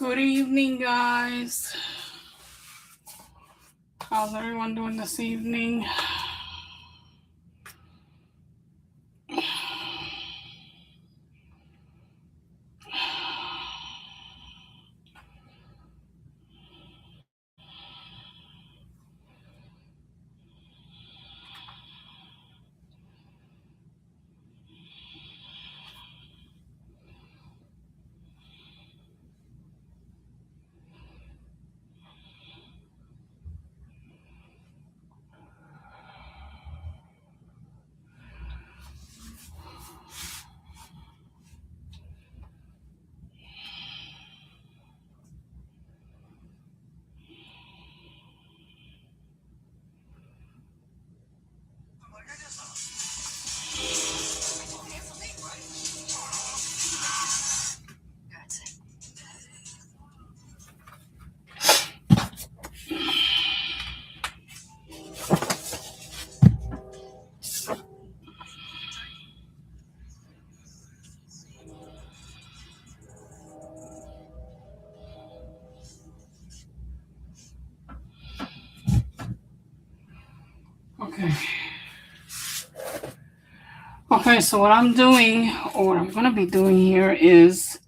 Good evening, guys. How's everyone doing this evening? Okay, so what I'm doing, or what I'm going to be doing here is,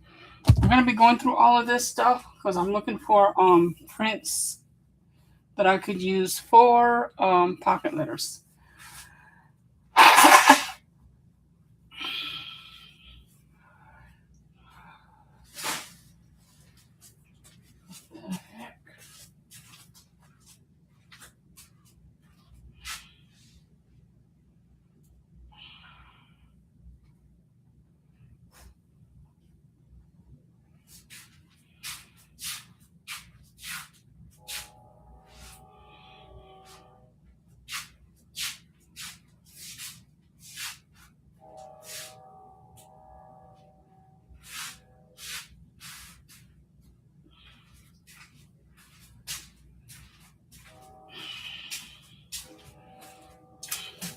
I'm going to be going through all of this stuff because I'm looking for prints that I could use for pocket letters.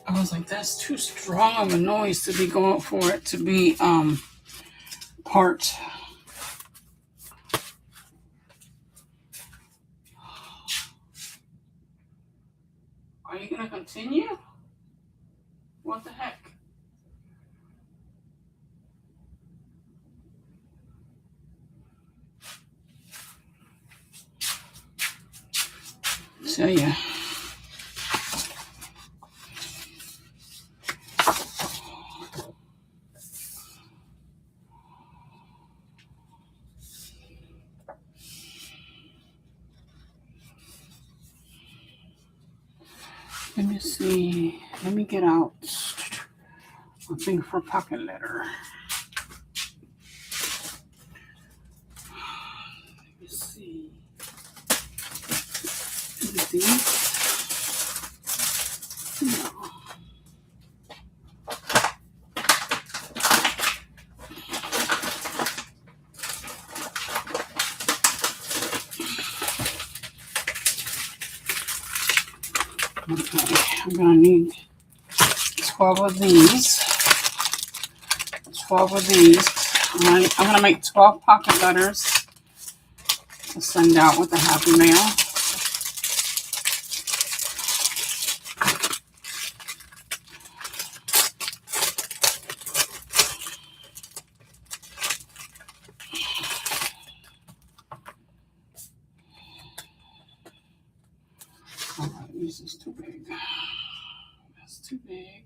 I was like, that's too strong of a noise to be going for it to be part. Are you going to continue? What the heck? Tell ya. Let me see. Let me get out something for pocket letter. Let me see. Is it these? No. Okay, I'm gonna need 12 of these. 12 of these. I'm gonna make 12 pocket letters to send out with the Happy Mail. Alright, this is too big. That's too big.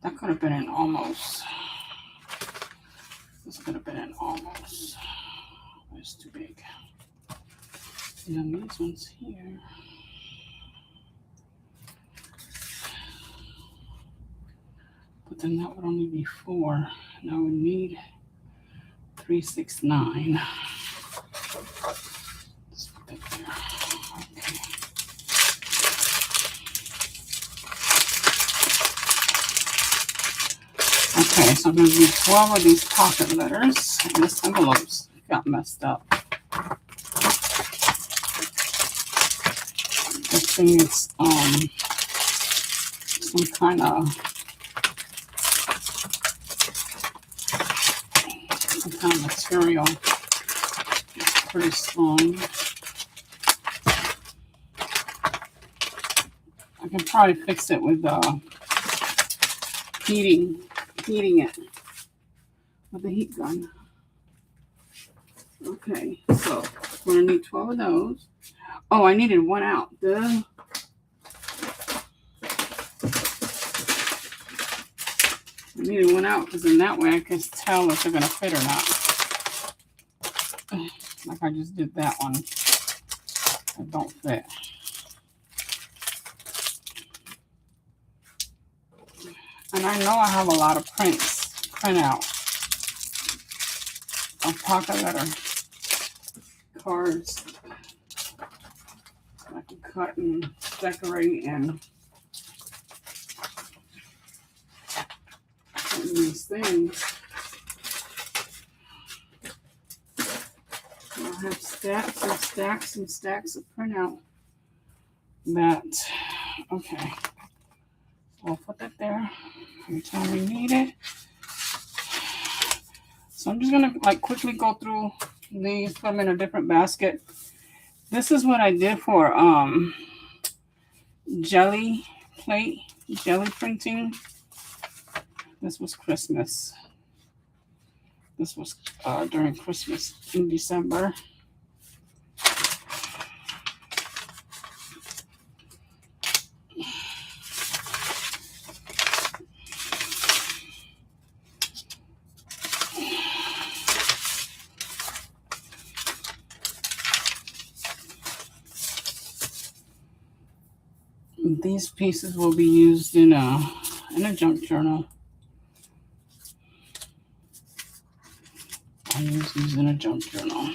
That could have been an almost. This could have been an almost. It's too big. And then these ones here. But then that would only be 4. And I would need 3, 6, 9. Let's put that there. Okay. Okay, so I'm going to do 12 of these pocket letters. And this envelope's got messed up. Good thing it's some kind of material. It's pretty strong. I can probably fix it with heating it with the heat gun. Okay, so we're gonna need 12 of those. Oh, I needed one out. Duh. I needed one out because in that way I can tell if they're gonna fit or not. Like I just did that one. It don't fit. And I know I have a lot of print out of pocket letter cards I can cut and decorate and put in these things. I have stacks and stacks and stacks of printout that, okay, so I'll put that there every time we need it. So I'm just gonna like quickly go through these, put them in a different basket. This is what I did for jelly printing. This was Christmas. This was during Christmas in December. These pieces will be used in a junk journal. I use these in a junk journal.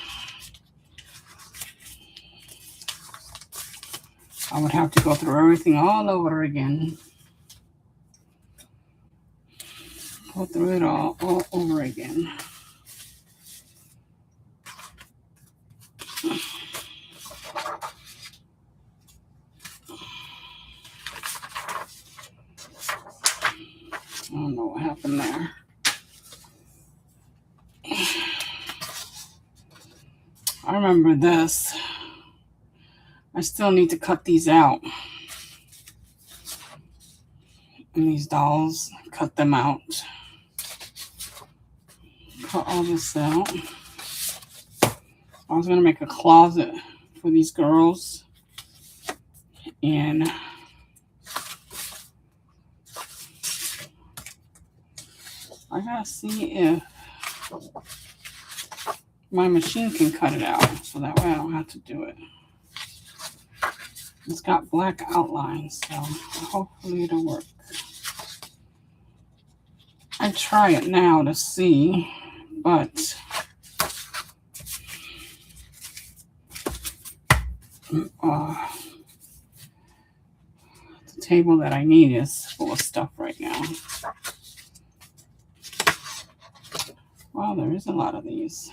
I would have to go through everything all over again. Go through it all over again. I don't know what happened there. I remember this. I still need to cut these out. And these dolls, cut them out. Cut all this out. I was going to make a closet for these girls. And I gotta see if my machine can cut it out so that way I don't have to do it. It's got black outlines, so hopefully it'll work. I try it now to see, but the table that I need is full of stuff right now. Wow, there is a lot of these.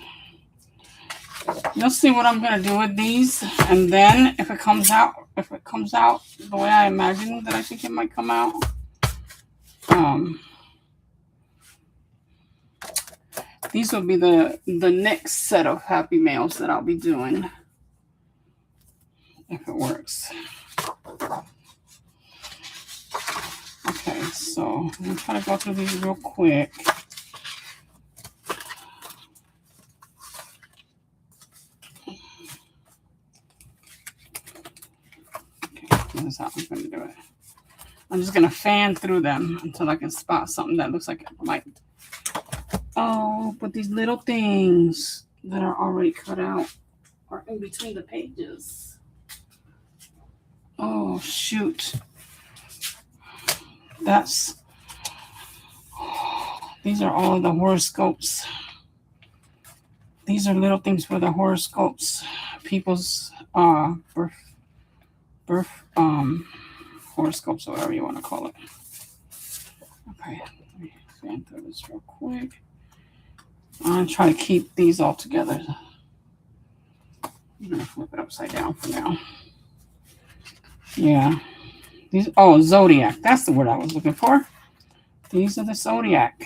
You'll see what I'm gonna do with these, and then if it comes out the way I imagine that I think it might come out, these will be the next set of happy mails that I'll be doing if it works. Okay, so I'm gonna try to go through these real quick. This is how I'm going to do it. I'm just going to fan through them until I can spot something that looks like it might. Oh, but these little things that are already cut out are in between the pages. Oh, shoot. These are all of the horoscopes. These are little things for the horoscopes. People's birth horoscopes, or whatever you want to call it. Okay, let me fan through this real quick. I'm going to try to keep these all together. I'm going to flip it upside down for now. Yeah, These, oh, Zodiac. That's the word I was looking for. These are the Zodiac.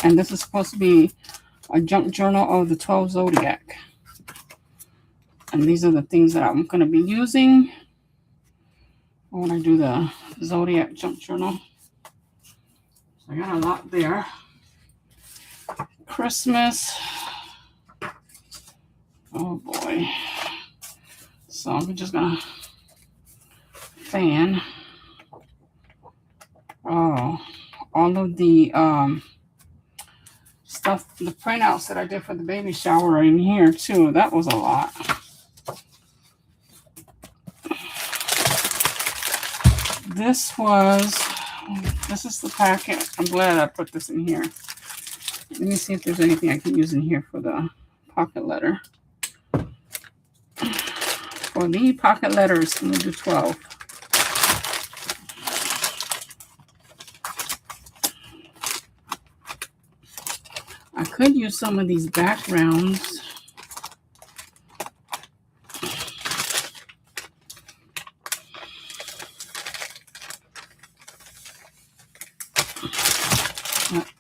And this is supposed to be a junk journal of the 12 Zodiac. And these are the things that I'm going to be using when I do the Zodiac junk journal. So I got a lot there. Christmas. Oh boy. So I'm just going to fan. Oh, all of the stuff, the printouts that I did for the baby shower are in here too. That was a lot. This is the packet. I'm glad I put this in here. Let me see if there's anything I can use in here for the pocket letter. For the pocket letters, I'm going to do 12. I could use some of these backgrounds.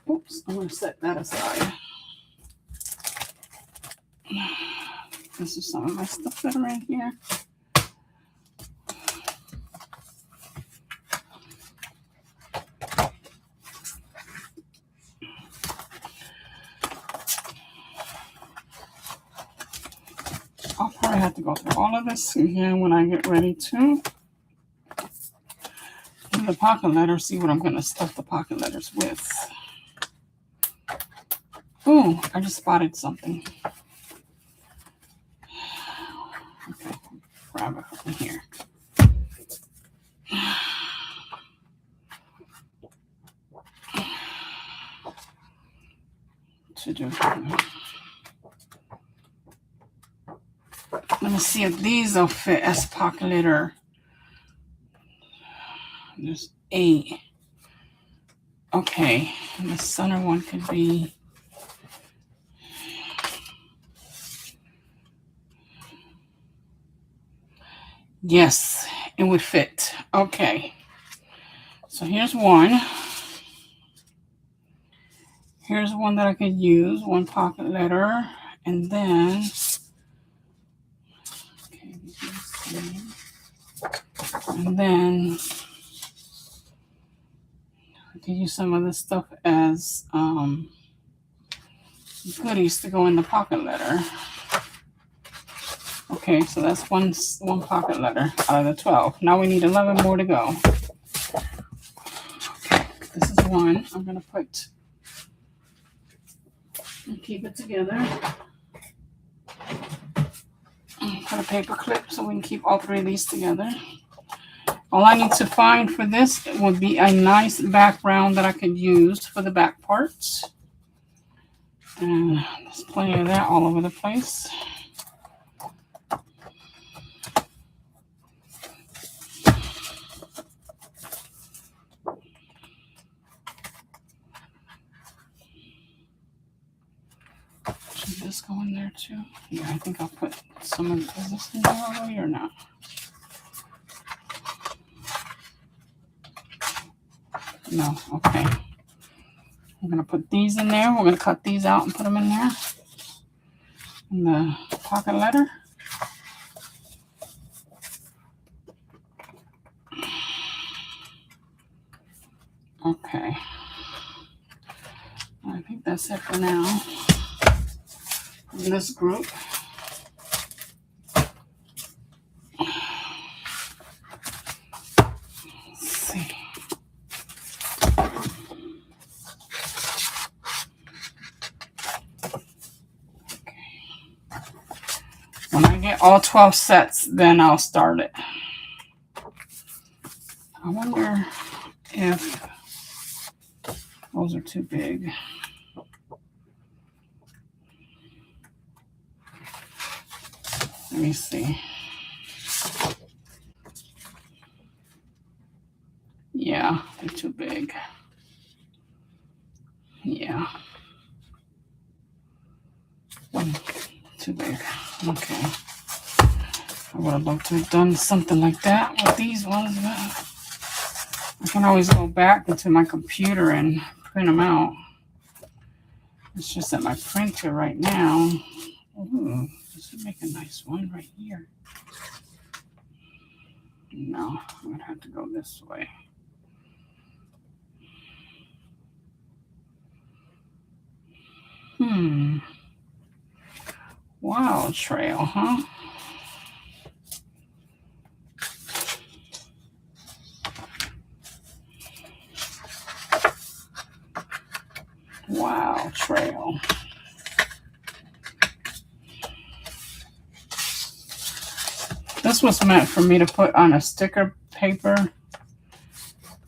Oops, I'm going to set that aside. This is some of my stuff that are in here. I'll probably have to go through all of this again when I get ready to do the pocket letter, see what I'm going to stuff the pocket letters with. Ooh, I just spotted something. Okay, grab it from here. To do. Let me see if these will fit as pocket letter. There's 8. Okay, and the center one could be. Yes, it would fit. Okay. So here's one. Here's one that I could use, one pocket letter, and then, okay, and then I could use some of this stuff as goodies to go in the pocket letter. Okay, so that's one pocket letter out of the 12. Now we need 11 more to go. Okay, this is one. I'm going to put and keep it together. Put a paper clip so we can keep all 3 of these together. All I need to find for this would be a nice background that I could use for the back parts. And there's plenty of that all over the place. Should this go in there too? Yeah, I think I'll put some of this in there already or not. No, okay. I'm going to put these in there. We're going to cut these out and put them in there. In the pocket letter. Okay. I think that's it for now. In this group. When I get all 12 sets, then I'll start it. I wonder if those are too big. Let me see. Yeah, they're too big. Yeah. Too big. Okay. I would have loved to have done something like that with these ones, but I can always go back into my computer and print them out. It's just at my printer right now. Ooh, this would make a nice one right here. No, I'm gonna have to go this way. Wild trail, huh? Wild trail. This was meant for me to put on a sticker paper,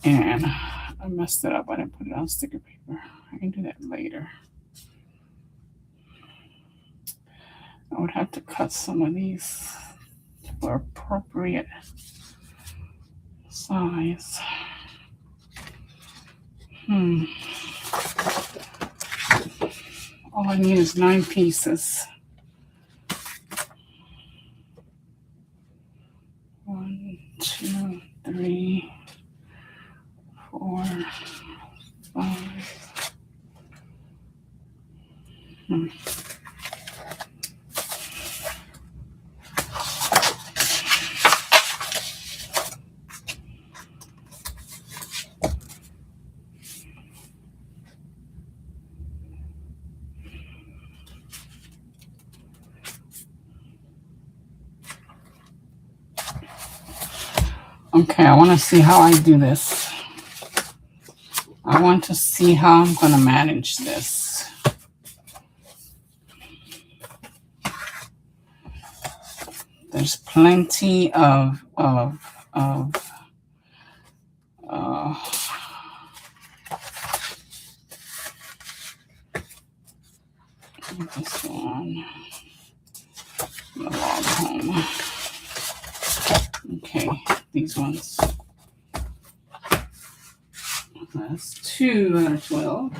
and I messed it up. I didn't put it on sticker paper. I can do that later. I would have to cut some of these for appropriate size. All I need is 9 pieces. 1, 2, 3, 4, 5. Okay, I want to see how I do this. I want to see how I'm going to manage this. There's plenty of this one. The log home. Okay, these ones. That's 2 out of 12.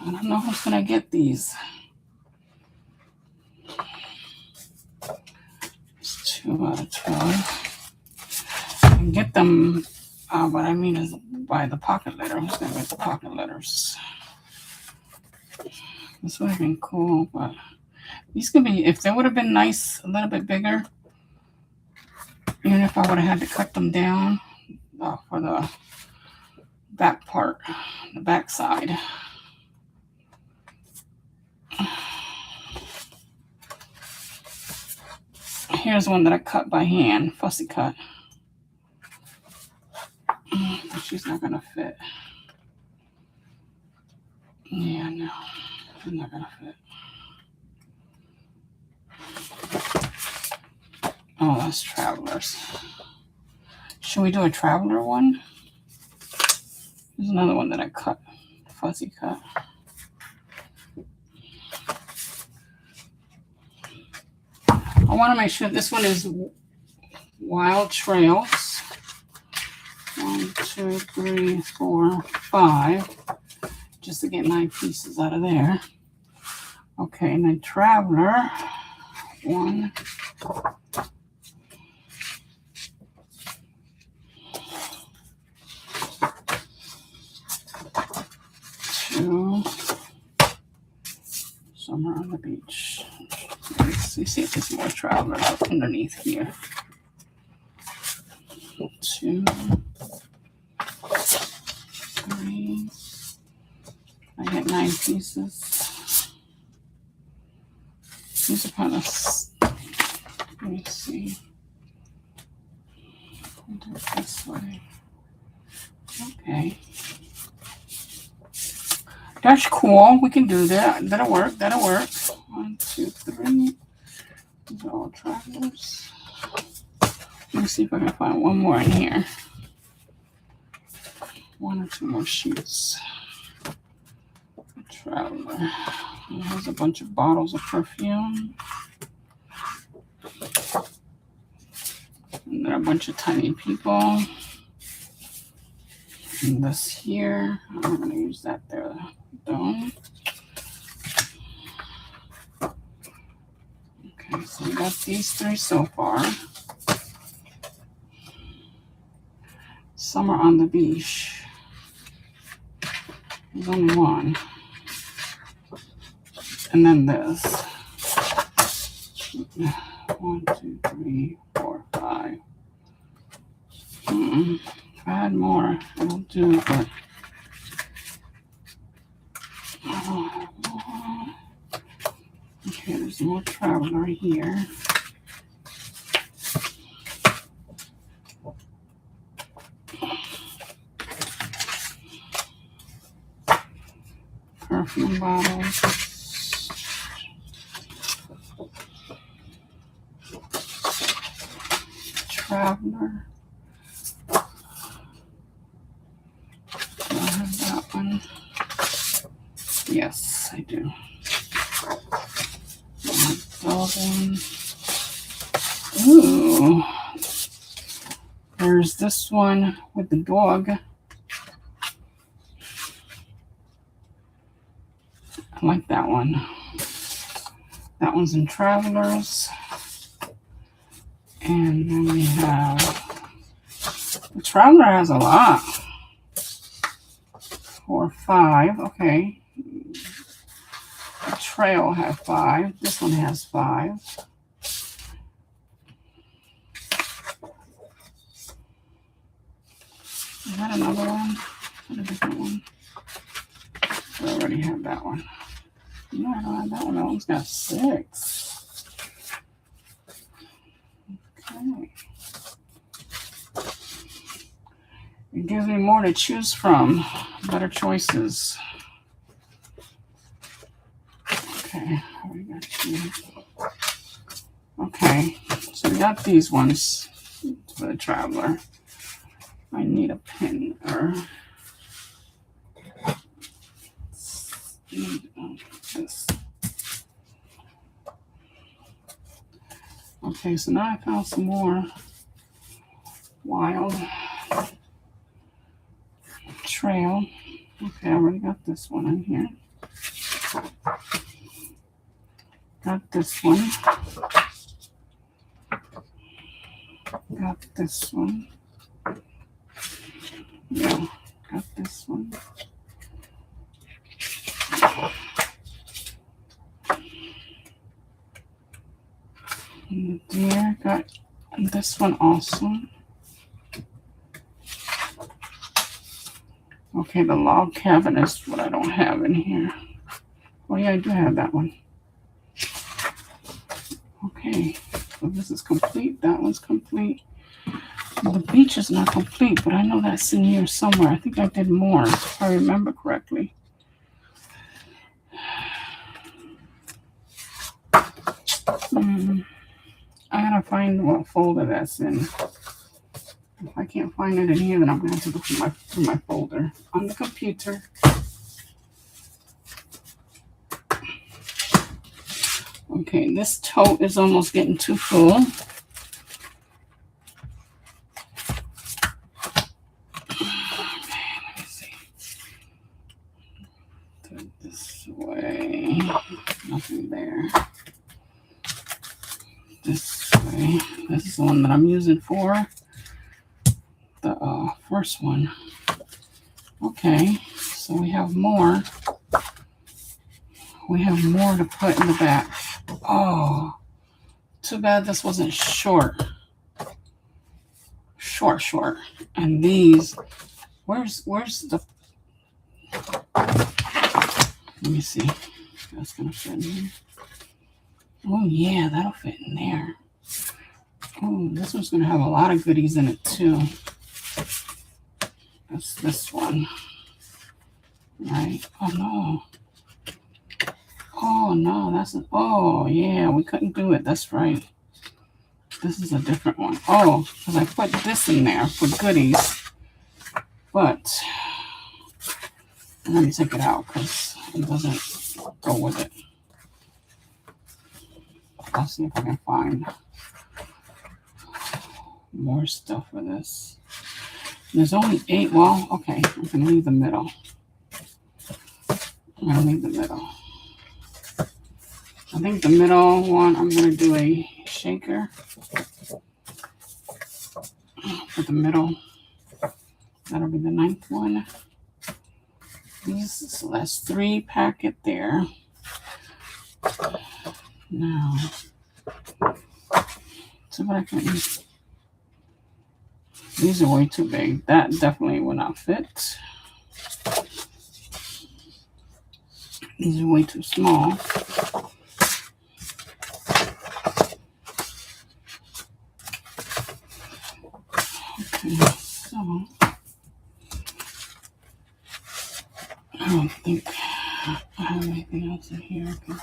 I don't know who's gonna get these. It's 2 out of 12. I can get them, what I mean is by the pocket letter. Who's gonna get the pocket letters? This would have been cool, but these could be, if they would have been nice, a little bit bigger, even if I would have had to cut them down for the back part, the back side. Here's one that I cut by hand, fussy cut. But she's not gonna fit. Yeah, no, she's not gonna fit. Oh, that's Travelers. Should we do a Traveler one? There's another one that I cut, fuzzy cut. I want to make sure this one is Wild Trails. 1, 2, 3, 4, 5. Just to get 9 pieces out of there. Okay, and then Traveler. 1, 2. Somewhere on the beach. Let's see if there's more Travelers up underneath here. 2, 3. I get 9 pieces. These are kind of, let me see. I'll do it this way. Okay. That's cool. We can do that. That'll work. 1, 2, 3. These are all Travelers. Let me see if I can find one more in here. 1 or 2 more sheets. Traveler. There's a bunch of bottles of perfume. And there are a bunch of tiny people. And this here, I'm not going to use that there though. Okay, so we got these 3 so far. Summer on the Beach. There's only one. And then this. 1, 2, 3, 4, 5. If I had more, I don't do it, but I don't have more. Okay, there's more Traveler here. Perfume bottles. Traveler. Do I have that one? Yes, I do. Those ones. Ooh. There's this one with the dog. I like that one. That one's in Travelers. And then we have, the Traveler has a lot. 4, 5, okay. The Trail has 5. This one has 5. Is that another one? Is that a different one? I already have that one. No, I don't have that one. That one's got 6. Okay. It gives me more to choose from. Better choices. Okay, we got you. Okay, so we got these ones for the Traveler. I need a pin or this. Okay, so now I found some more Wild Trail. Okay, I already got this one in here. Got this one. Got this one. Yeah, got this one. And there, got this one also. Okay, the Log Cabin is what I don't have in here. Oh yeah, I do have that one. Okay, so this is complete. That one's complete. The beach is not complete, but I know that's in here somewhere. I think I did more, if I remember correctly. I gotta find what folder that's in. If I can't find it in here, then I'm gonna have to go through my folder on the computer. Okay, this tote is almost getting too full. Okay, let me see. Do it this way. Nothing there. This way. This is the one that I'm using for the first one. Okay, so we have more. We have more to put in the back. Oh, too bad this wasn't short. Short. And these, where's the, let me see. That's gonna fit in here. Oh yeah, that'll fit in there. Oh, this one's gonna have a lot of goodies in it too. That's this one. Right? Oh no, that's an, oh yeah, we couldn't do it. That's right. This is a different one. Oh, because I put this in there for goodies. But let me take it out because it doesn't go with it. I'll see if I can find more stuff for this. There's only 8. Well, okay, I'm going to leave the middle. I think the middle one, I'm going to do a shaker for the middle. That'll be the 9th one. These, so that's 3 packet there. Now, see what I can. These are way too big. That definitely will not fit. These are way too small. Okay, so I don't think I have anything else in here I could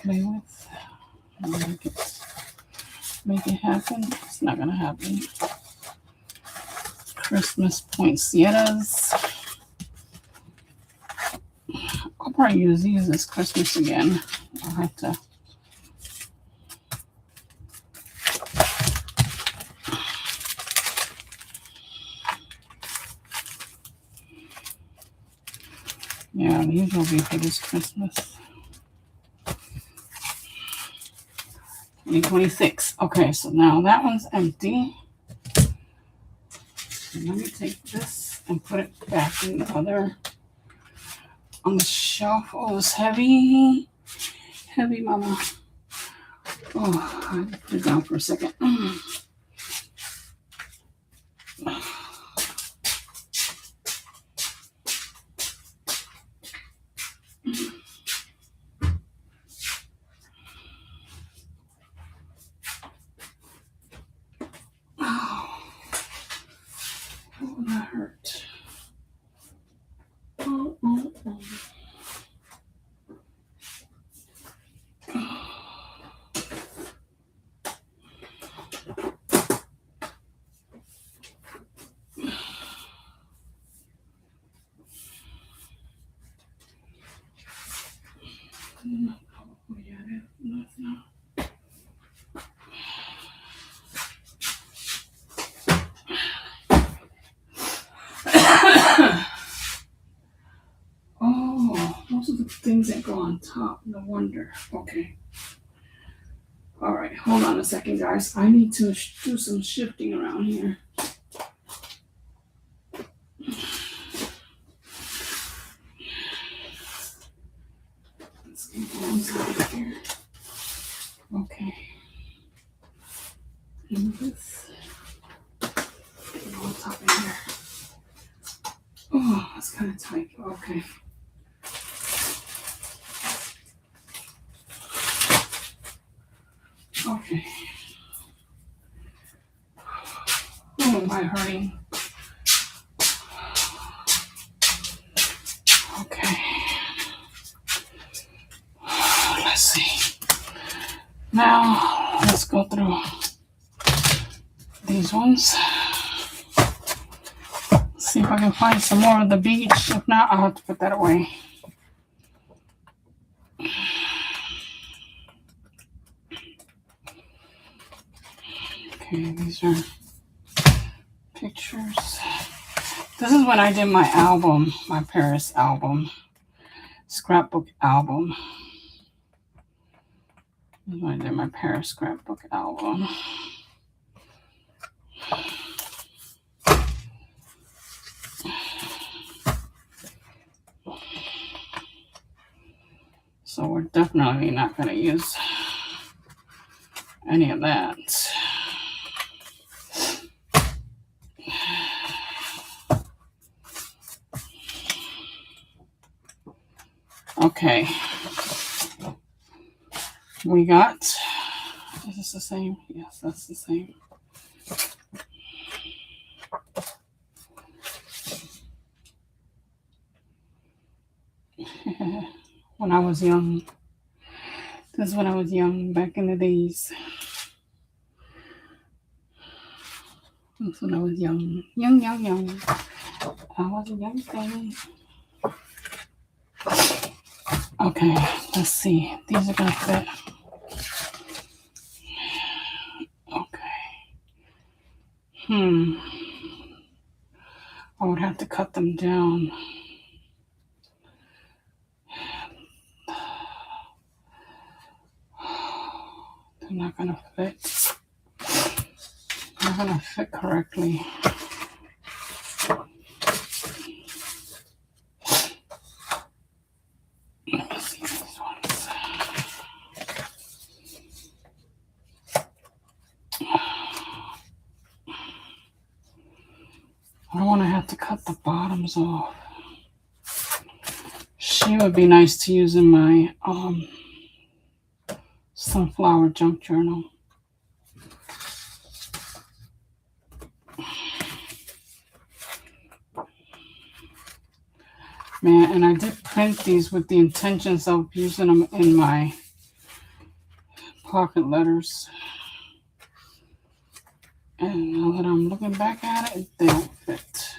play with. Make it happen. It's not gonna happen. Christmas poinsettias. I'll probably use these this Christmas again. I'll have to. Yeah, these will be for this Christmas. 2026. Okay, so now that one's empty. So let me take this and put it back in the other on the shelf. Oh, it's heavy. Heavy, mama. Oh, I have to put it down for a second. Oh, that hurt. Oh. Oh, those are the things that go on top. No wonder. Okay. All right. Hold on a second, guys. I need to do some shifting around here. Let's get those out of here. Okay. And this. Get it on top of here. Oh, that's kind of tight. Okay. Okay. Oh, am I hurting? Okay. Let's see. Now, let's go through these ones. See if I can find some more of the beach. If not, I'll have to put that away. Okay, these are pictures. This is when I did my album, my Paris album, scrapbook album. This is when I did my Paris scrapbook album. So we're definitely not going to use any of that. Okay. We got, is this the same? Yes, that's the same. When I was young. This is when I was young, back in the days. That's when I was young. Young. I was a young thing. Okay, let's see. These are going to fit. Okay. I would have to cut them down. They're not going to fit. They're not going to fit correctly. I don't want to have to cut the bottoms off. She would be nice to use in my sunflower junk journal. Man, and I did print these with the intentions of using them in my pocket letters. And now that I'm looking back at it, they don't fit.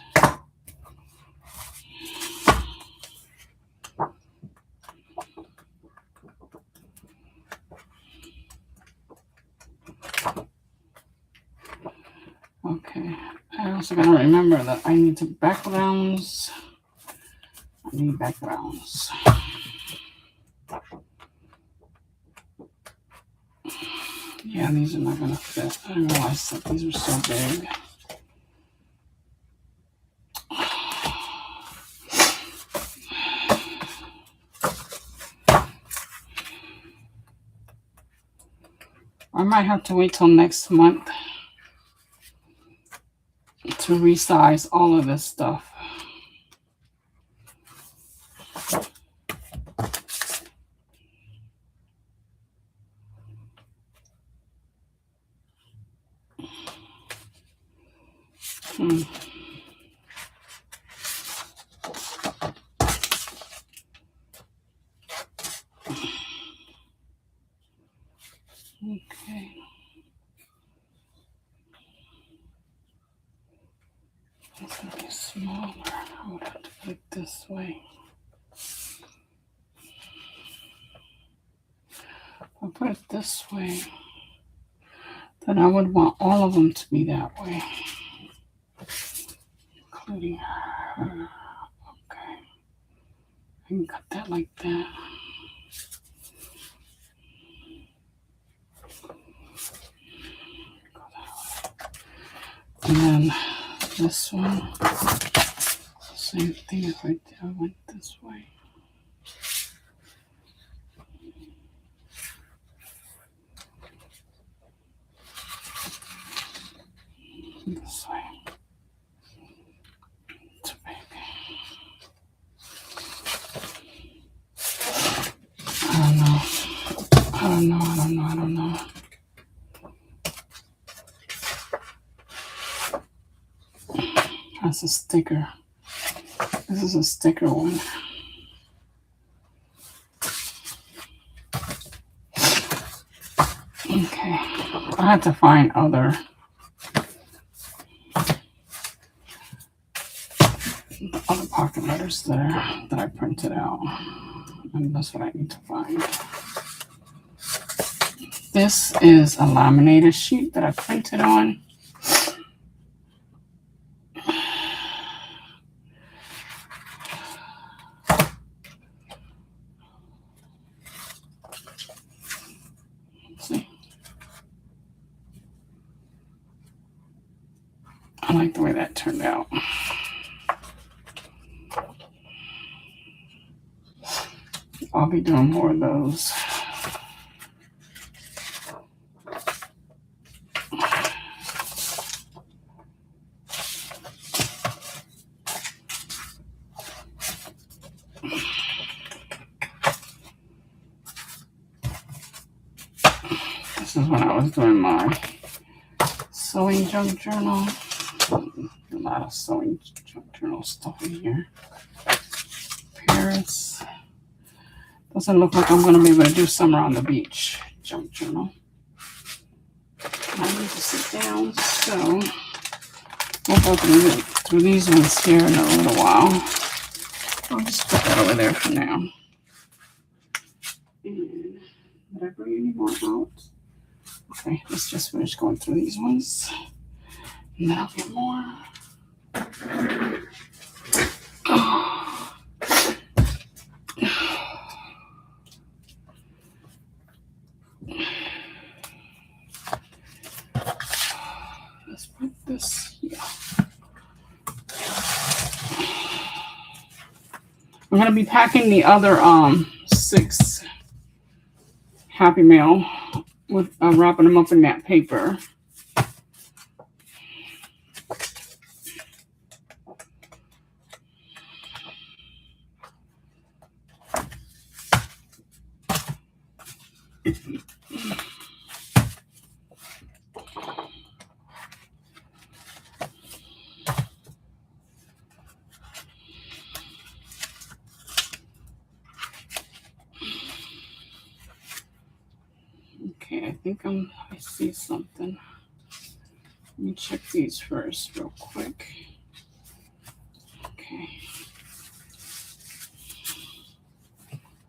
Okay, I also gotta remember that I need to backgrounds. I need backgrounds. Yeah, these are not gonna fit. I didn't realize that these are so big. I might have to wait till next month to resize all of this stuff. Okay. It's gonna be smaller. I would have to put it this way. If I put it this way, then I would want all of them to be that way, including her. Okay. I can cut that like that. And then this one, same thing if I went this way. This way. Too big. I don't know. That's a sticker. This is a sticker one. Okay. I had to find other pocket letters there that I printed out. And that's what I need to find. This is a laminated sheet that I printed on. See? I like the way that turned out. I'll be doing more of those. This is when I was doing my sewing junk journal. A lot of sewing junk journal stuff in here. Paris. Doesn't look like I'm going to be able to do summer on the beach junk journal. I need to sit down, so we'll go through these ones here in a little while. I'll just put that over there for now. And did I bring any more out? Okay, let's just finish going through these ones. And then I'll get more. Let's put this here. I'm going to be packing the other 6 Happy Mail with wrapping them up in that paper. think I see something. Let me check these first real quick. Okay.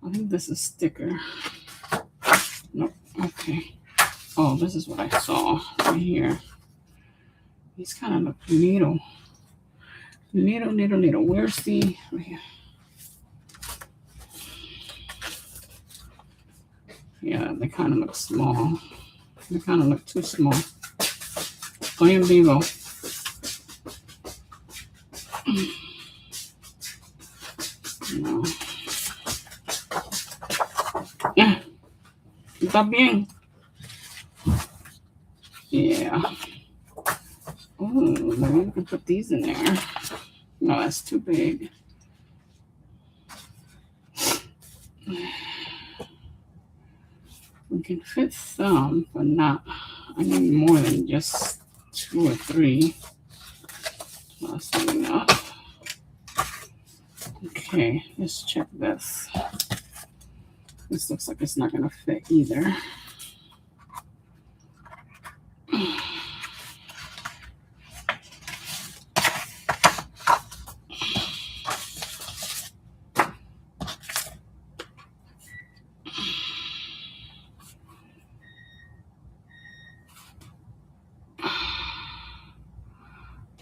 I think this is sticker. Nope. Okay. Oh, this is what I saw right here. These kind of look needle. Needle. Where's the... Right here. Yeah, they kind of look small. They kind of look too small. Estoy en vivo. No. Yeah. ¿Está bien? Yeah. Oh, maybe we can put these in there. No, that's too big. We can fit some, but not. I need more than just 2 or 3. That's not enough. Okay, let's check this. This looks like it's not going to fit either.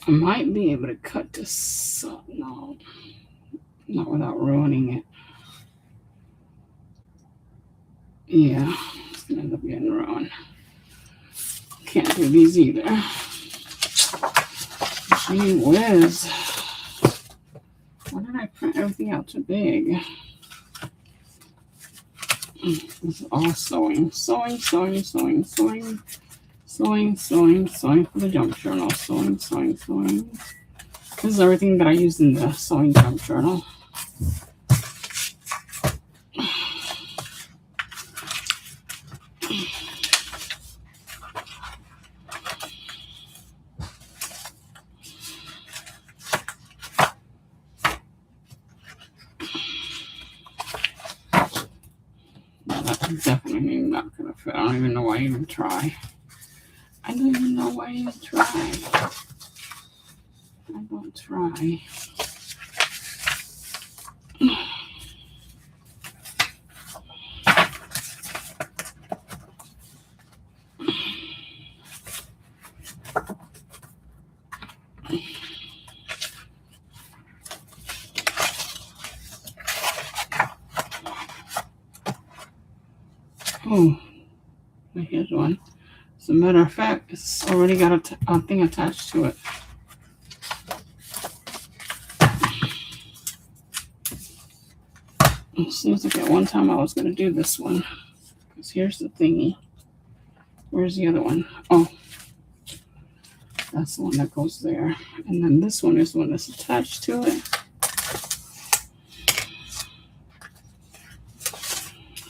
I might be able to cut this. No, not without ruining it. Yeah, it's gonna end up getting ruined. Can't do these either. Gee whiz. Why did I print everything out too big? This is all sewing for the junk journal. Sewing. This is everything that I use in the sewing junk journal. That's definitely not going to fit. I don't even know why I even try. I don't try. Oh, here's one. As a matter of fact, it's already got a thing attached to it. It seems like at one time I was going to do this one. Because here's the thingy. Where's the other one? Oh, that's the one that goes there. And then this one is the one that's attached to it.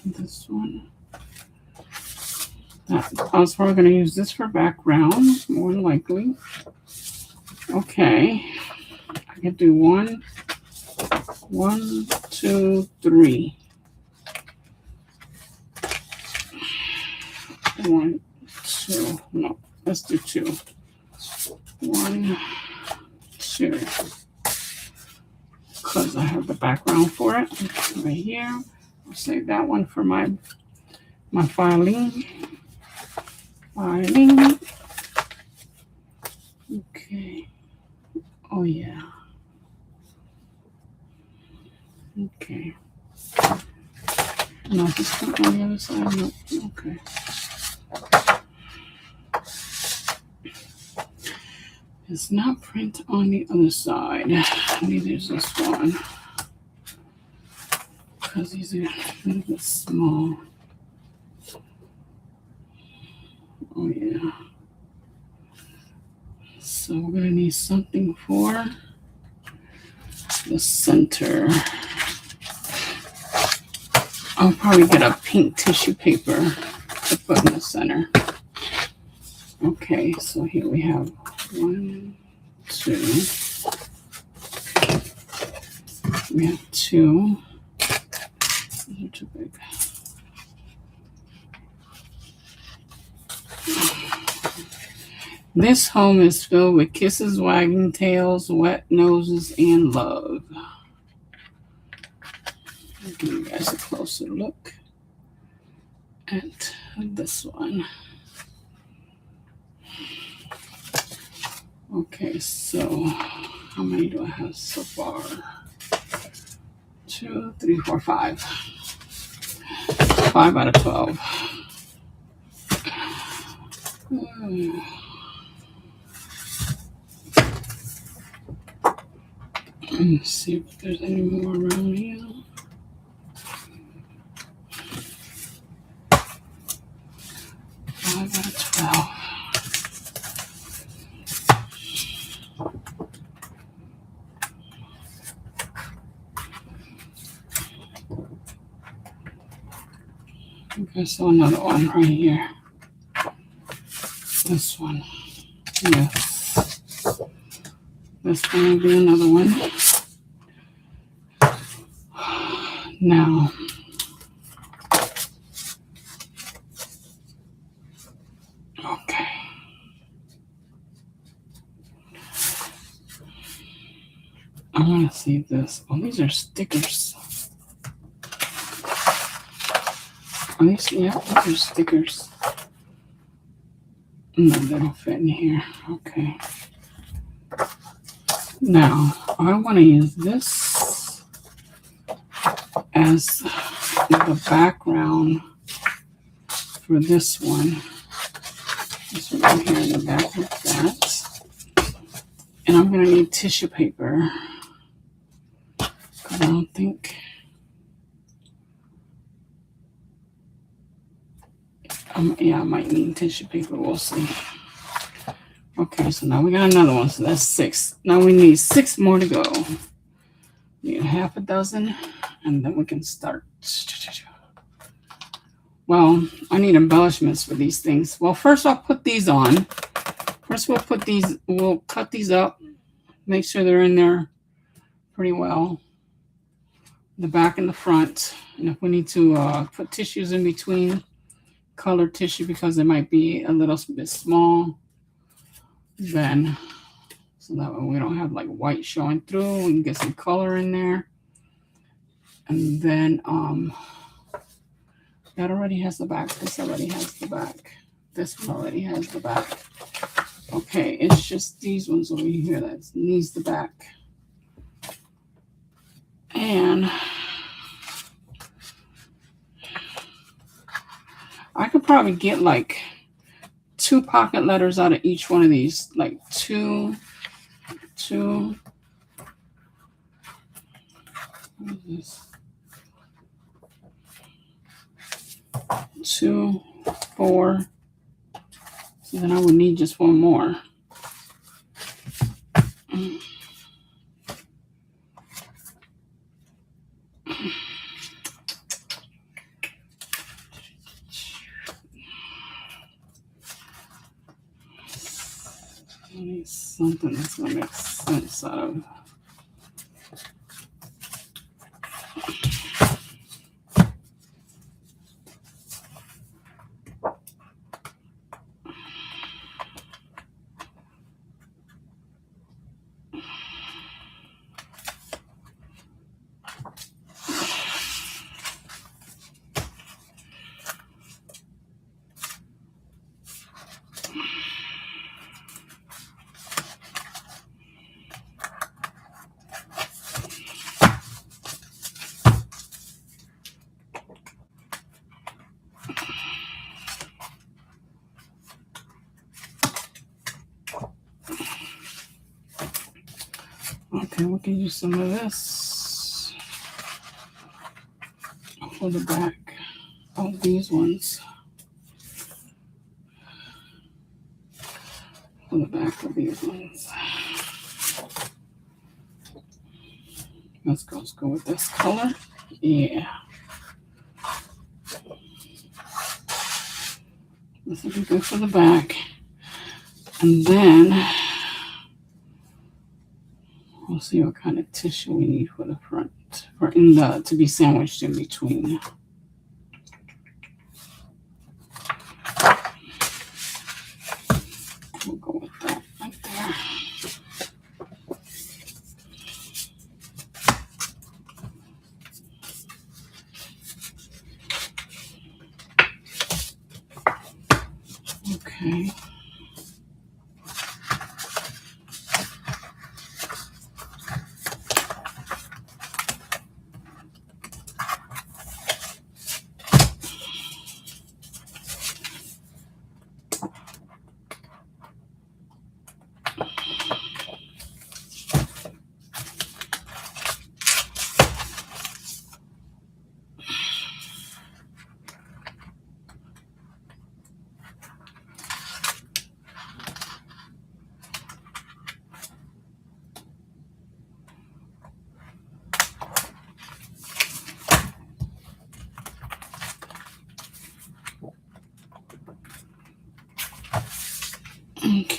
This one. I was probably going to use this for background, more than likely. Okay. I can do 1, 2, 3. 1, 2. No, let's do 2. 1, 2. Because I have the background for it right here. I'll save that one for my filing. Okay. Oh, yeah. Okay. No, just put on the other side. No. Okay. It's not print on the other side. Neither is this one. Because these are a little bit small. Oh, yeah. So we're going to need something for the center. I'll probably get a pink tissue paper to put in the center. Okay, so here we have 1, 2. We have 2. These are too big. This home is filled with kisses, wagging tails, wet noses, and love. I'll give you guys a closer look at this one. Okay, so how many do I have so far? 2, 3, 4, 5. 5 out of 12. Let's see if there's any more around here. 5 out of 12. Okay, so another one right here. This one. Yes. This one will be another one. Now, okay. I want to see this. Oh, these are stickers. Oh, these, yeah, these are stickers. No, they don't fit in here. Okay. Now, I want to use this as the background for this one. This one right here in the back like that. And I'm going to need tissue paper. Because I don't think... yeah, I might need tissue paper. We'll see. Okay, so now we got another one. So that's 6. Now we need 6 more to go. Need half a dozen, and then we can start. Well, I need embellishments for these things. Well, first I'll put these on. First we'll put these, we'll cut these up. Make sure they're in there pretty well. The back and the front. And if we need to put tissues in between, colored tissue because it might be a little bit small, then so that way we don't have like white showing through. We can get some color in there. And then that already has the back. This already has the back. This one already has the back. Okay, it's just these ones over here that needs the back. And I could probably get like 2 pocket letters out of each one of these. Like 2. What is this? 2, 4. So then I would need just one more. I need something that's going to make sense out of. Okay, we can use some of this for the back of these ones. For the back of these ones. Let's go with this color. Yeah. This will be good for the back. And then we'll see what kind of tissue we need for the front, or in the to be sandwiched in between. We'll go with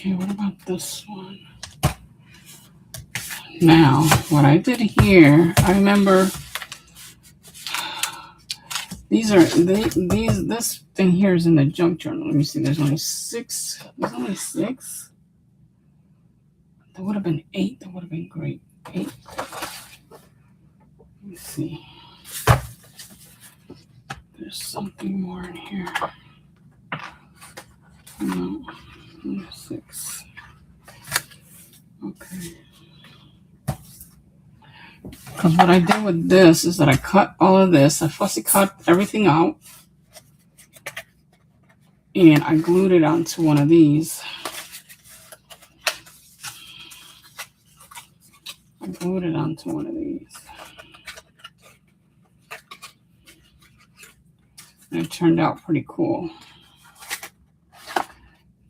Okay, what about this one? Now, what I did here, I remember this thing here is in the junk journal. Let me see, there's only 6. There's only 6. There would have been 8. That would have been great. 8. Let me see. There's something more in here. No, only 6. Okay. Because what I did with this is that I cut all of this. I fussy cut everything out. And I glued it onto one of these. I glued it onto one of these. And it turned out pretty cool.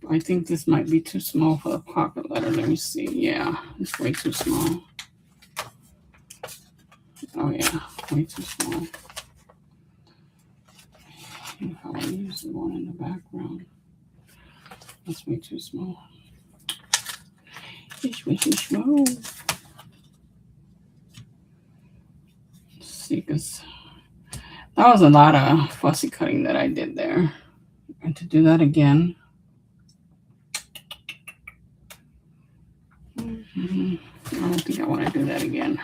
I think this might be too small for the pocket letter. Let me see. Yeah, it's way too small. Oh yeah, way too small. If I want to use the one in the background, that's way too small. It's way too small. Let's see, because that was a lot of fussy cutting that I did there. And to do that again, I don't think I want to do that again.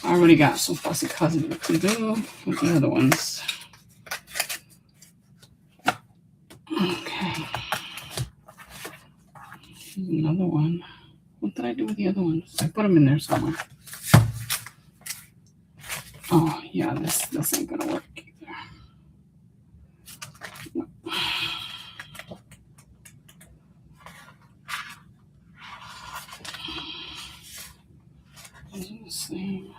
I already got some fussy cutting to do with the other ones. Okay. Here's another one. What did I do with the other ones? I put them in there somewhere. Oh, yeah, this ain't gonna work either. No. These are the same.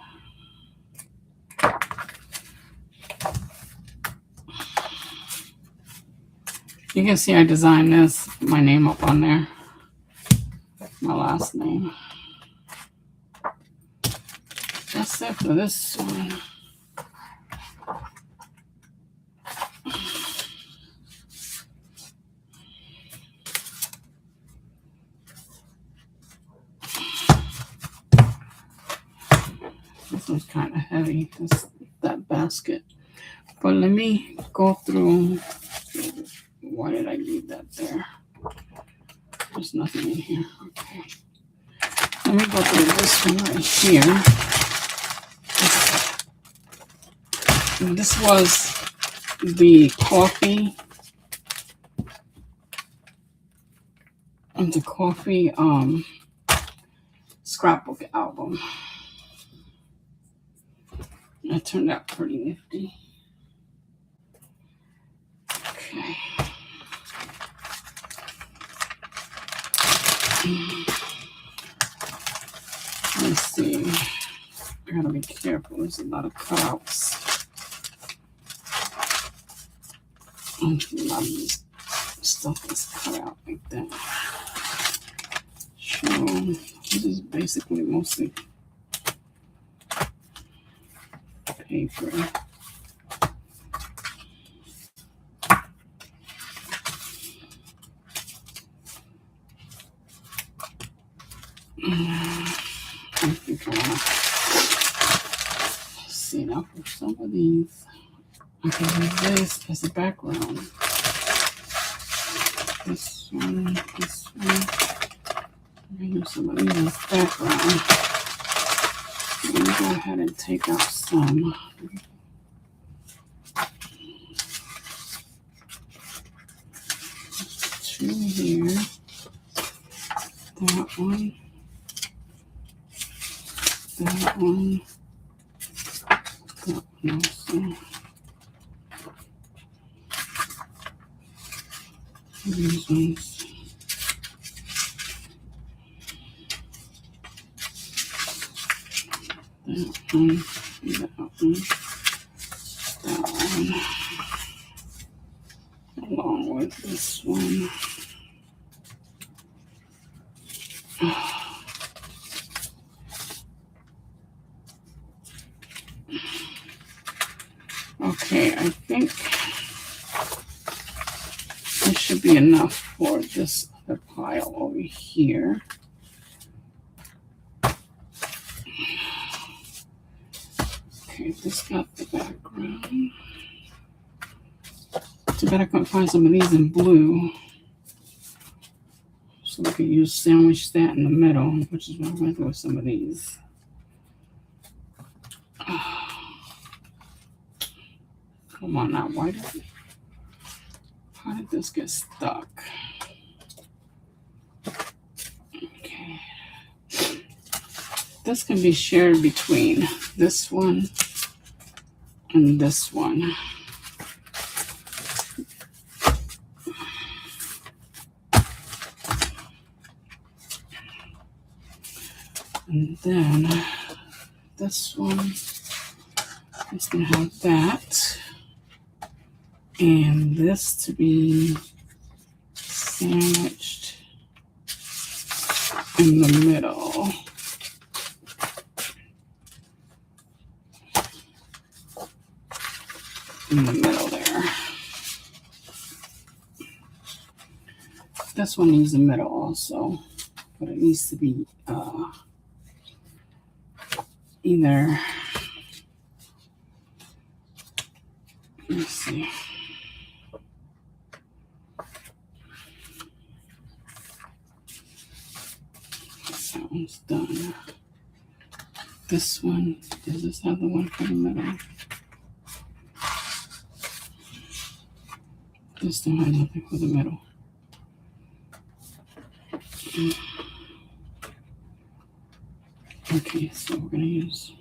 You can see I designed this, my name up on there. My last name. That's it for this one. This one's kind of heavy, that basket. But let me go through. Why did I leave that there? There's nothing in here. Okay. Let me go through this one right here. This was the coffee. The coffee scrapbook album. That turned out pretty nifty. Okay. Let's see. I gotta be careful. There's a lot of cutouts. A lot of this stuff is cut out like that. So this is basically mostly paper. I think I want to see now for some of these. I can use this as a background. This one. I'm going to use some of these as background. Let me go ahead and take out some. Two here. That one. That one. That one also. These ones. That one. Along with this one. Okay, I think this should be enough for this other part. pile over here. Okay, this got the background. Too bad I couldn't find some of these in blue. So we could use sandwich that in the middle, which is what I'm going to do with some of these. Come on now, how did this get stuck? Okay. This can be shared between this one and this one. And then this one is going to have that. And this to be sandwiched in the middle. In the middle there. This one needs the middle also, but it needs to be either, let's see. That one's done. This one, does this have the one for the middle? This don't have nothing for the middle. Okay, so we're gonna use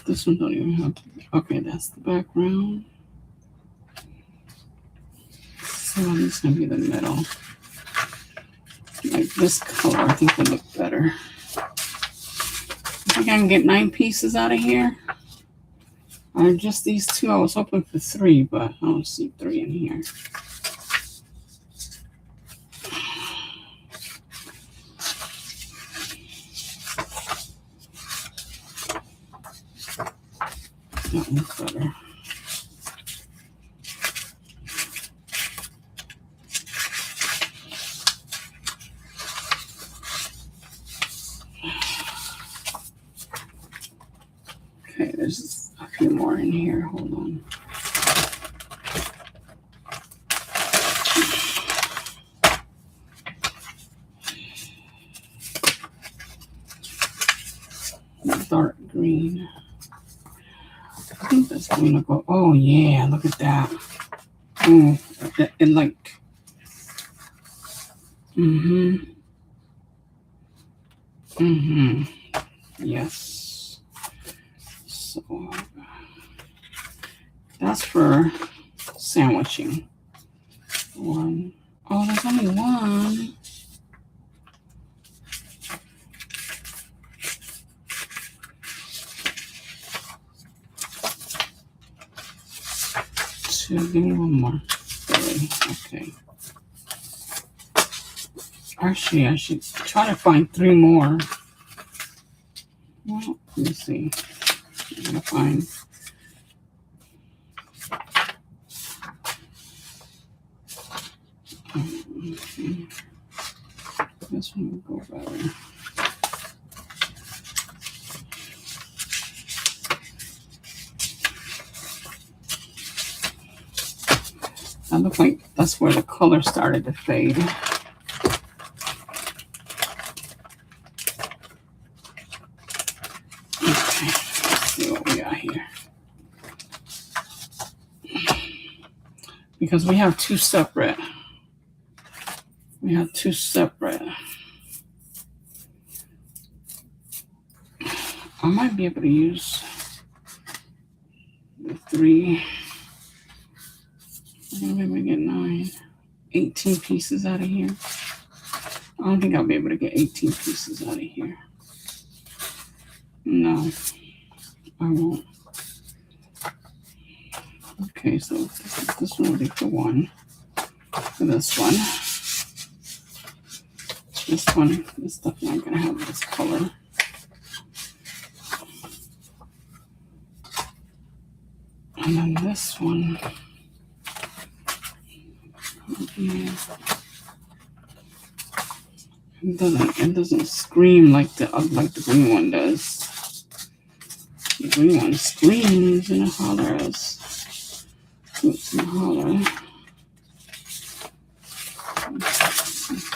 this one. Don't even have. Okay, that's the background. So this is gonna be the middle. Like this color, I think would look better. I think I can get 9 pieces out of here. Or just these 2. I was hoping for 3, but I don't see 3 in here. That one's better. Okay, there's a few more in here. Hold on. Dark green. I think that's going to go. Oh yeah, look at that. Oh, it like. Yes. So that's for sandwiching. 1. Oh, there's only 1. Give me 1 more. 3. Okay. Actually, I should try to find 3 more. Well, let me see. I'm gonna find. This one will go better. That looks like that's where the color started to fade. Okay, let's see what we got here. Because we have 2 separate. I might be able to use the 3. Maybe we get 9, 18 pieces out of here. I don't think I'll be able to get 18 pieces out of here. No, I won't. Okay, so this one will be for 1. For this one. This one is definitely not going to have this color. And then this one. Yeah. It doesn't scream like the green one does. The green one screams and hollers. Oops, and holler.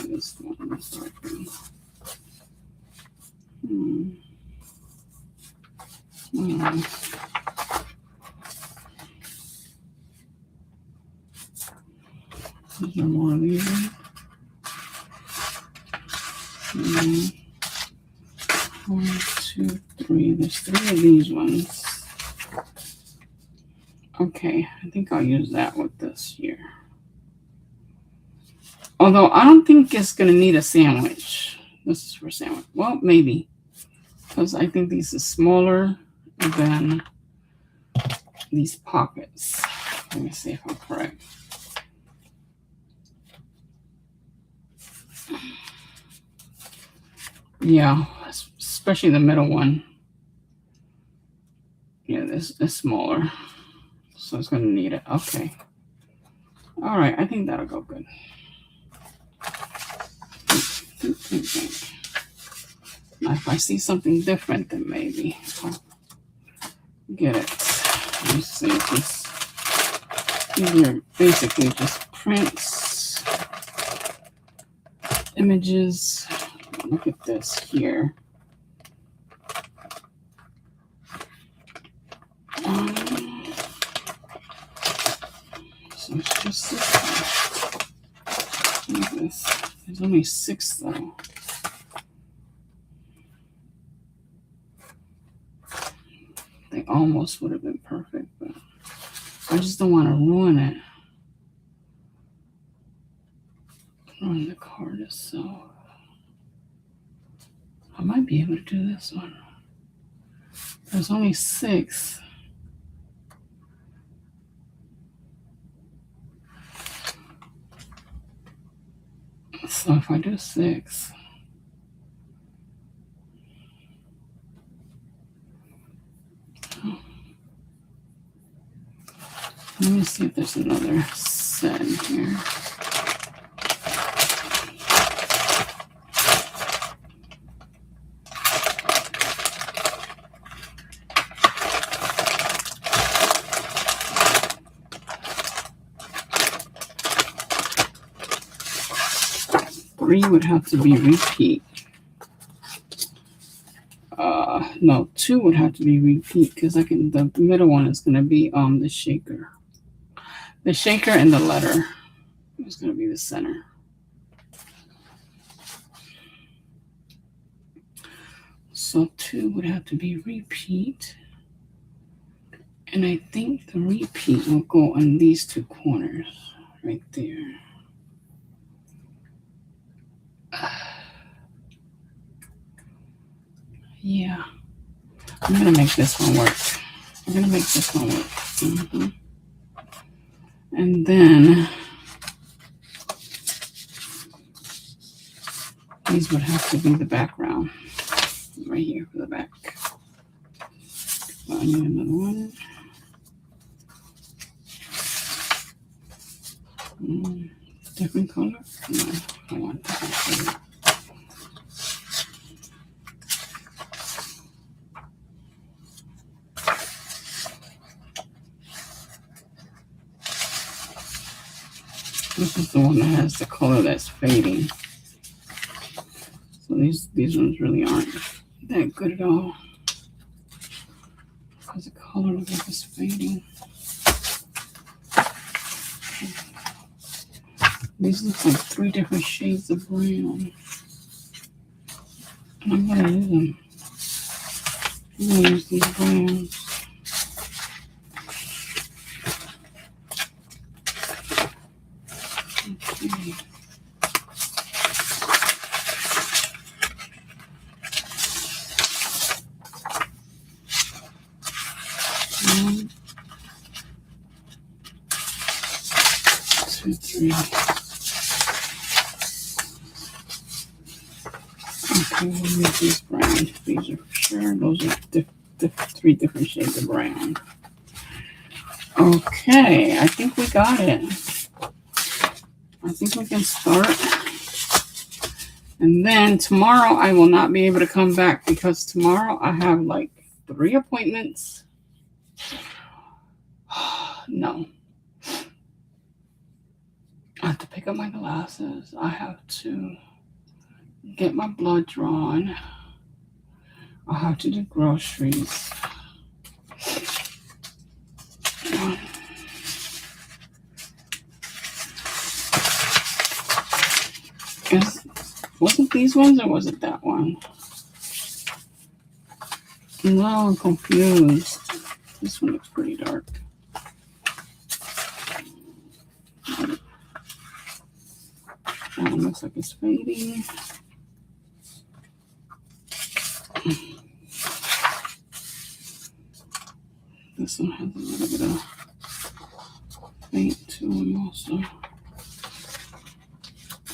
This one is darker. Is there more of these? 1, 2, 3. There's 3 of these ones. Okay, I think I'll use that with this here. Although I don't think it's going to need a sandwich. This is for sandwich. Well, maybe. Because I think these are smaller than these pockets. Let me see if I'm correct. Yeah, especially the middle one. Yeah, this is smaller. So it's going to need it. Okay. All right, I think that'll go good. Now, if I see something different, then maybe I'll get it. Let me see if these are basically just prints, images. Look at this here. So it's just this. Look at this. There's only 6 though. They almost would have been perfect, but I just don't want to ruin it. Ruin the card itself. I might be able to do this one. There's only 6. So if I do 6, let me see if there's another set in here. Three would have to be repeat. No, 2 would have to be repeat because the middle one is going to be the shaker. The shaker and the letter is going to be the center. So 2 would have to be repeat. And I think the repeat will go on these 2 corners right there. Yeah. I'm going to make this one work. And then these would have to be the background right here for the back. I need another one. Different color? No, I want different color. This is the one that has the color that's fading. So these ones really aren't that good at all. Because the color looks like it's fading. These look like 3 different shades of brown. And I'm going to use them. I'm going to use these browns. Okay. One, 2, 3. Okay, we'll use these browns. These are for sure. Those are 3 different shades of brown. Okay, I think we got it. I think we can start. And then tomorrow I will not be able to come back because tomorrow I have like 3 appointments. No. I have to pick up my glasses. I have to get my blood drawn. I have to do groceries. Was it these ones or was it that one? No, I'm confused. This one looks pretty dark. That one looks like it's fading. This one has a little bit of faint to them also.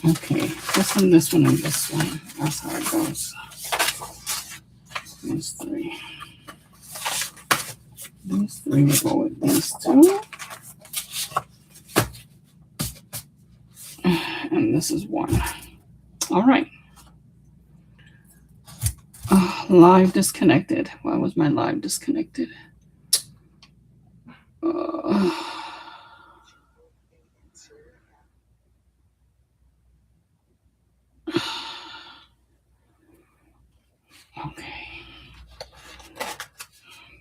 Okay, this one, and this one. That's how it goes. These 3. These 3 will go with these 2. And this is 1. All right. Live disconnected. Why was my live disconnected? Okay.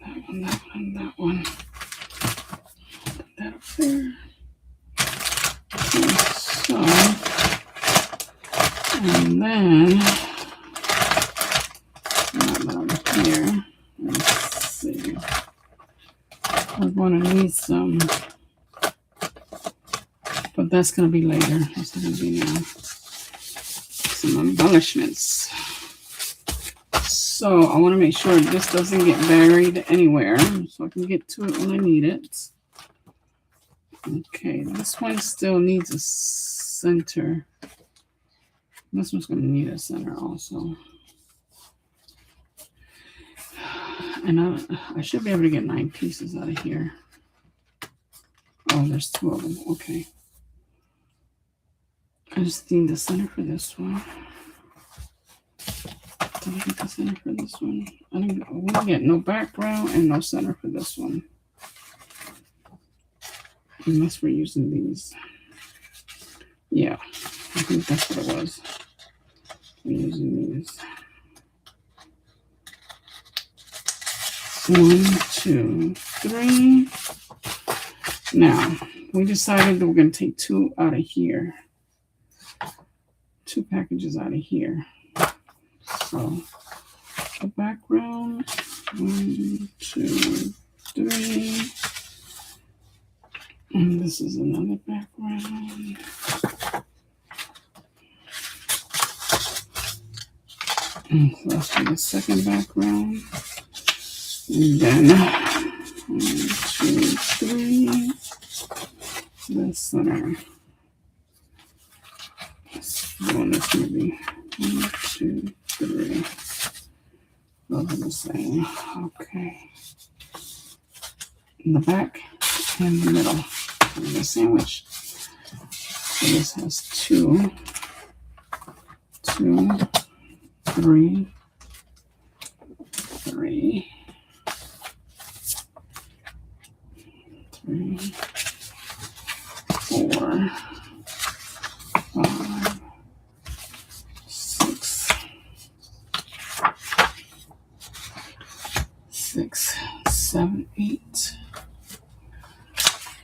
That one, and that one. Put that up there. So, and then, that one here. Let's see. We're going to need some, but that's going to be later. That's not going to be now. Some embellishments. So I want to make sure this doesn't get buried anywhere so I can get to it when I need it. Okay, this one still needs a center. This one's going to need a center also. And I should be able to get 9 pieces out of here. Oh, there's 2 of them. Okay. I just need the center for this one. Did I get the center for this one? We didn't get no background and no center for this one. Unless we're using these. Yeah, I think that's what it was. We're using these. 1, 2, 3. Now, we decided that we're going to take 2 out of here. 2 packages out of here. So, the background, 1, 2, 3. And this is another background. And so that's for the second background. And then 1, 2, 3. The center. The one that's going to be 1, 2, 3. Those are the same. Okay. In the back and the middle. And the sandwich. So this has 2, 2, 3, 3, 3, 4, 5, 6, 6, 7, 8,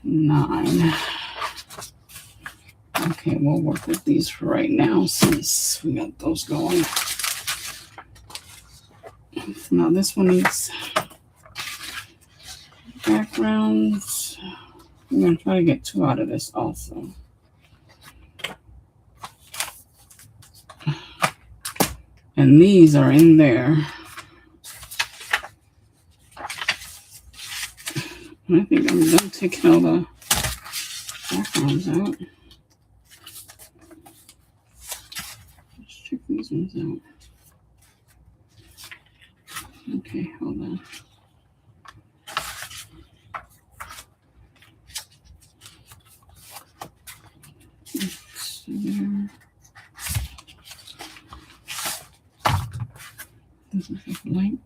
9. Okay, we'll work with these for right now since we got those going. Now this one needs backgrounds. I'm going to try to get 2 out of this also. And these are in there. I think I'm done taking all the backgrounds out. Let's check these ones out. Okay, hold on. There. This is a blank.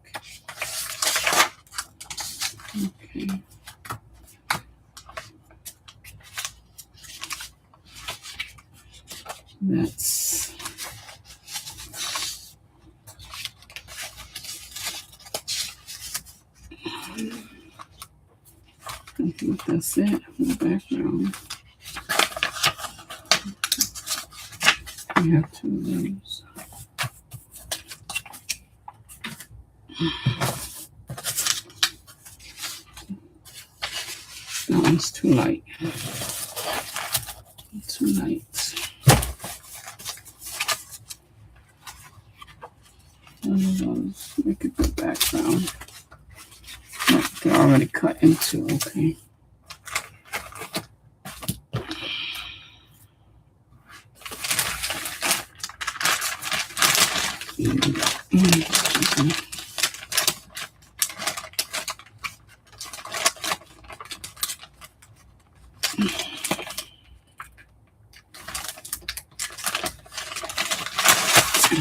Okay. That's I think that's it for the background. We have two of those. That one's too light. Too light. One of those make a good background. Oh, they're already cut into, okay.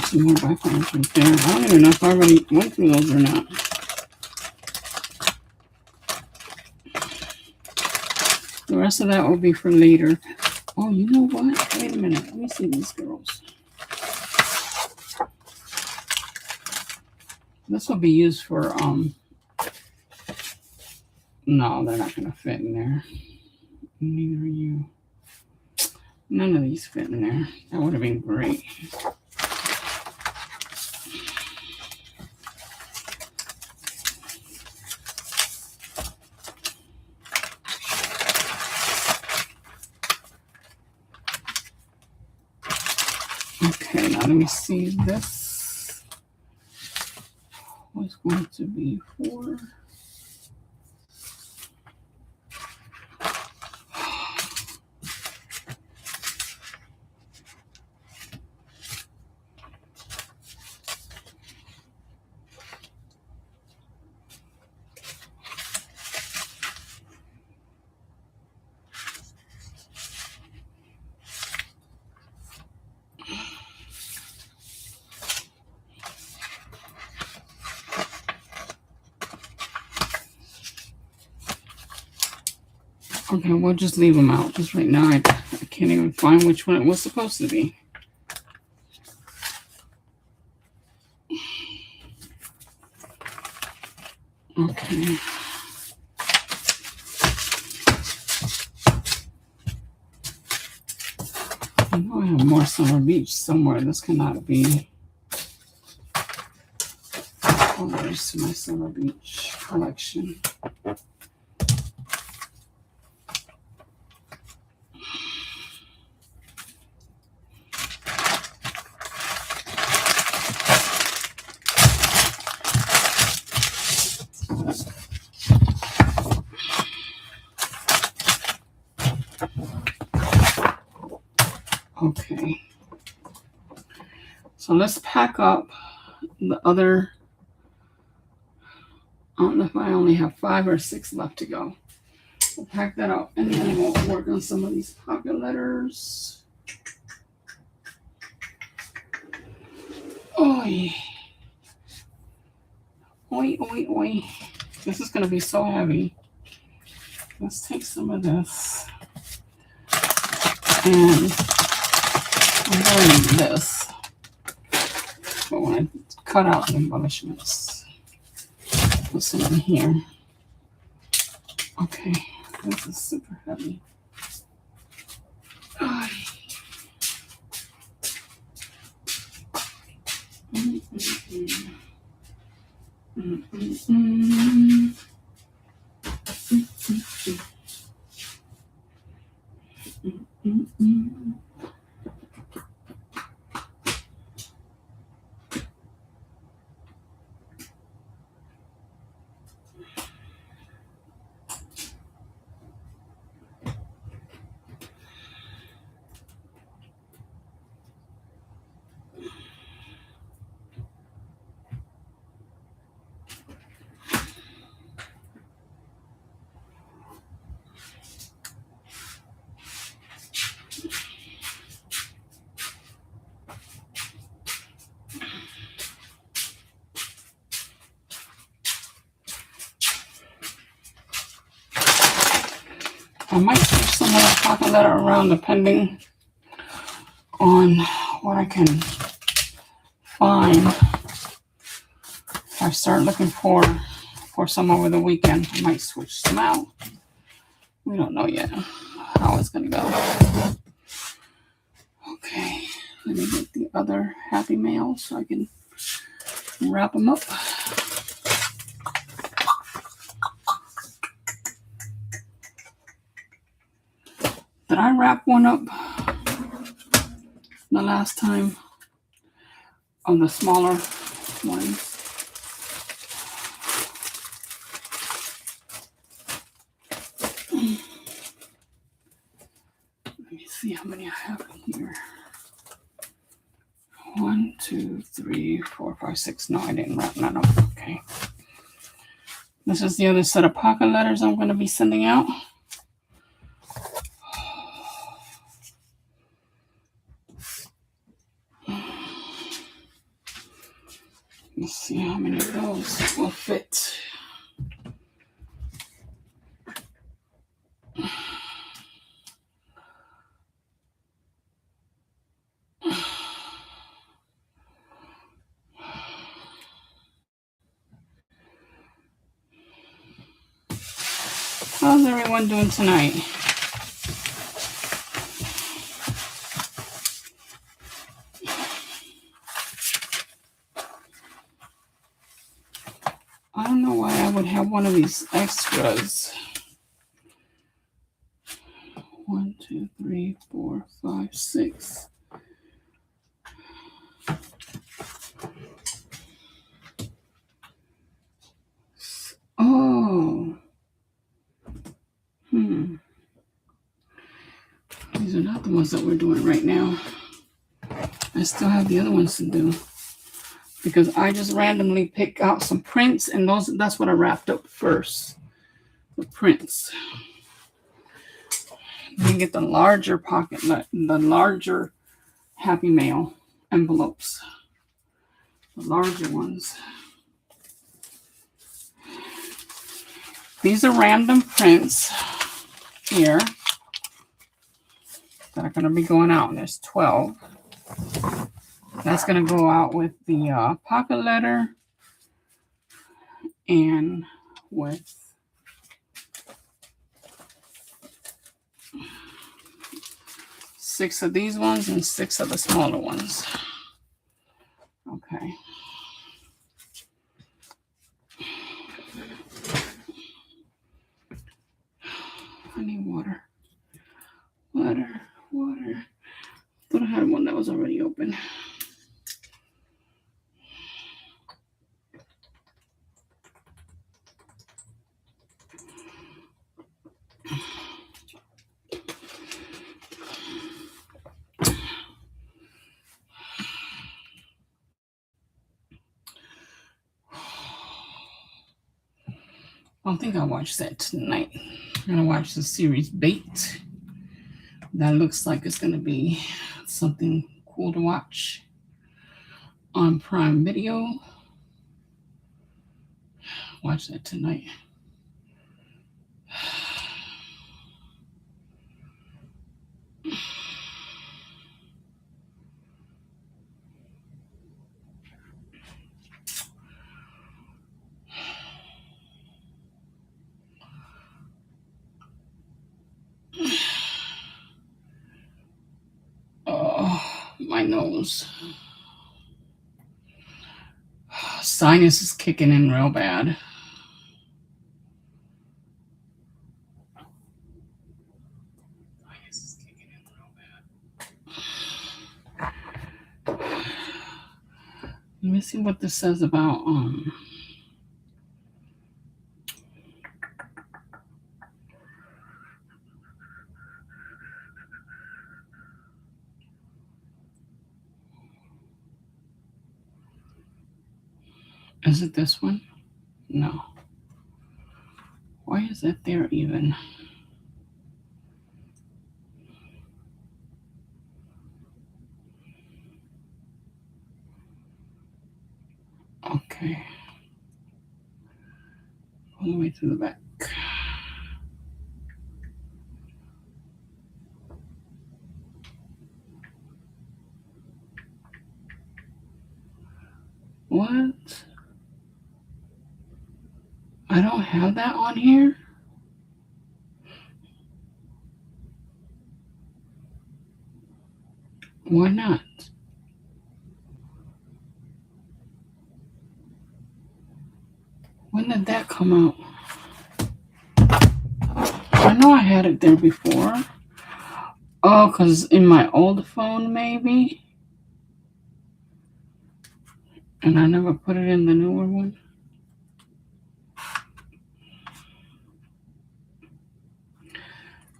Some more backgrounds right there. I don't even know if I already went through those or not. The rest of that will be for later. Oh, you know what? Wait a minute. Let me see these girls. This will be used for, no, they're not going to fit in there. Neither are you. None of these fit in there. That would have been great. Okay, now let me see. This was going to be for. Okay, we'll just leave them out because right now I can't even find which one it was supposed to be. Okay. I know I have more Summer Beach somewhere. This cannot be. Oh, there's my Summer Beach collection. Okay, so let's pack up the other. I don't know if I only have 5 or 6 left to go. We'll pack that up and then we'll work on some of these pocket letters. Oi. Oi, oi, oi. This is going to be so heavy. Let's take some of this. And I'm going to need this. But when I cut out the embellishments, put some in here. Okay, this is super heavy. I might switch some of the pocket letter around depending on what I can find. If I start looking for some over the weekend, I might switch some out. We don't know yet how it's going to go. Okay, let me get the other Happy Mail so I can wrap them up. Did I wrap one up the last time on the smaller ones? Let me see how many I have in here. 1, 2, 3, 4, 5, 6. No, I didn't wrap none up. Okay. This is the other set of pocket letters I'm going to be sending out. Let's see how many of those will fit. How's everyone doing tonight? I don't know why I would have one of these extras. 1, 2, 3, 4, 5, 6. Oh. These are not the ones that we're doing right now. I still have the other ones to do. Because I just randomly pick out some prints, and that's what I wrapped up first. The prints. Then get the larger the larger Happy Mail envelopes. The larger ones. These are random prints here that are going to be going out. There's 12. That's going to go out with the pocket letter and with six of these ones and 6 of the smaller ones. Okay. I need water. Water. Thought I had one that was already open. I don't think I'll watch that tonight. I'm going to watch the series Bait. That looks like it's going to be something cool to watch on Prime Video. Watch that tonight. Oh, my nose. Sinus is kicking in real bad. Let me see what this says about is it this one? No. Why is that there even? Okay. All the way to the back. What? I don't have that on here? Why not? When did that come out? I know I had it there before. Oh, because in my old phone, maybe? And I never put it in the newer one.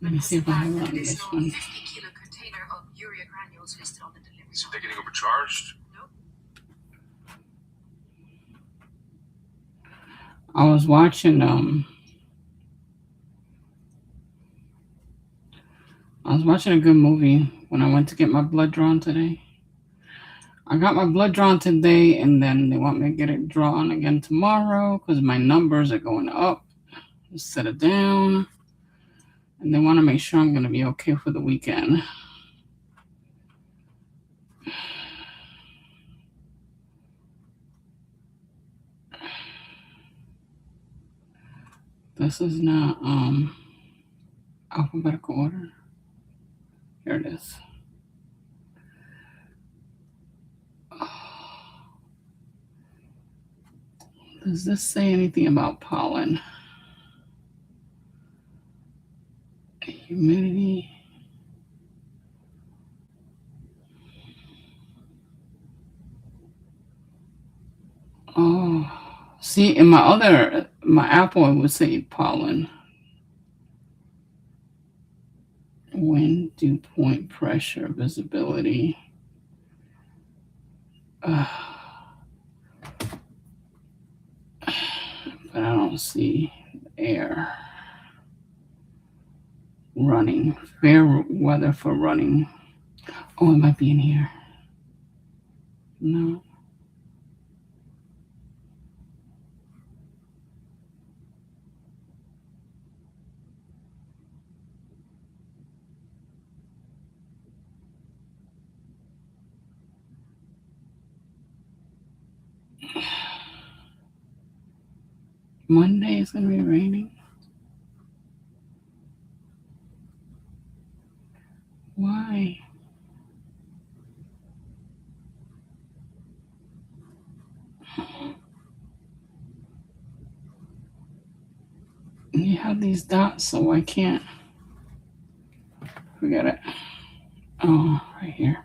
Let me see if I have it on this one. 50-kilo container of urea granules listed on the delivery. So they're getting overcharged? Nope. I was watching a good movie when I went to get my blood drawn today. I got my blood drawn today, and then they want me to get it drawn again tomorrow because my numbers are going up instead of down. And they want to make sure I'm going to be okay for the weekend. This is not alphabetical order. Here it is. Does this say anything about pollen? Humidity. Oh, see, in my Apple, it would say pollen. Wind, dew point, pressure, visibility. But I don't see air. Running. Fair weather for running. Oh, it might be in here. No. Monday is going to be raining. Why? You have these dots, so I can't. Forget it. Oh, right here.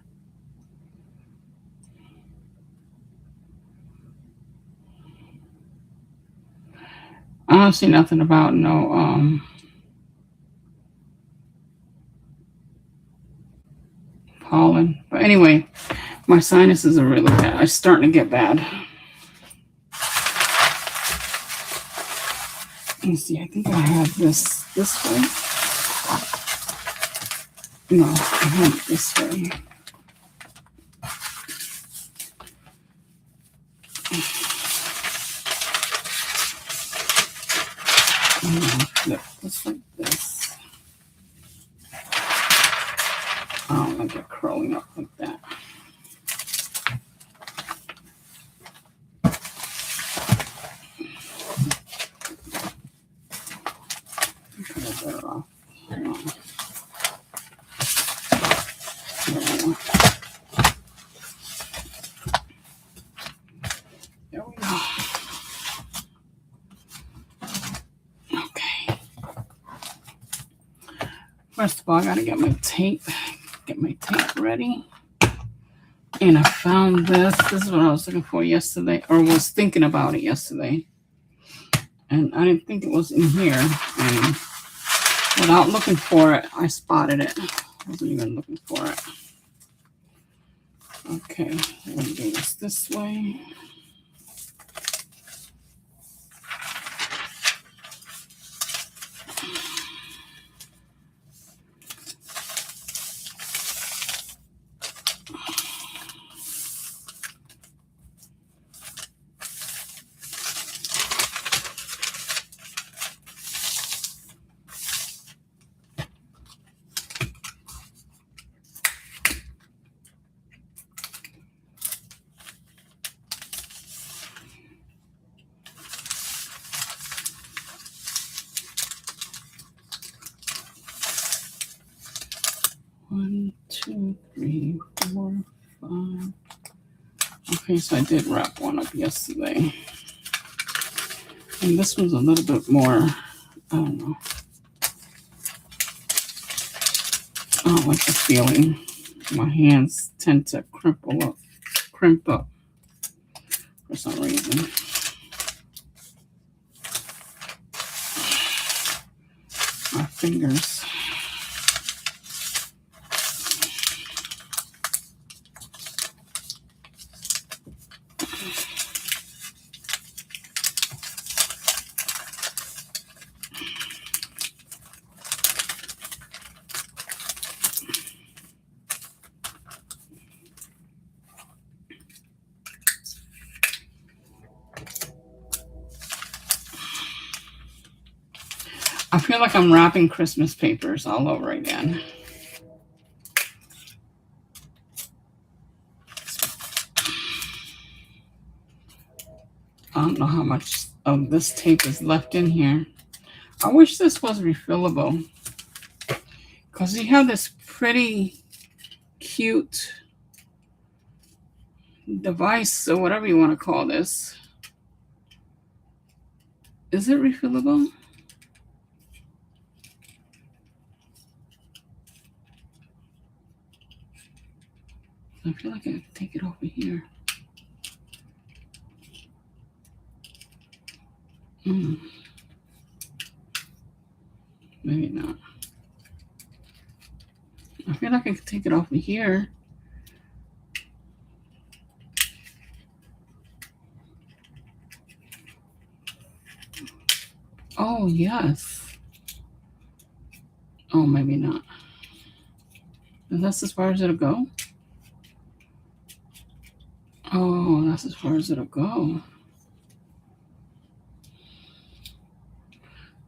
I don't see nothing about no pollen. But anyway, my sinuses are really bad. It's starting to get bad. Let me see. I think I have this way. No, I have it this way. Flip this like this. I don't like it curling up like that. Better off. There we go. Okay. First of all, I gotta get my tape ready. And I found this. This is what I was looking for yesterday, or was thinking about it yesterday. And I didn't think it was in here. And without looking for it, I spotted it. I wasn't even looking for it. Okay, I'm going to do this way. Okay, so I did wrap one up yesterday. And this one's a little bit more, I don't know. I don't like the feeling. My hands tend to crimp up for some reason. My fingers. I feel like I'm wrapping Christmas papers all over again. I don't know how much of this tape is left in here. I wish this was refillable. Because you have this pretty cute device, or whatever you want to call this. Is it refillable? I feel like I can take it over here. Maybe not. I feel like I could take it off of here. Oh, yes. Oh, maybe not. And that's as far as it'll go? Oh, that's as far as it'll go.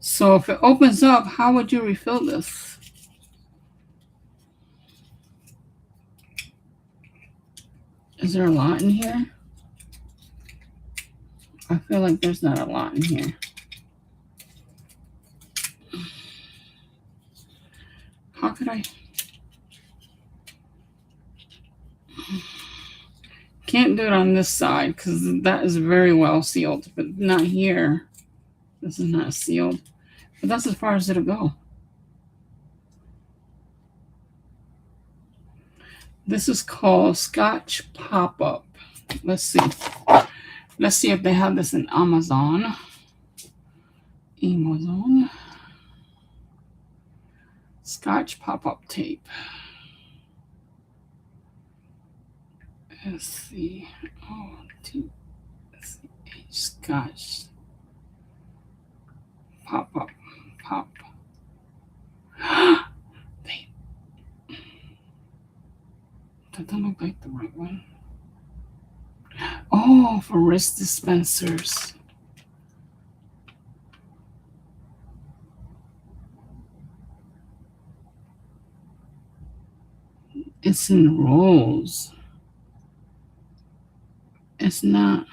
So if it opens up, how would you refill this? Is there a lot in here? I feel like there's not a lot in here. How could I? Can't do it on this side because that is very well sealed, but not here. This is not sealed, but that's as far as it'll go. This is called Scotch Pop-Up. Let's see. Let's see if they have this in Amazon. Scotch Pop-Up tape. Let's see. Oh, Scotch Pop-Up. Pop. That don't look like the right one. Oh, for wrist dispensers. It's in rolls. It's not.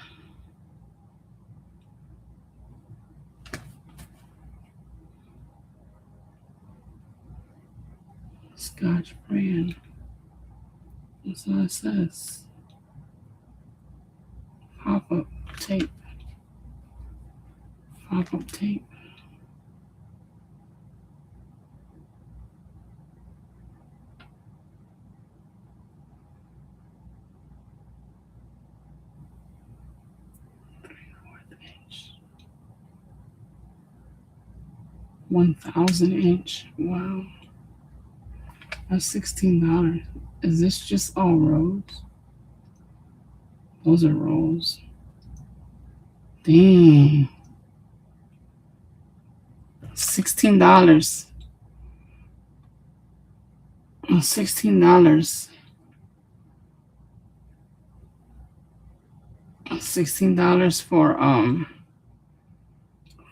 Scotch brand. That's what it says. Pop-up tape. Pop-up tape. Inch. 1,000 inch. Wow. That's $16. Is this just all rolls? Those are rolls. Dang. $16. $16. $16 for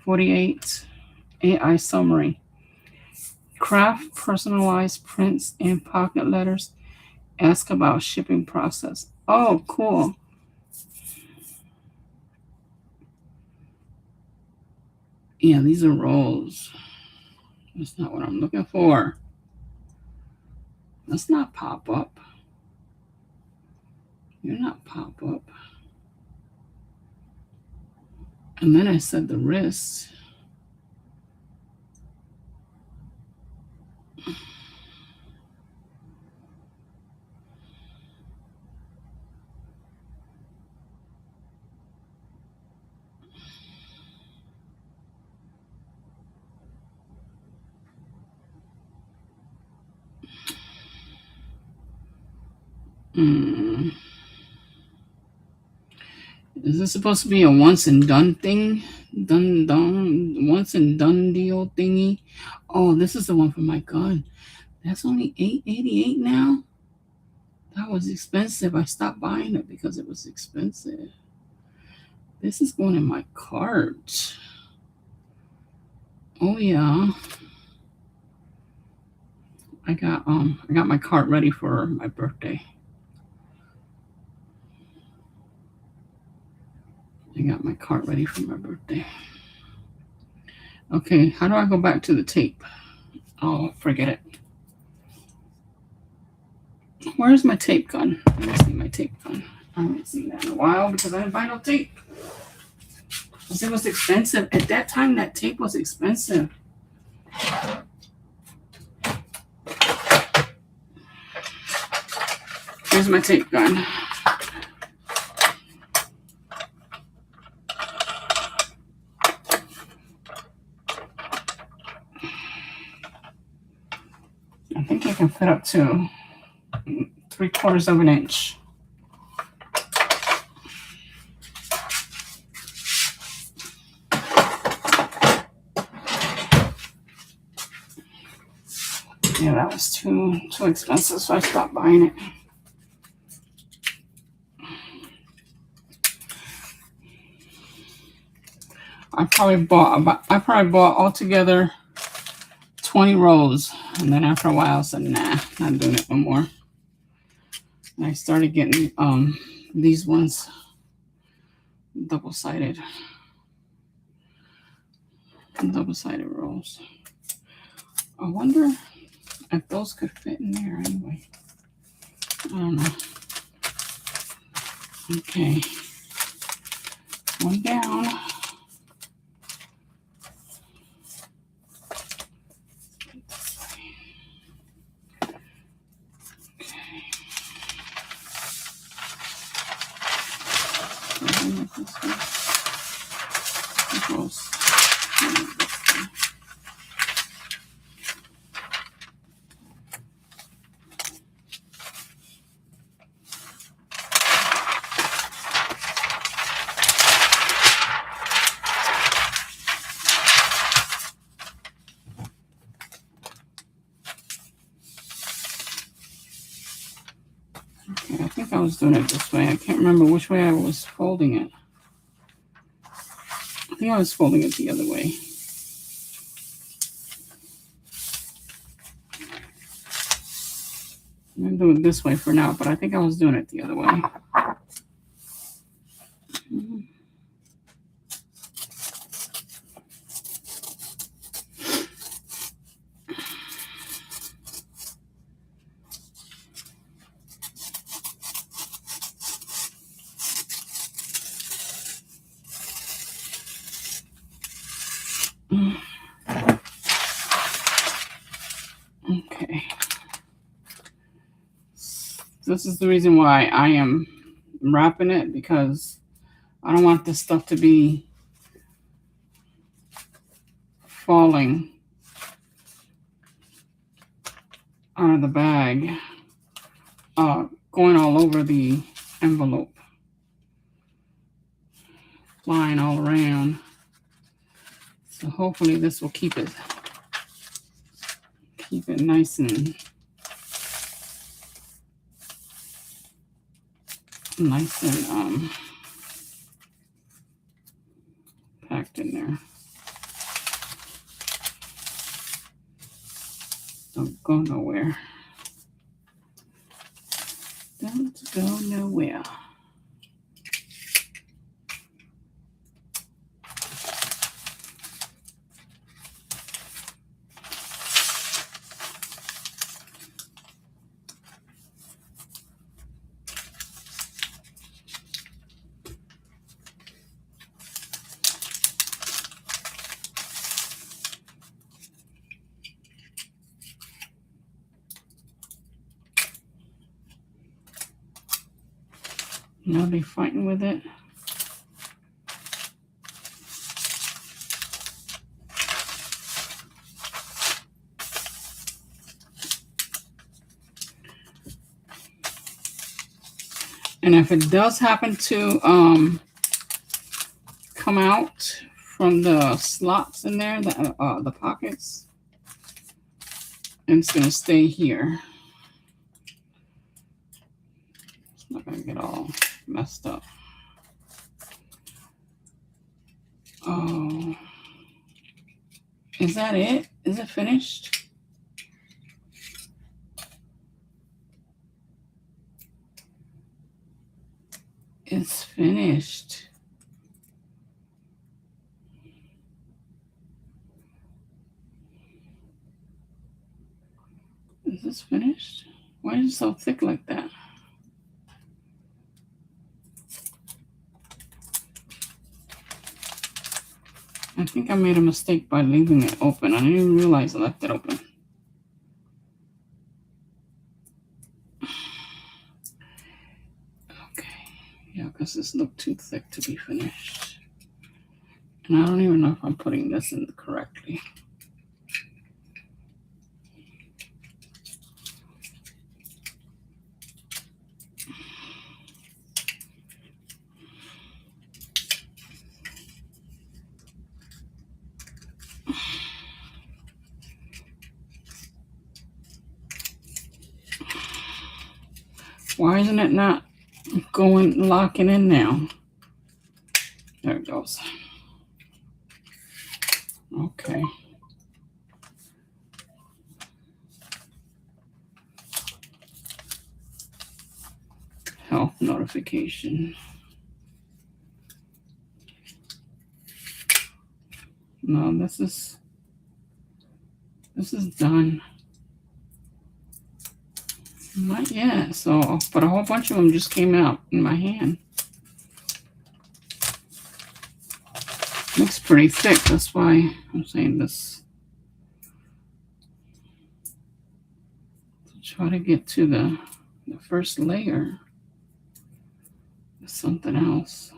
48 AI summary. Craft personalized prints and pocket letters. Ask about shipping process. Oh, cool. Yeah, these are rolls. That's not what I'm looking for. That's not pop-up. You're not pop-up. And then I said the wrist. Is this supposed to be a once and done thing? Once and done deal thingy? Oh, this is the one for my gun. That's only $8.88 now? That was expensive. I stopped buying it because it was expensive. This is going in my cart. Oh yeah. I got my cart ready for my birthday. I got my cart ready for my birthday. Okay, how do I go back to the tape? Oh, forget it. Where's my tape gun? Let me see my tape gun. I haven't seen that in a while because I didn't buy no tape. Because it was expensive. At that time, that tape was expensive. Here's my tape gun. I think I can fit up to 3/4 of an inch. Yeah, that was too expensive, so I stopped buying it. I probably bought altogether 20 rolls, and then after a while I said, nah, not doing it no more. And I started getting these ones double-sided rolls. I wonder if those could fit in there anyway. I don't know. Okay, one down. Okay, I think I was doing it this way. I can't remember which way I was folding it. I think I was folding it the other way. I'm going to do it this way for now, but I think I was doing it the other way. Okay. This is the reason why I am wrapping it, because I don't want this stuff to be falling out of the bag, going all over the envelope, flying all around. So hopefully this will keep it nice and packed in there. Don't go nowhere. Don't go nowhere. Now they fighting with it. And if it does happen to come out from the slots in there, the pockets, and it's gonna stay here. It's not gonna get all messed up. Oh, is that it? Is it finished? It's finished. Is this finished? Why is it so thick like that? I think I made a mistake by leaving it open. I didn't even realize I left it open. Okay. Yeah, because this looked too thick to be finished. And I don't even know if I'm putting this in correctly. Why isn't it not locking in now? There it goes. Okay. Health notification. No, this is done. Not yet. So, but a whole bunch of them just came out in my hand. Looks pretty thick. That's why I'm saying this. To try to get to the first layer. There's something else.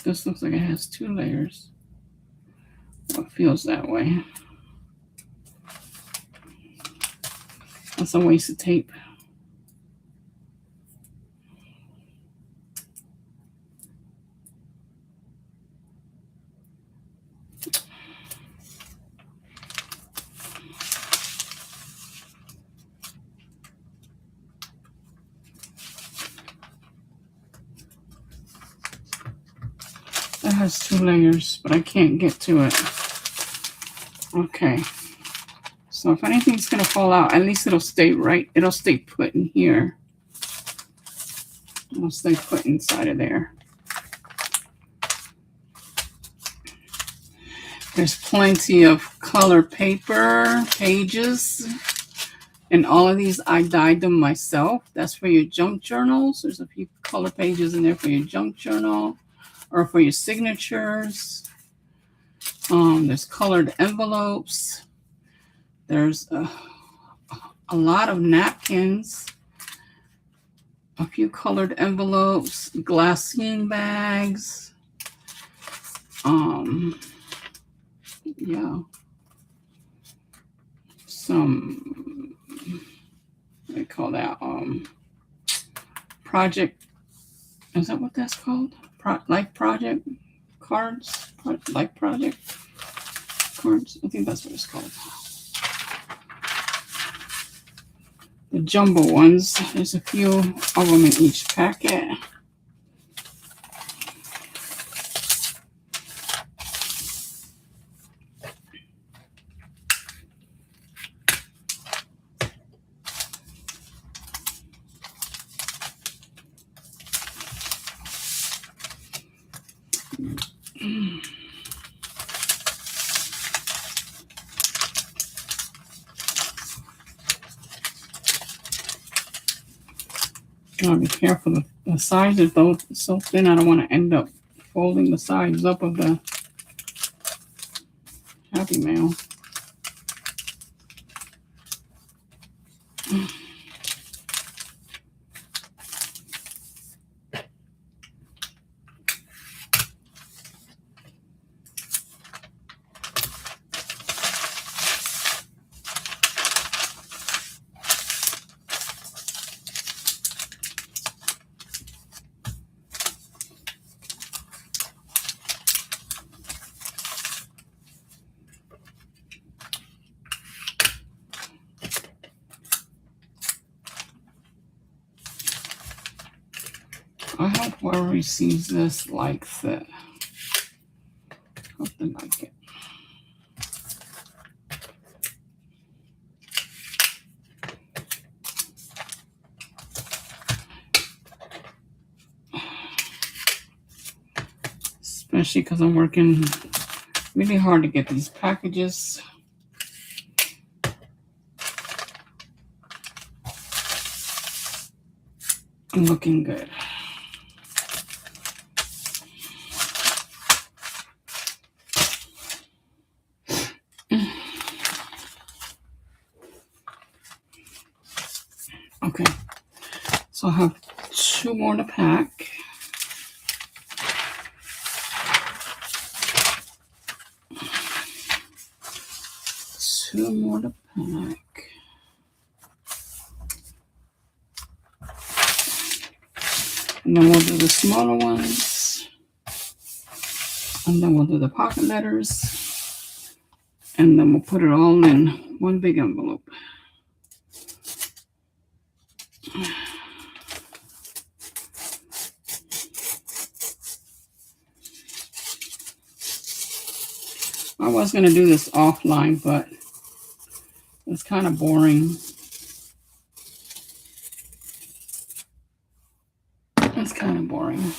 This looks like it has 2 layers. Well, it feels that way. That's a waste of tape. That has 2 layers, but I can't get to it. Okay. So if anything's going to fall out, at least it'll stay right. It'll stay put in here. It'll stay put inside of there. There's plenty of color paper, pages. And all of these, I dyed them myself. That's for your junk journals. There's a few color pages in there for your junk journal or for your signatures. There's colored envelopes. There's a lot of napkins, a few colored envelopes, glassine bags. Yeah. Some, what do they call that? Project, is that what that's called? Project cards? Project cards? I think that's what it's called. The jumbo ones. There's a few of them in each packet. Gotta be careful. The sides are so thin. I don't want to end up folding the sides up of the Happy Mail. whoever receives this likes it. Hope they like it. Especially because I'm working really hard to get these packages. And looking good. Okay, so I have 2 more to pack. Two more to pack. And then we'll do the smaller ones. And then we'll do the pocket letters. And then we'll put it all in one big envelope. I was going to do this offline, but it's kind of boring. It's kind of boring.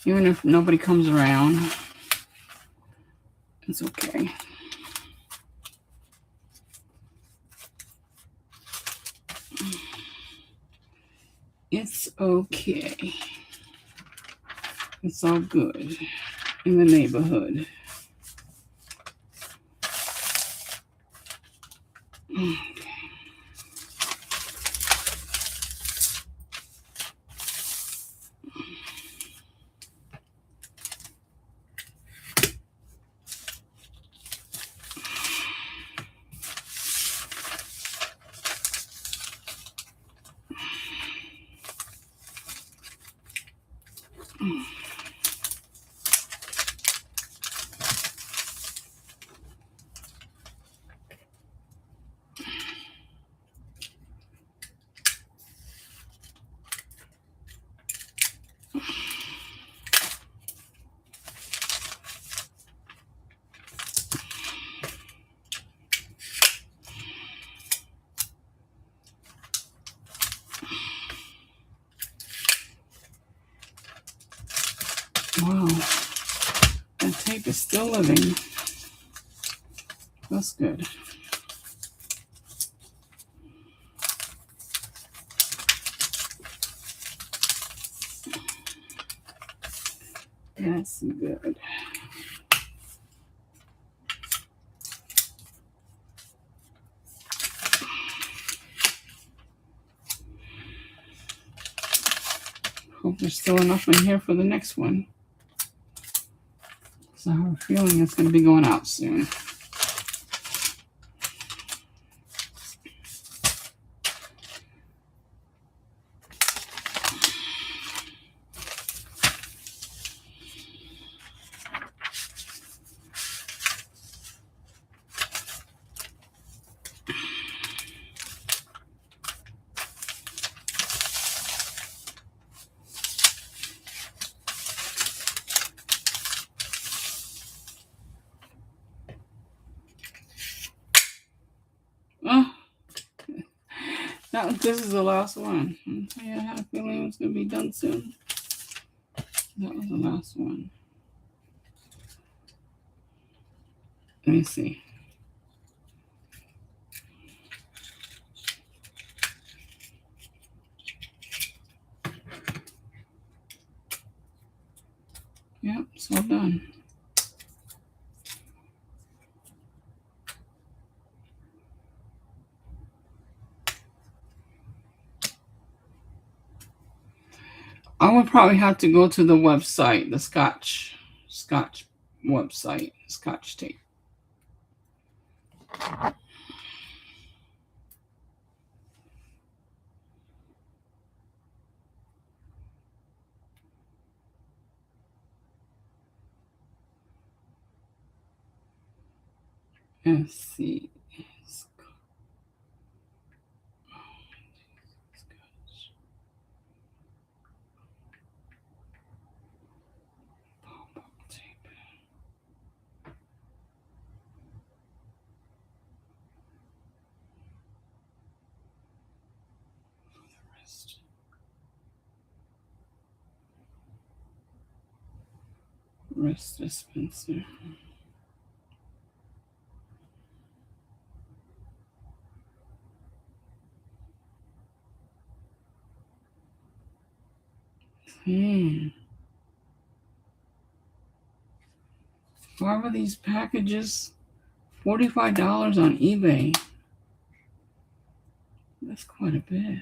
Even if nobody comes around, it's okay. It's okay. It's all good in the neighborhood. Okay. Wow, that tape is still living. That's good. That's good. Hope there's still enough in here for the next one. So I have a feeling it's going to be going out soon. Oh, this is the last one. I had a feeling it was going to be done soon. That was the last one. Let me see. Yep, it's all done. I would probably have to go to the website, the Scotch website, Scotch tape. Let's see. Wrist dispenser. Why were these packages $45 on eBay? That's quite a bit.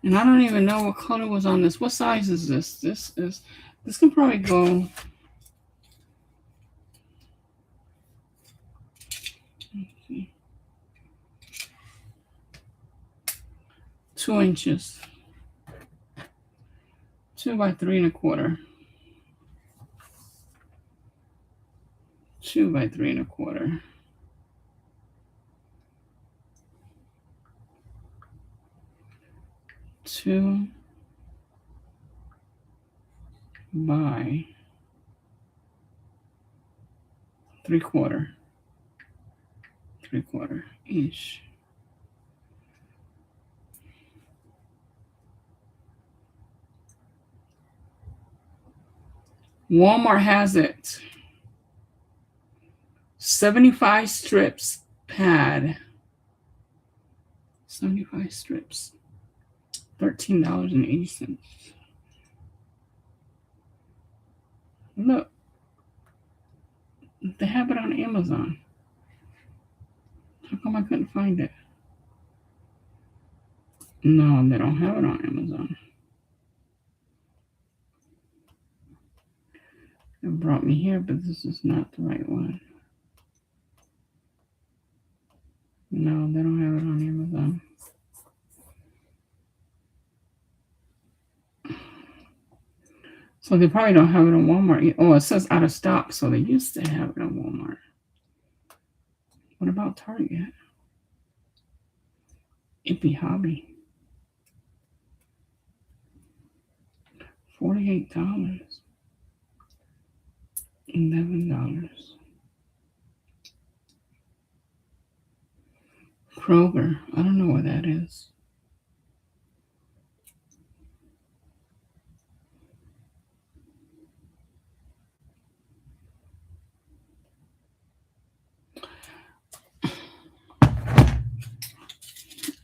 And I don't even know what color was on this. What size is this? This can probably go. Let's see, 2 inches. 2 by 3 1/4. 2 by 3 1/4. 2 by 3/4. 3/4 inch. Walmart has it. 75 strips pad. 75 strips. $13.80. Look. They have it on Amazon. How come I couldn't find it? No, they don't have it on Amazon. It brought me here, but this is not the right one. No, they don't have it on Amazon. So they probably don't have it on Walmart. Oh, it says out of stock, so they used to have it on Walmart. What about Target? Ippy Hobby. $48. $11. Kroger. I don't know what that is.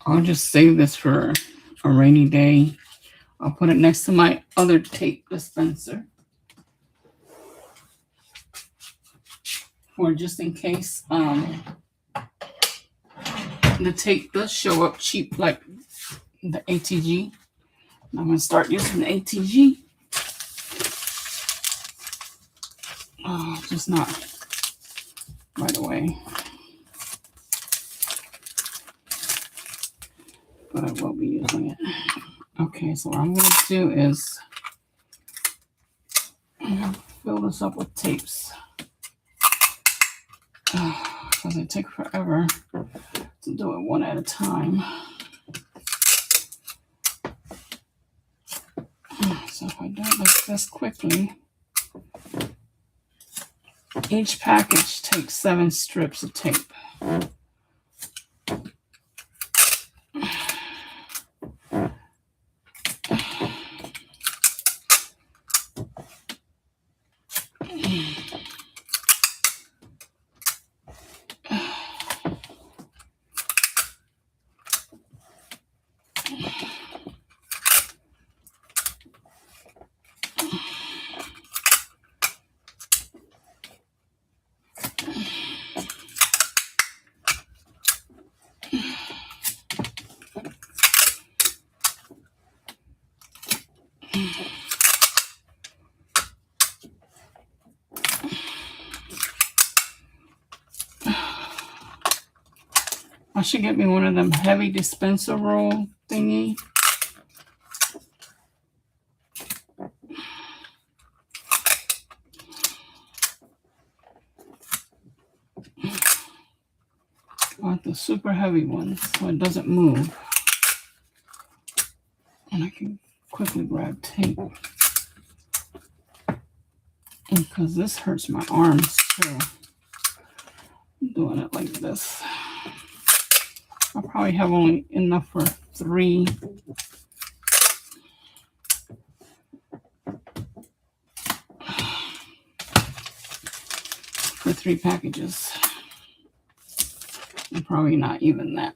I'll just save this for a rainy day. I'll put it next to my other tape dispenser. For just in case the tape does show up cheap like the ATG. I'm going to start using the ATG. Oh, just not right away. But I will be using it. Okay, so what I'm going to do is fill this up with tapes. Because they take forever to do it one at a time. So if I do it like this quickly, each package takes 7 strips of tape. I should get me one of them heavy dispenser roll thingy. I want the super heavy one so it doesn't move. And I can quickly grab tape. Because this hurts my arms too. I'm doing it like this. I probably have only enough for 3. 3 packages. And probably not even that.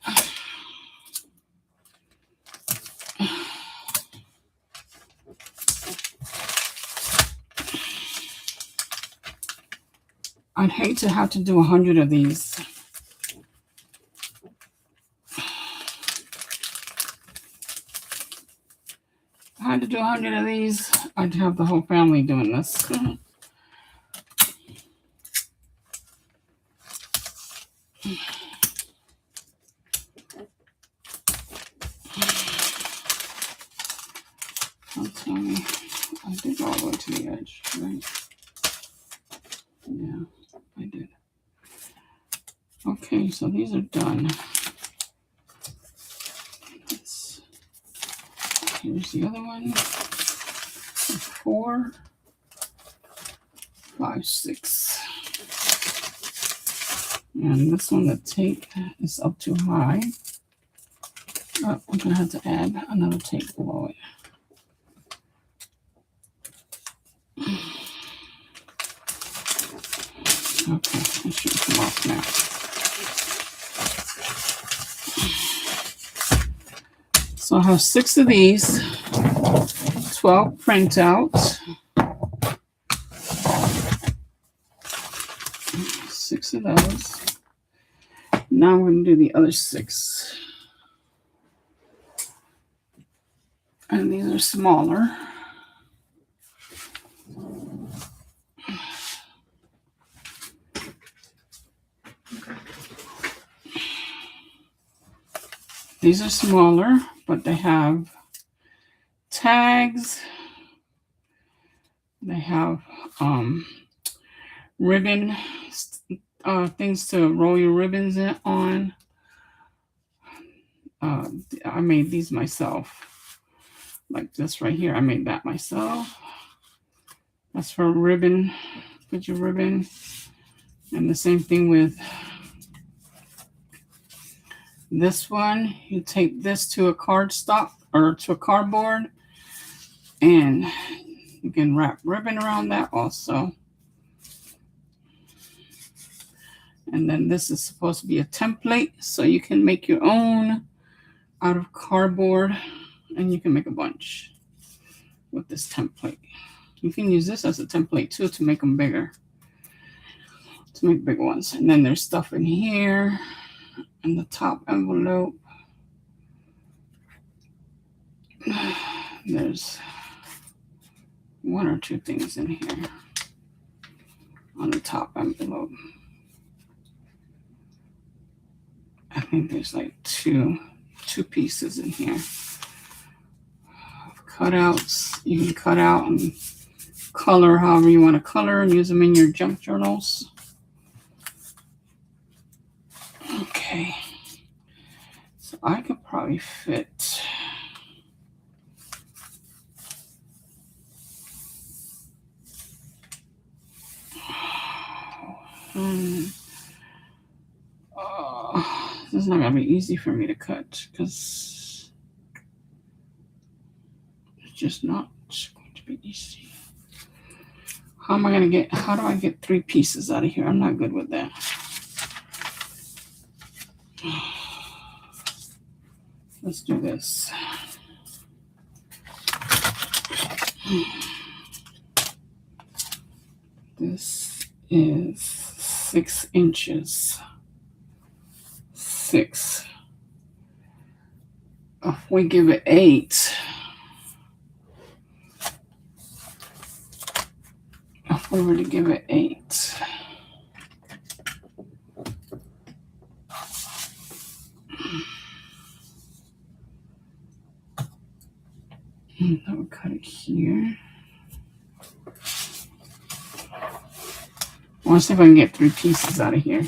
I'd hate to have to do 100 of these. If I had to do 100 of these, I'd have the whole family doing this. Don't tell me. I did all the way to the edge, right? Yeah, I did. Okay, so these are done. Here's the other one. 4, 5, 6. And this one, the tape is up too high. Oh, I'm going to have to add another tape below it. Okay, it should come off now. So I have 6 of these, 12 printouts, 6 of those. Now I'm going to do the other 6. And these are smaller. These are smaller, but they have tags. They have ribbon things to roll your ribbons on. I made these myself. Like this right here, I made that myself. That's for ribbon. Put your ribbon. And the same thing with this one. You tape this to a cardstock or to a cardboard, and you can wrap ribbon around that also. And then this is supposed to be a template, so you can make your own out of cardboard, and you can make a bunch with this template. You can use this as a template too to make them bigger, to make big ones. And then there's stuff in here in the top envelope. There's 1 or 2 things in here on the top envelope. I think there's like two pieces in here. Cutouts. You can cut out and color however you want to color and use them in your junk journals. Okay. So I could probably fit this is not going to be easy for me to cut because it's just not going to be easy. How do I get 3 pieces out of here? I'm not good with that. Let's do this. This is 6 inches. 6. If we give it 8, if we were to give it 8, I would cut it here. I want to see if I can get 3 pieces out of here.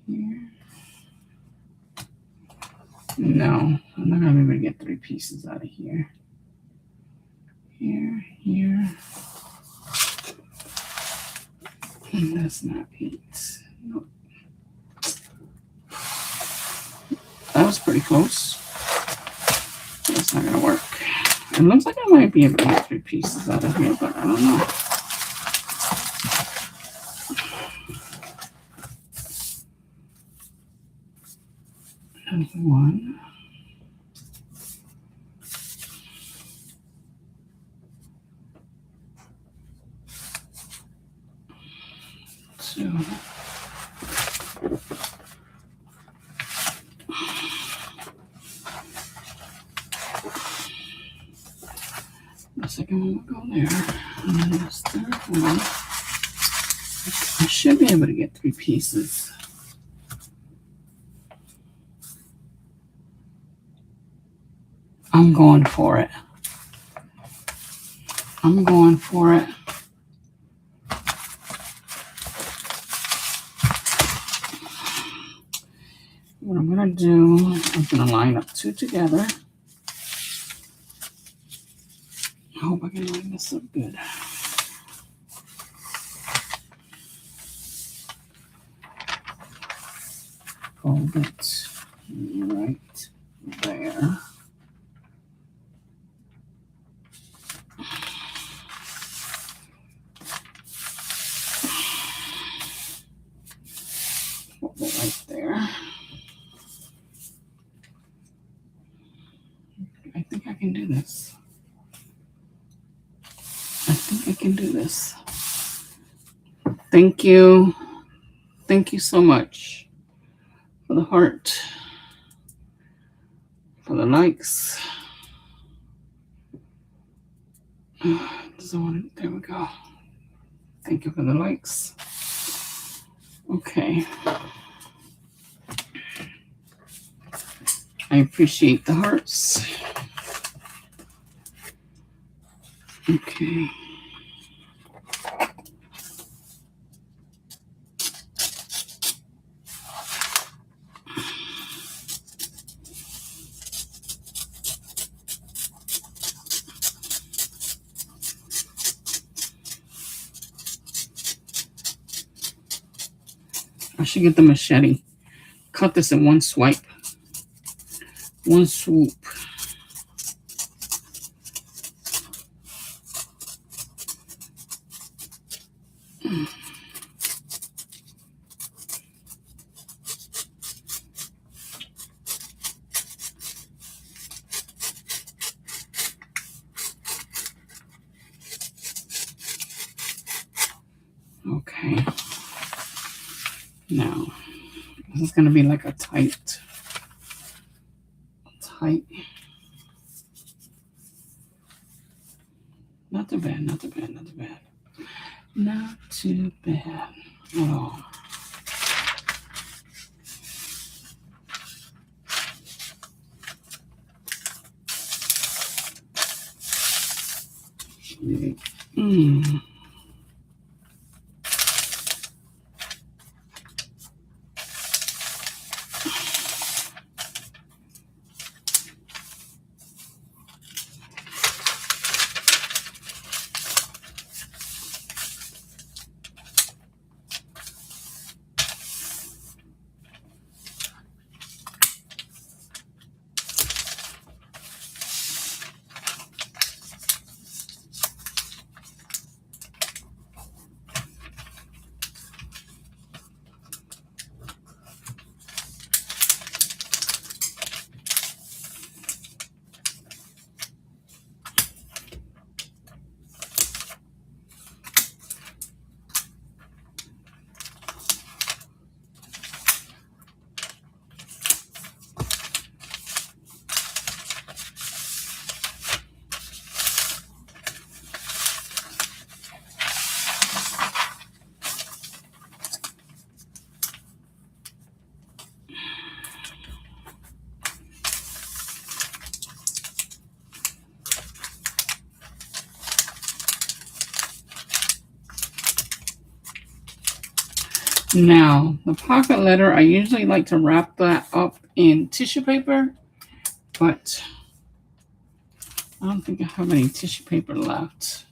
Here. No, I'm not going to be able to get 3 pieces out of here. Here. And that's not 8. Nope. That was pretty close. It's not going to work. It looks like I might be able to get 3 pieces out of here, but I don't know. 1, 2, 2. The second one will go there. And then this third one. I should be able to get 3 pieces. I'm going for it. I'm going for it. What I'm going to do, I'm going to line up 2 together. I hope I can line this up good. Fold it right there. Fold it right there. I think I can do this. I think I can do this. Thank you. Thank you so much for the heart, for the likes. Doesn't want it. There we go. Thank you for the likes. Okay. I appreciate the hearts. Okay. I should get the machete. Cut this in one swipe. One swoop. Okay. Now, this is going to be like a tight. Not too bad, not too bad, not too bad. Not too bad at all. Now, the pocket letter, I usually like to wrap that up in tissue paper, but I don't think I have any tissue paper left.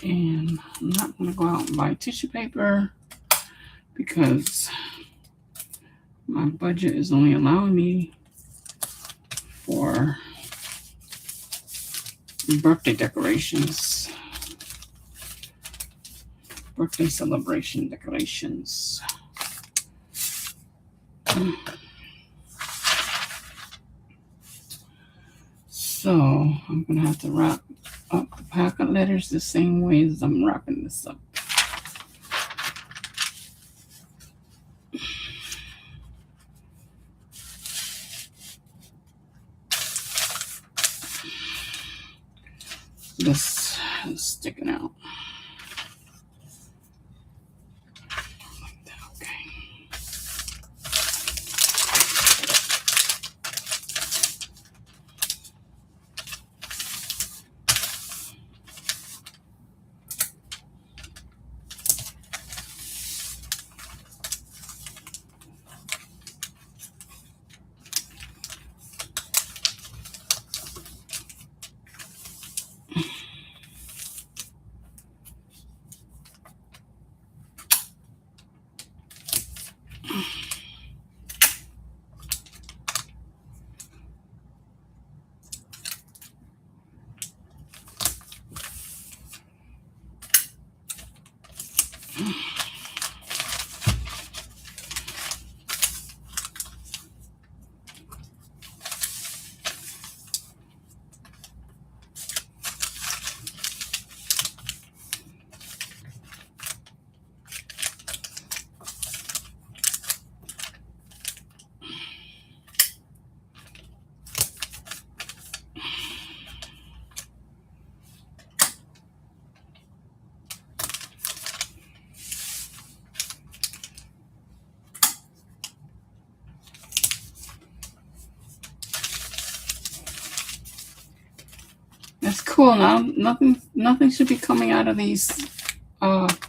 And I'm not going to go out and buy tissue paper because my budget is only allowing me for birthday decorations. Birthday celebration decorations. So I'm going to have to wrap up the pack of letters the same way as I'm wrapping this up. This is sticking out. Like that, okay. That's cool. Now nothing should be coming out of these pocket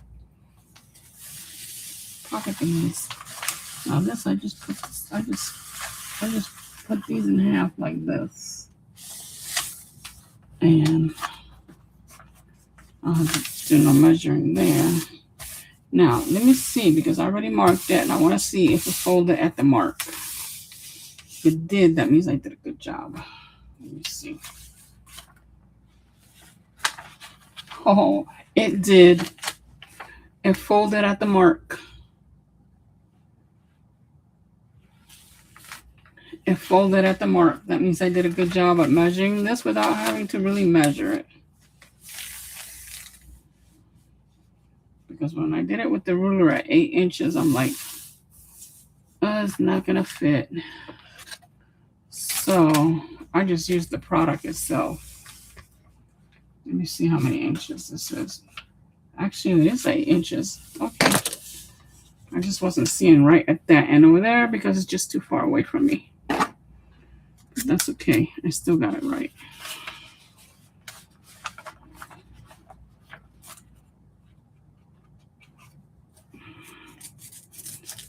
thingies. Now this I just put these in half like this. And I'll have to do no measuring there. Now let me see, because I already marked that and I want to see if it folded at the mark. If it did, that means I did a good job. Let me see. Oh, it did. It folded at the mark. It folded at the mark. That means I did a good job at measuring this without having to really measure it. Because when I did it with the ruler at 8 inches, I'm like, oh, it's not going to fit. So I just used the product itself. Let me see how many inches this is. Actually, it is 8 inches. Okay. I just wasn't seeing right at that end over there because it's just too far away from me. But that's okay. I still got it right.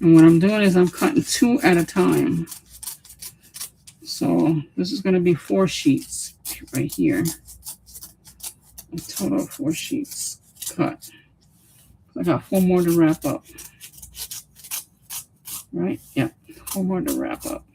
And what I'm doing is I'm cutting 2 at a time. So this is going to be 4 sheets right here. A total of 4 sheets cut. I got 4 more to wrap up. Right? Yep. 4 more to wrap up.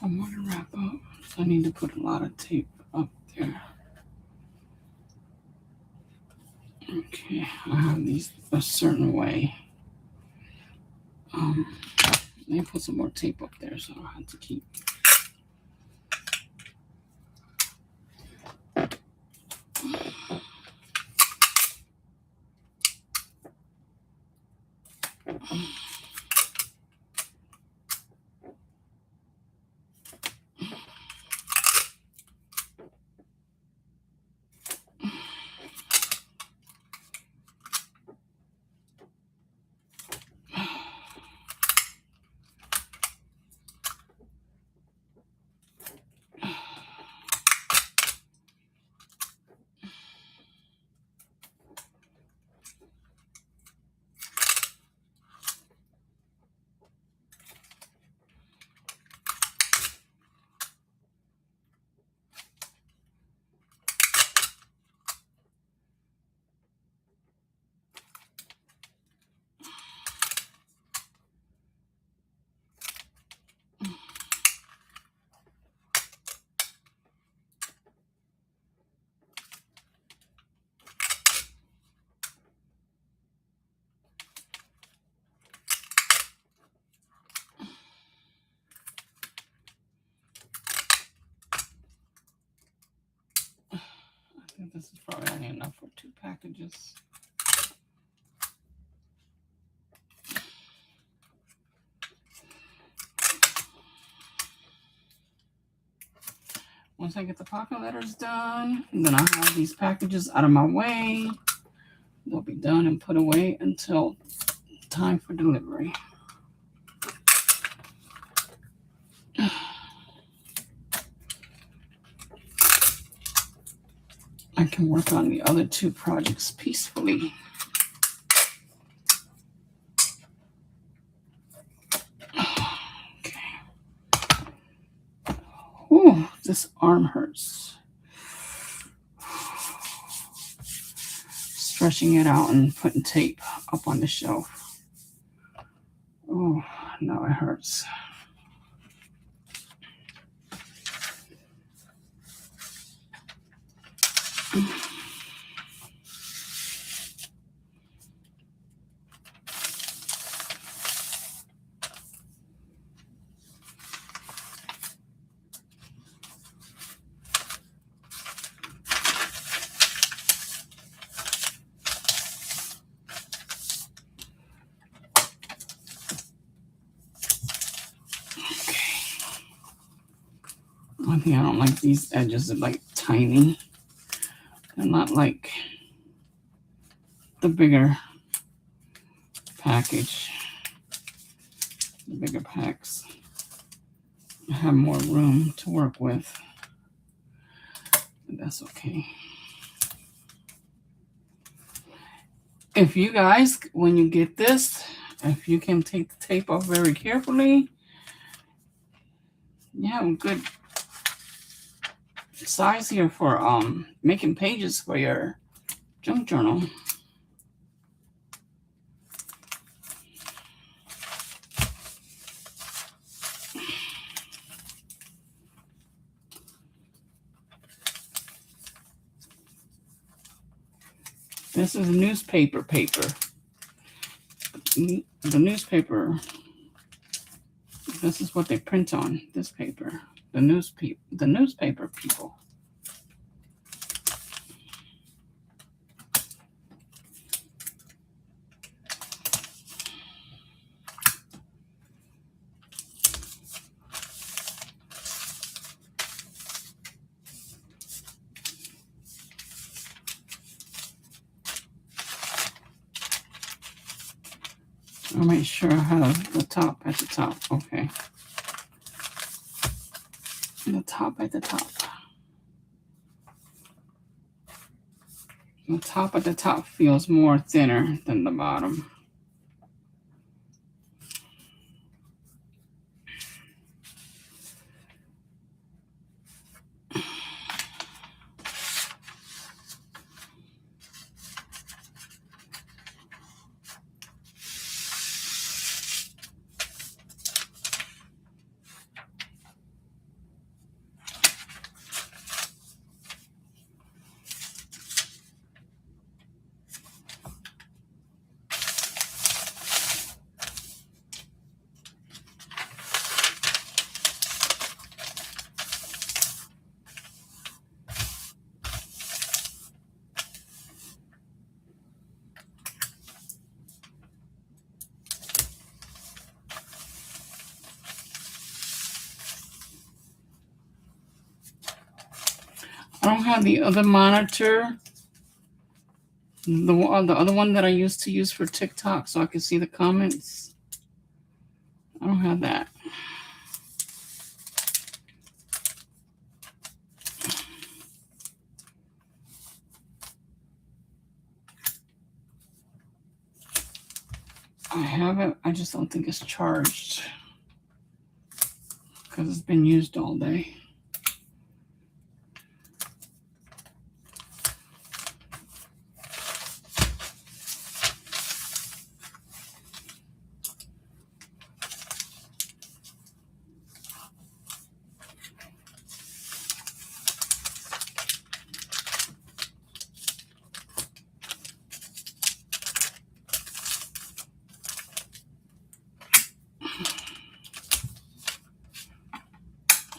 I want to wrap up. I need to put a lot of tape up there. Okay, I have these a certain way. Let me put some more tape up there so I don't have to keep. This is probably only enough for 2 packages. Once I get the pocket letters done, then I'll have these packages out of my way. They'll be done and put away until time for delivery. I can work on the other 2 projects peacefully. Okay. Ooh, this arm hurts. Stretching it out and putting tape up on the shelf. Oh, now it hurts. One thing I don't like, these edges are like tiny. They're not like the bigger package. The bigger packs have more room to work with. But that's okay. If you guys, when you get this, if you can take the tape off very carefully, you have a good size here for making pages for your junk journal. This is newspaper paper. The newspaper, this is what they print on, this paper. The newspaper people. I'll make sure I have the top at the top. Okay. The top at the top. The top at the top feels more thinner than the bottom. I don't have the other monitor, the other one that I used to use for TikTok so I can see the comments. I don't have that. I have it, I just don't think it's charged because it's been used all day.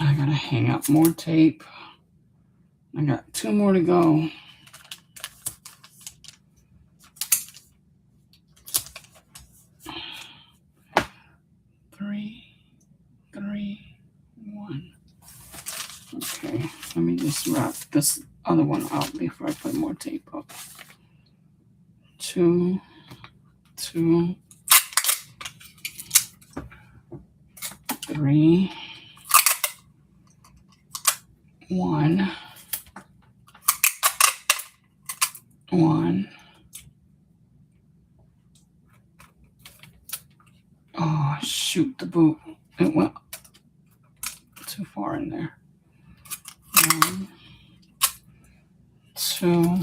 I gotta hang up more tape. I got 2 more to go. 3, 3, 1. Okay, let me just wrap this other one out before I put more tape up. 2, 2, 3, 1, 1. Oh, shoot, the boot. It went too far in there. 1, 2,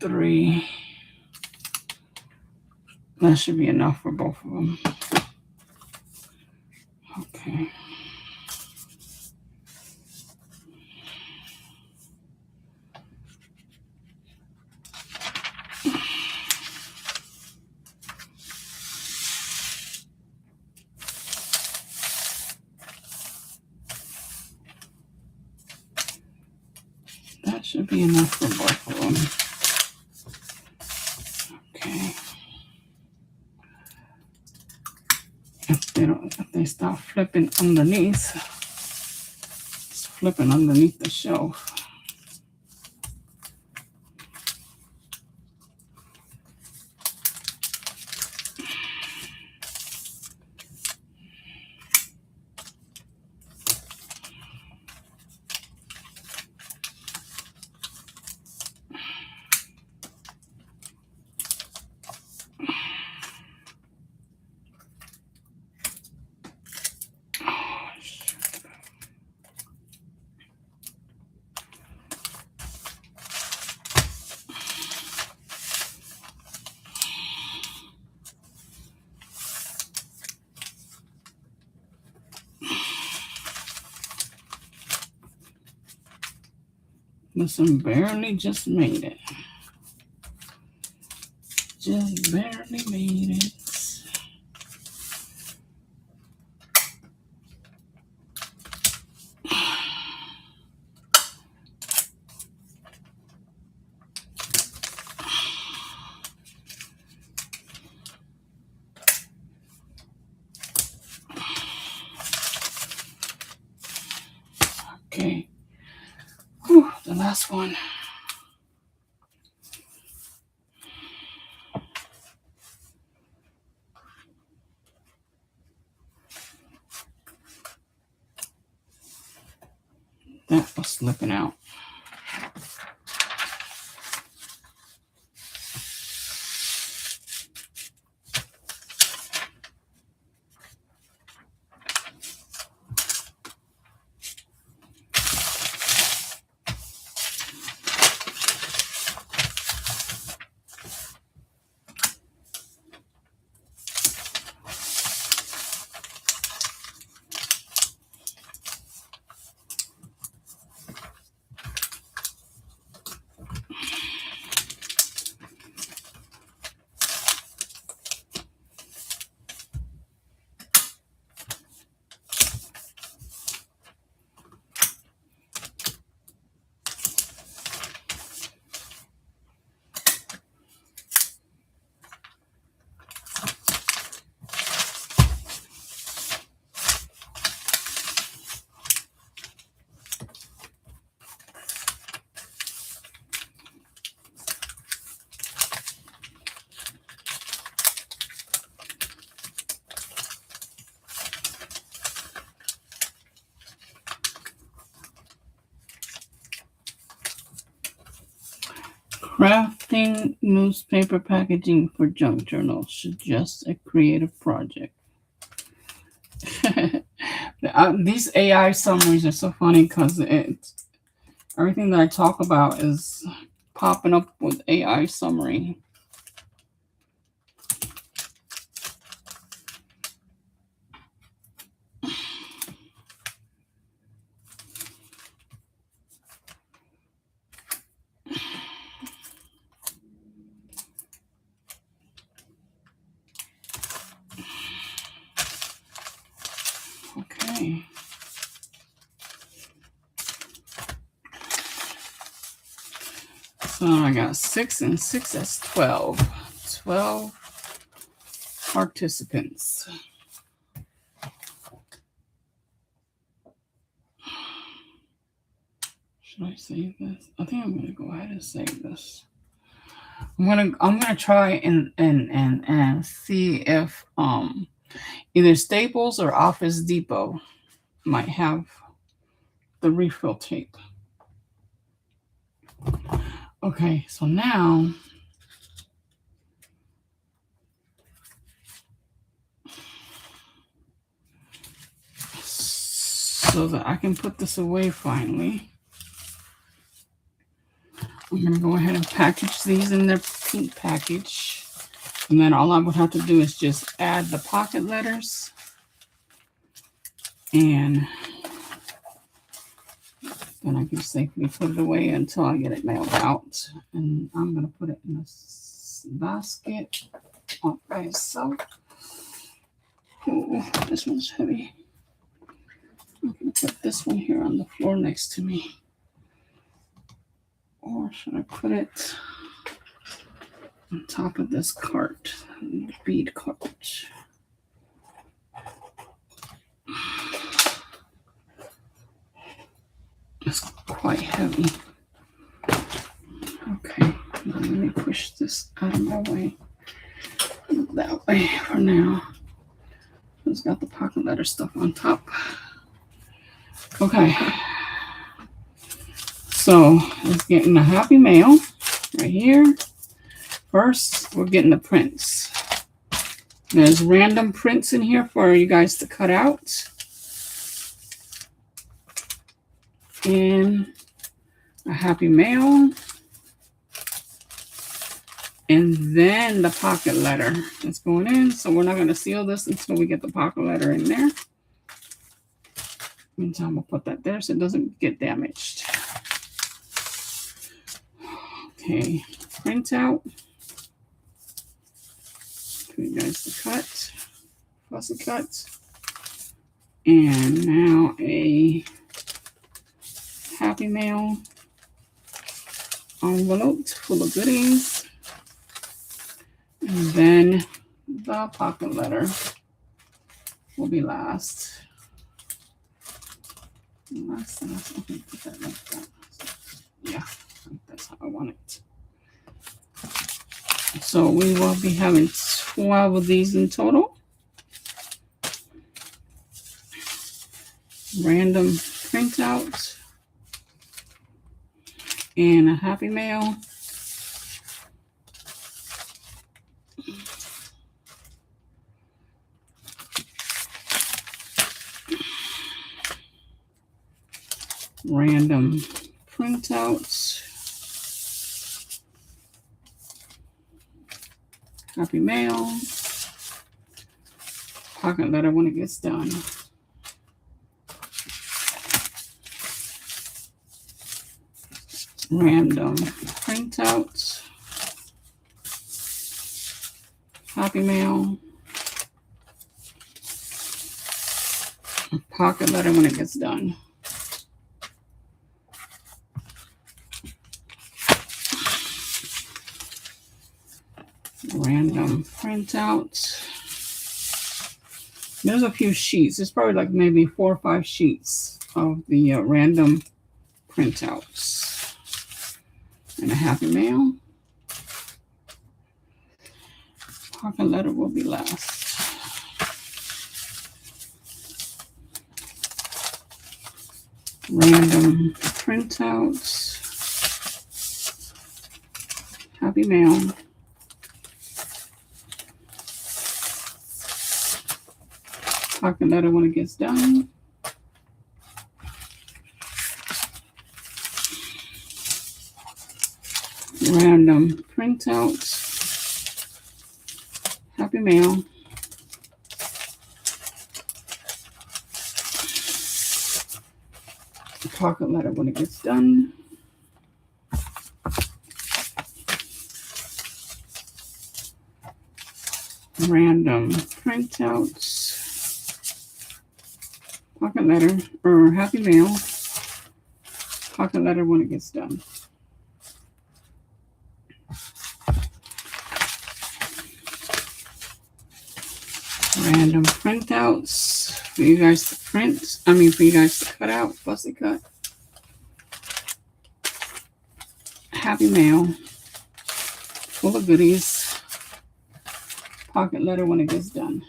3. That should be enough for both of them. Okay. That should be enough for both of them. Okay. If they start flipping underneath, it's flipping underneath the shelf. Listen, barely just made it. Just barely made it. Okay. Whew, the last one. That was slipping out. Crafting newspaper packaging for junk journals. Suggest a creative project. These AI summaries are so funny because everything that I talk about is popping up with AI summary. Okay. So I got 6 and 6, that's 12. 12 participants. Should I save this? I think I'm gonna go ahead and save this. I'm gonna try and see if either Staples or Office Depot might have the refill tape. Okay, so now so that I can put this away finally, I'm going to go ahead and package these in their pink package. And then all I would have to do is just add the pocket letters. And then I can safely put it away until I get it mailed out. And I'm going to put it in a basket. Okay, so this one's heavy. I'm going to put this one here on the floor next to me. Or should I put it on top of this cart, bead cart? It's quite heavy. Okay, let me push this out of my way. That way for now. It's got the pocket letter stuff on top. Okay. So it's getting a happy mail right here. First, we're getting the prints. There's random prints in here for you guys to cut out. And a happy mail. And then the pocket letter is going in. So we're not going to seal this until we get the pocket letter in there. And so I'm going to put that there so it doesn't get damaged. Okay, print out. For you guys to cut. Fussy cut. And now a happy mail envelope full of goodies. And then the pocket letter will be last. Okay, put that like that. Yeah, that's how I want it. So we will be having 12 of these in total. Random printout. And a happy mail. Random printouts. Happy mail. Pocket letter when it gets done. Random printouts. Happy mail. Pocket letter when it gets done. Random printouts. There's a few sheets. It's probably like maybe 4 or 5 sheets of the random printouts. And a happy mail. Pocket letter will be last. Random printouts. Happy mail. Pocket letter when it gets done. Random printouts. Happy mail. Pocket letter when it gets done. Random printouts. Pocket letter or happy mail. Pocket letter when it gets done. Random printouts for you guys to print. For you guys to cut out, fussy cut. Happy mail. Full of goodies. Pocket letter when it gets done.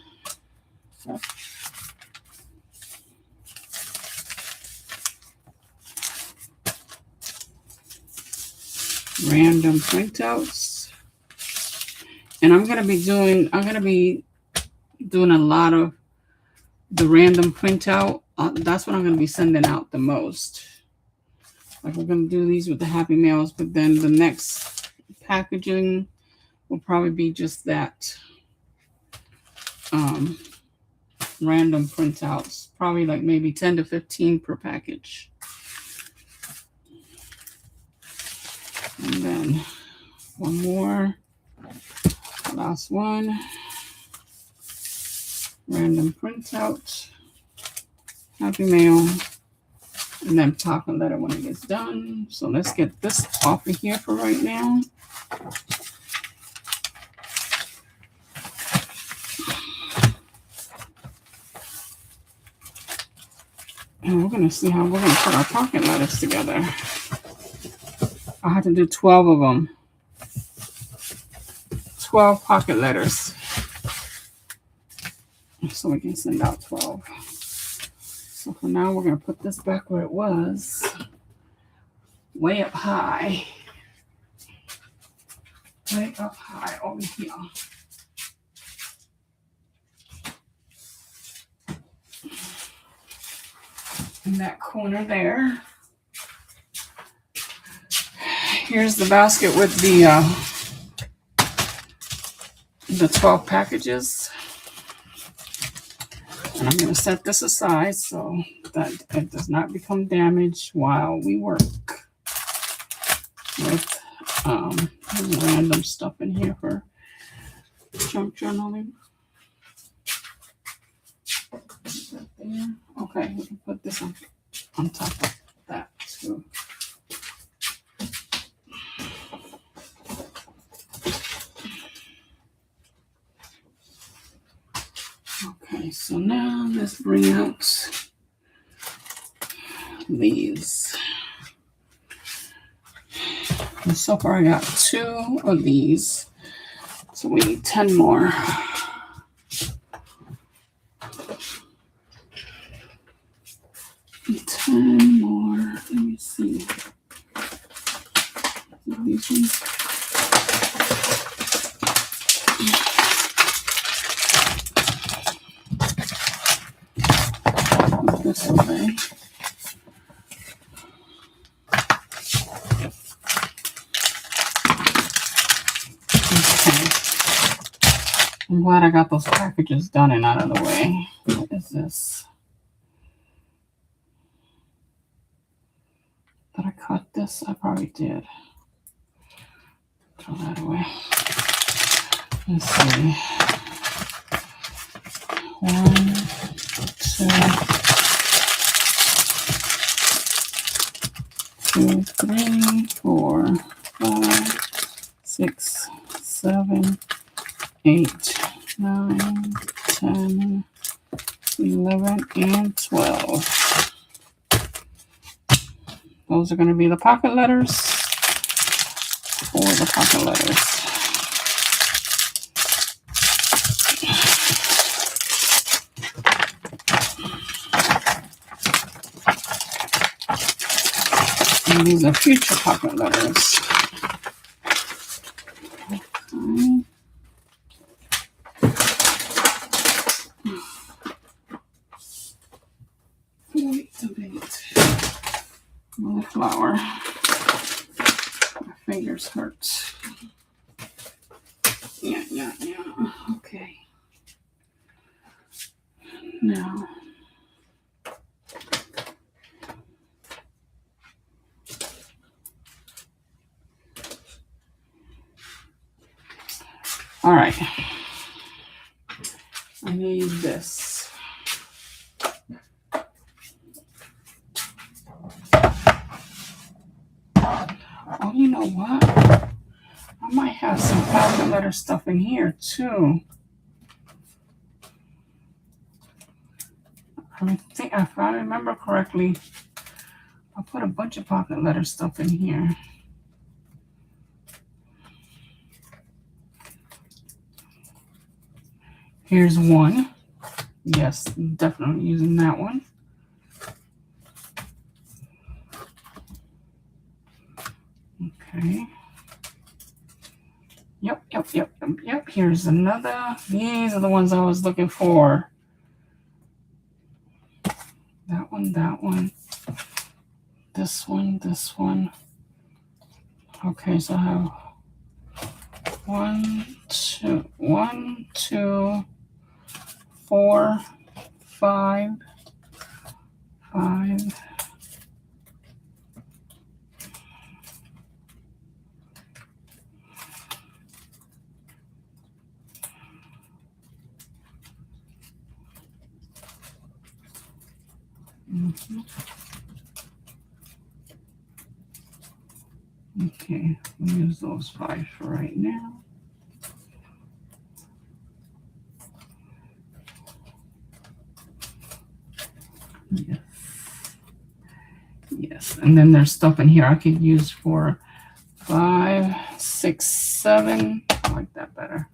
Random printouts. And I'm gonna be doing a lot of the random printout. That's what I'm gonna be sending out the most. Like, we're gonna do these with the Happy Mails, but then the next packaging will probably be just that. Random printouts, probably like maybe 10 to 15 per package. And then one more, last one, random printout, Happy Mail, and then pocket letter when it gets done. So let's get this off of here for right now. And we're going to see how we're going to put our pocket letters together. I have to do 12 of them. 12 pocket letters. So we can send out 12. So for now, we're going to put this back where it was. Way up high. Way up high over here. In that corner there. Here's the basket with the 12 packages. And I'm going to set this aside so that it does not become damaged while we work with random stuff in here for junk journaling. Okay, we can put this on top of that too. Okay, so now let's bring out these. And so far I got 2 of these, so we need 10 more. 10 more. Let me see. These ones. Put this away. Okay. I'm glad I got those packages done and out of the way. What is this? Did I cut this? I probably did. Throw that away. Let's see. 1, 2, 3, 4, 5, 6, 7, 8, 9, 10, 11, and 12. Those are going to be the pocket letters for the pocket letters. And these are future pocket letters. Okay. Wait a minute. Another flower. My fingers hurt. Yeah. Okay. Now. All right. I need this. Oh, you know what? I might have some pocket letter stuff in here too. I think if I remember correctly, I put a bunch of pocket letter stuff in here. Here's one. Yes, definitely using that one. Okay. Yep. Here's another. These are the ones I was looking for. That one. This one. Okay, so I have 1, 2, 4, 5. Okay, we'll use those 5 for right now. Yes, and then there's stuff in here I could use for 5, 6, 7. I like that better.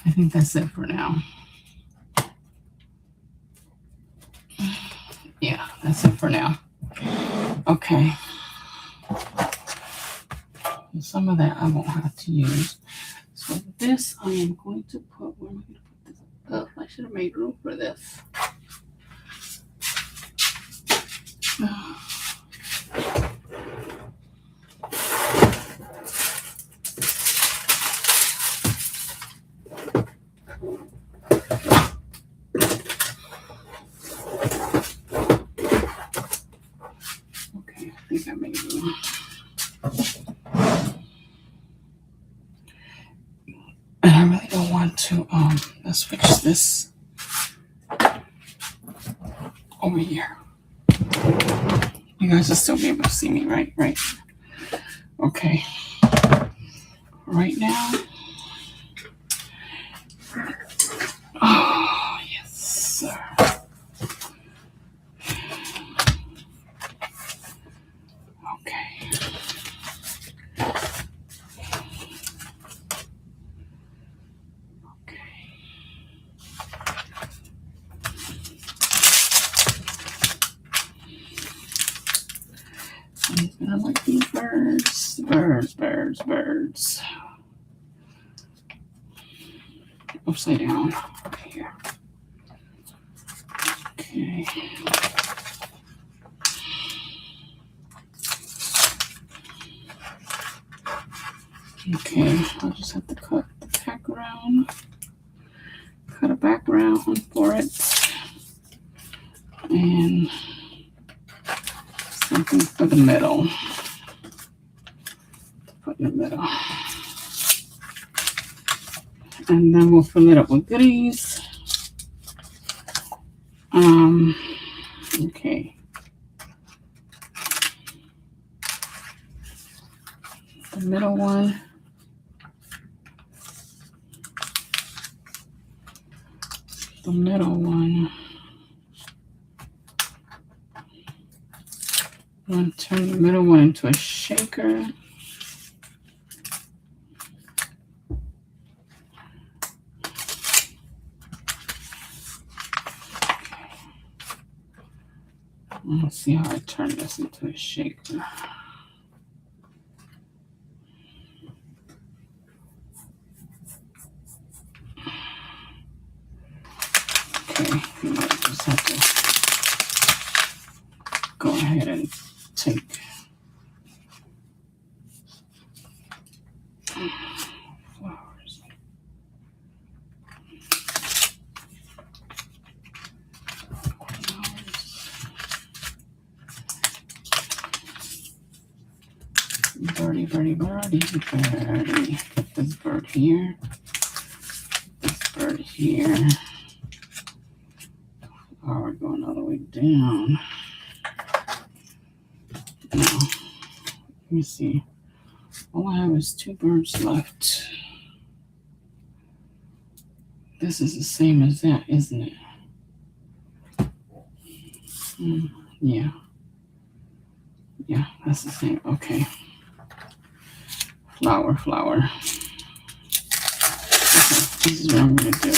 I think that's it for now. Yeah, that's it for now. Okay. Some of that I won't have to use. So this I am going to put, where am I going to put this? Oh, I should have made room for this. Okay, I think I made room. And I really don't want to let's switch this over here. You guys will still be able to see me, right? Right. Okay. Right now. Oh, yes, sir. Okay. He's gonna like these birds. Upside down. Okay, here. Okay. Okay, I'll just have to cut the background. Cut a background for it. And something for the middle. Put in the middle. And then we'll fill it up with goodies. Okay. The middle one. The middle one. I'm going to turn the middle one into a shaker. Let's see how I turn this into a shaker. Okay, I just have to go ahead and take flowers. Birdie. Put this bird here. This bird here. Oh, we're going all the way down. Now, let me see. All I have is 2 birds left. This is the same as that, isn't it? Yeah. Yeah, that's the same. Okay. Flower. Okay, this is what I'm going to do.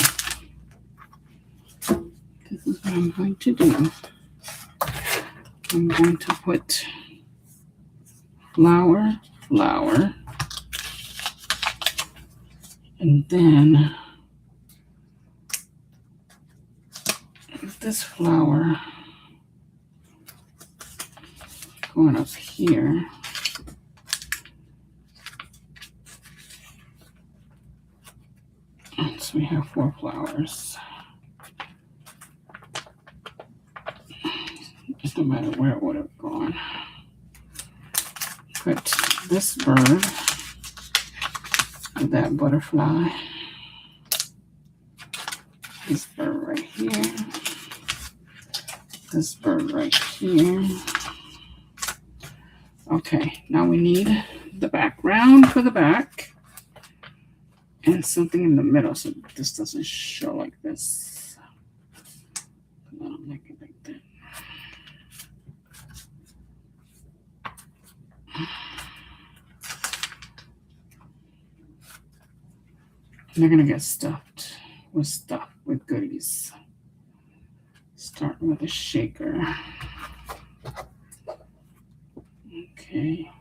This is what I'm going to do. I'm going to put flower, and then this flower going up here. So we have 4 flowers. It don't matter where it would have gone. Put this bird and that butterfly. This bird right here. This bird right here. Okay, now we need the background for the back and something in the middle so this doesn't show like this. I don't like it like that. They're gonna get stuffed with goodies. Starting with a shaker. Okay.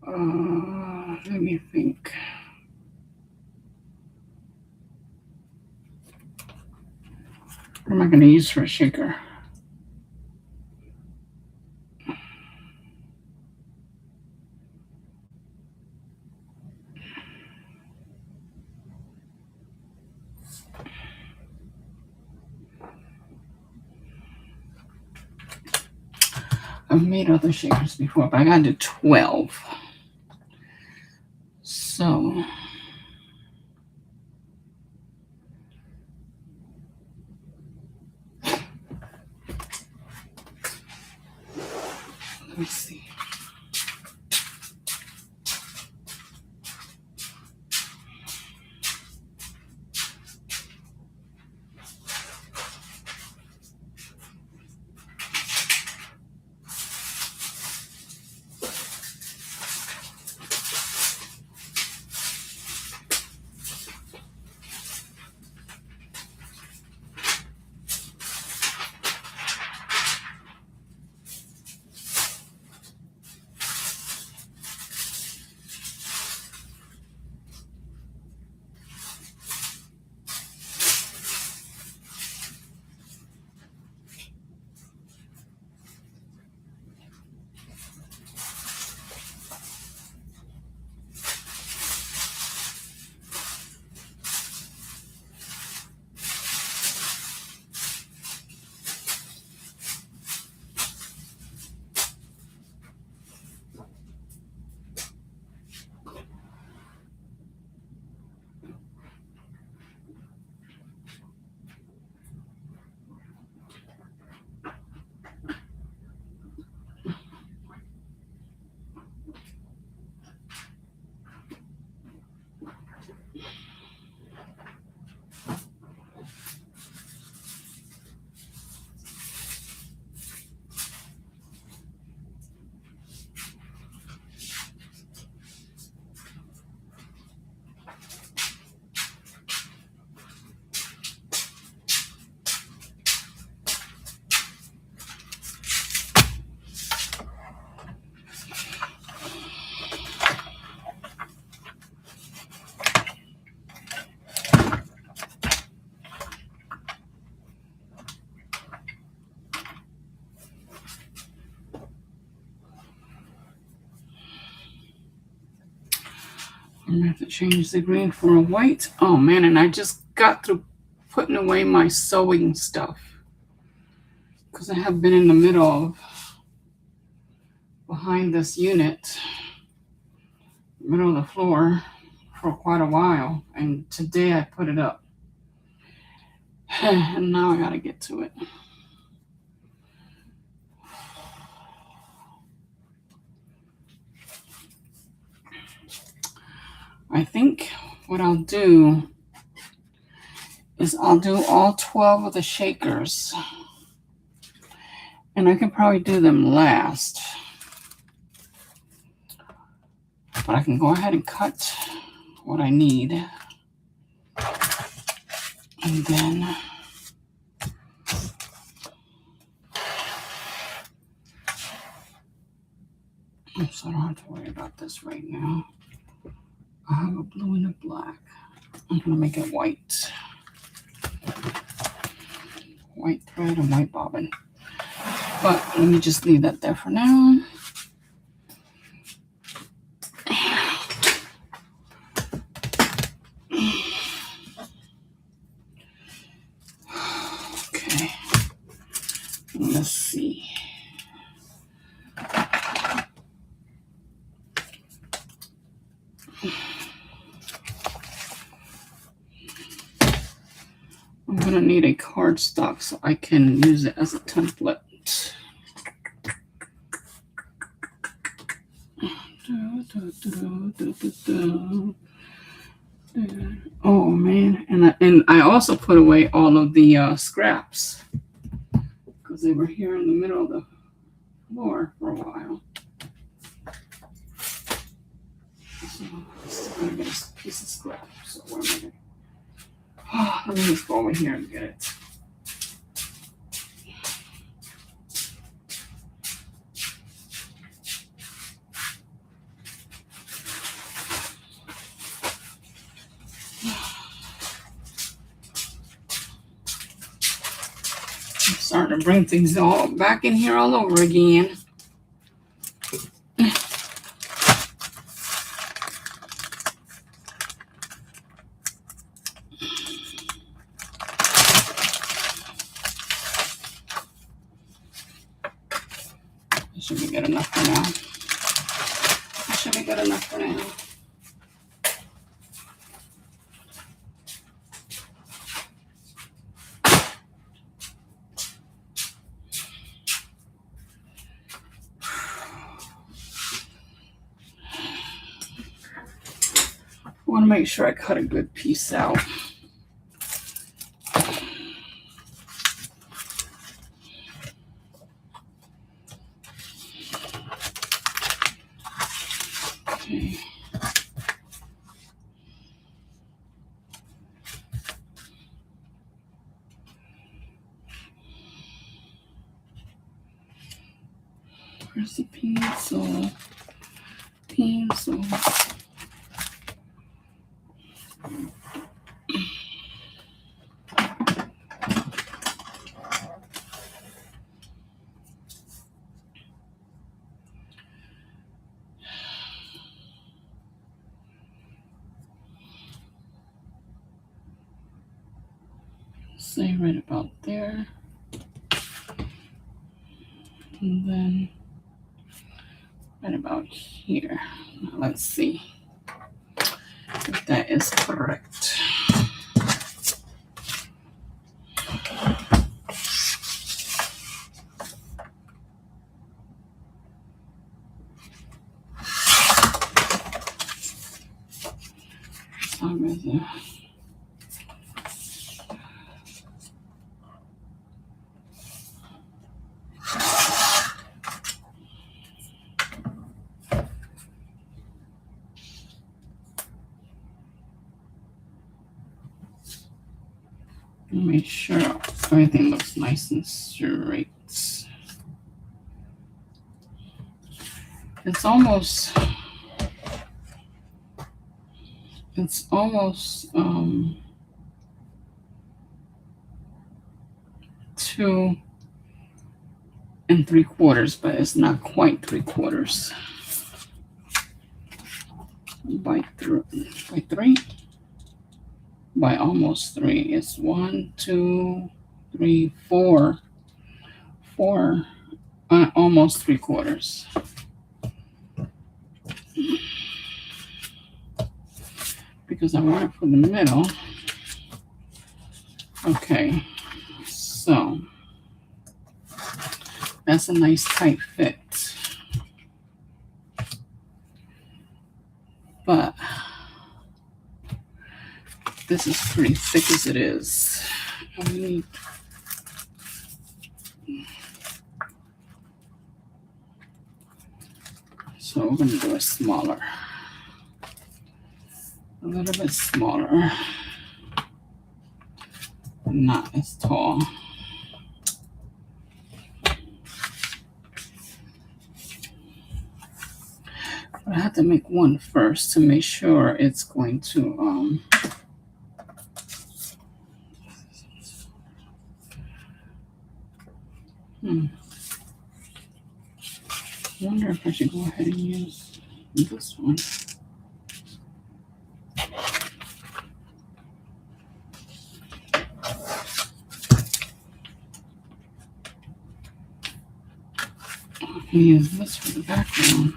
Let me think. What am I going to use for a shaker? I've made other shakers before, but I got to do 12. So let me see. I'm going to have to change the green for a white. Oh man, and I just got through putting away my sewing stuff because I have been in the middle of behind this unit, middle of the floor for quite a while, and today I put it up. And now I gotta get to it. I think what I'll do is I'll do all 12 of the shakers. And I can probably do them last. But I can go ahead and cut what I need. And then so I don't have to worry about this right now. I have a blue and a black. I'm gonna make it white. White thread and white bobbin. But let me just leave that there for now. Okay. Let's see. I'm gonna need a cardstock so I can use it as a template. Oh man, and I also put away all of the scraps because they were here in the middle of the floor for a while. So I'm still gonna get a piece of scrap. So where am I gonna? Oh, let me just go over here and get it. I'm starting to bring things all back in here all over again. Should be good enough for now. Should be good enough for now. I want to make sure I cut a good piece out. Okay. Where's the pencil? Pencil. Say right about there. And then right about here. Now let's see if that is correct. So I'm gonna make sure everything looks nice and straight. It's almost 2 3/4, but it's not quite 3/4. By 3. By almost 3. It's 1, 2, 3, 4. 4, almost 3/4. Because I want it for the middle. Okay, so that's a nice tight fit. But this is pretty thick as it is. So we're going to do it smaller. A little bit smaller. Not as tall. But I have to make one first to make sure it's going to I wonder if I should go ahead and use this one. I can use this for the background.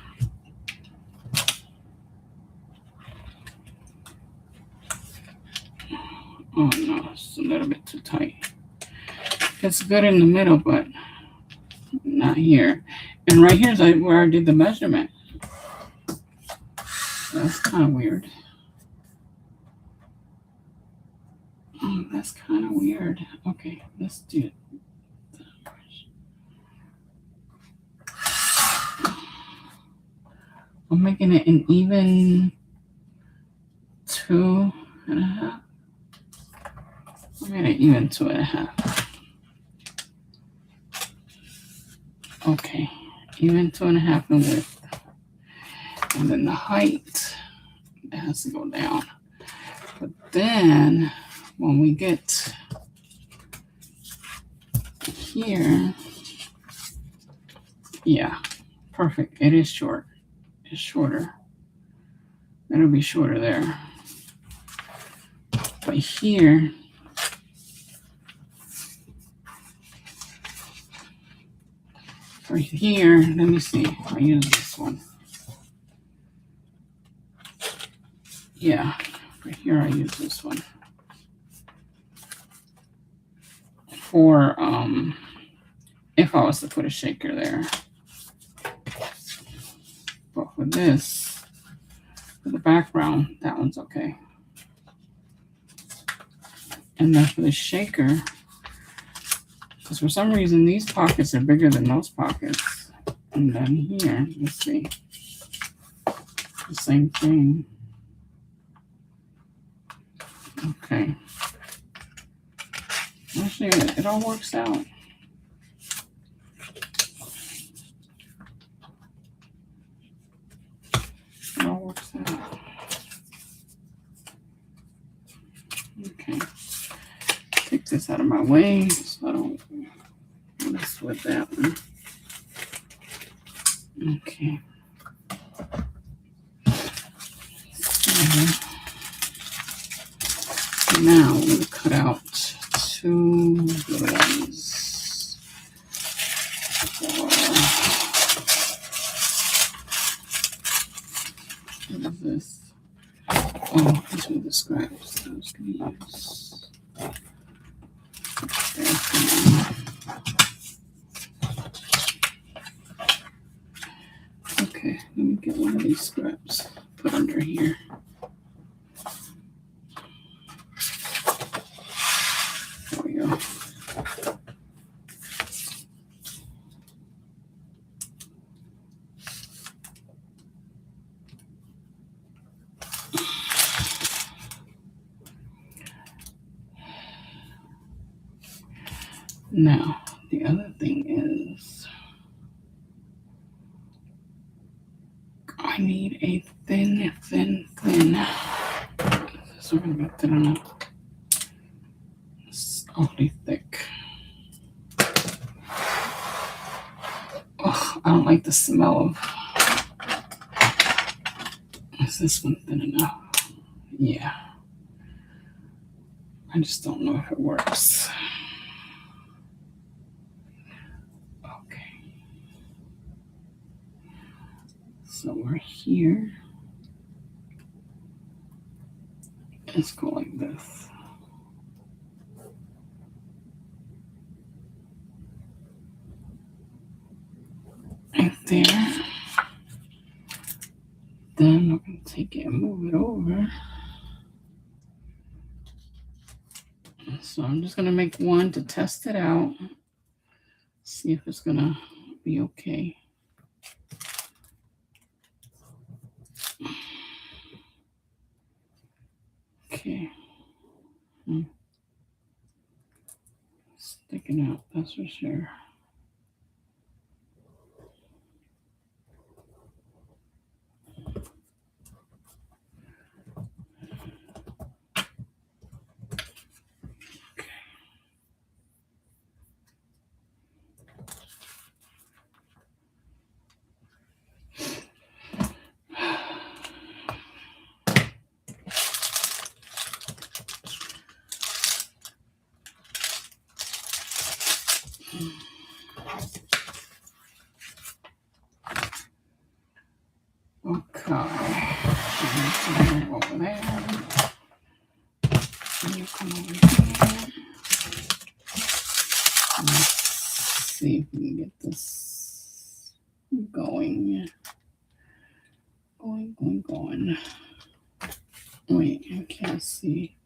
Oh no, it's a little bit too tight. It's good in the middle, but not here. And right here is where I did the measurement. That's kind of weird. Oh, that's kind of weird. Okay, let's do it. I'm making it an even 2.5. I made it even 2.5. Okay, even 2.5 in width. And then the height, it has to go down. But then when we get here, yeah, perfect. It is short. It's shorter. It'll be shorter there. But here, for here, let me see. I'll use this one. Yeah, for here I use this one. For if I was to put a shaker there. But for this, for the background, that one's okay. And then for the shaker, because for some reason these pockets are bigger than those pockets. And then here, let's see, the same thing. Okay. Actually, it all works out. It all works out. Okay. Take this out of my way so I don't mess with that one. Okay. So now we're going to cut out 2 little ones. What is this? Oh, these are the scraps I was going to use. Okay, let me get one of these scraps put under here. There we go. Now, the other thing is I need a thin. So we're going to be thin enough. It's awfully thick. Oh, I don't like the smell of. Is this one thin enough? Yeah. I just don't know if it works. Okay. So we're here. Let's go like this. there. Then I'm going to take it and move it over. So I'm just going to make one to test it out. See if it's going to be okay. Okay. Sticking out, that's for sure. Okay. Over there. And you come over here. Let's see if we can get this going. Going. Wait, I can't see.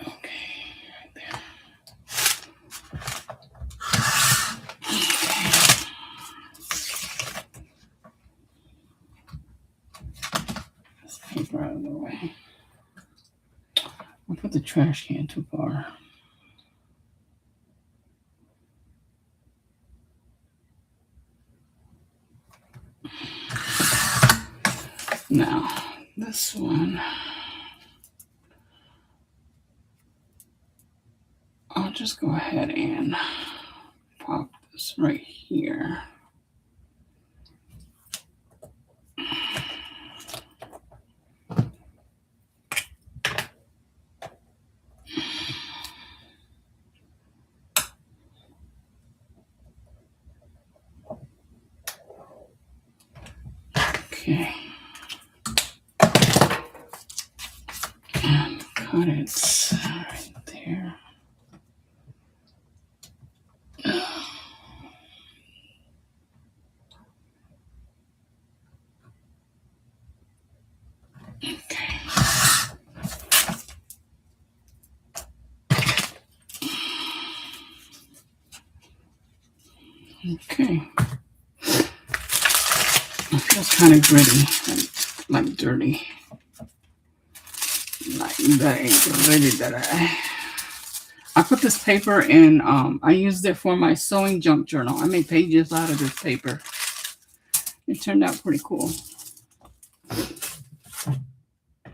Okay, right there. This paper out of the way. I'll put the trash can too far. Now, this one, I'll just go ahead and pop this right here. Okay. And cut it right there. Okay. Okay. It feels kind of gritty, like dirty. Like that ain't ready that I put this paper in, I used it for my sewing junk journal. I made pages out of this paper. It turned out pretty cool.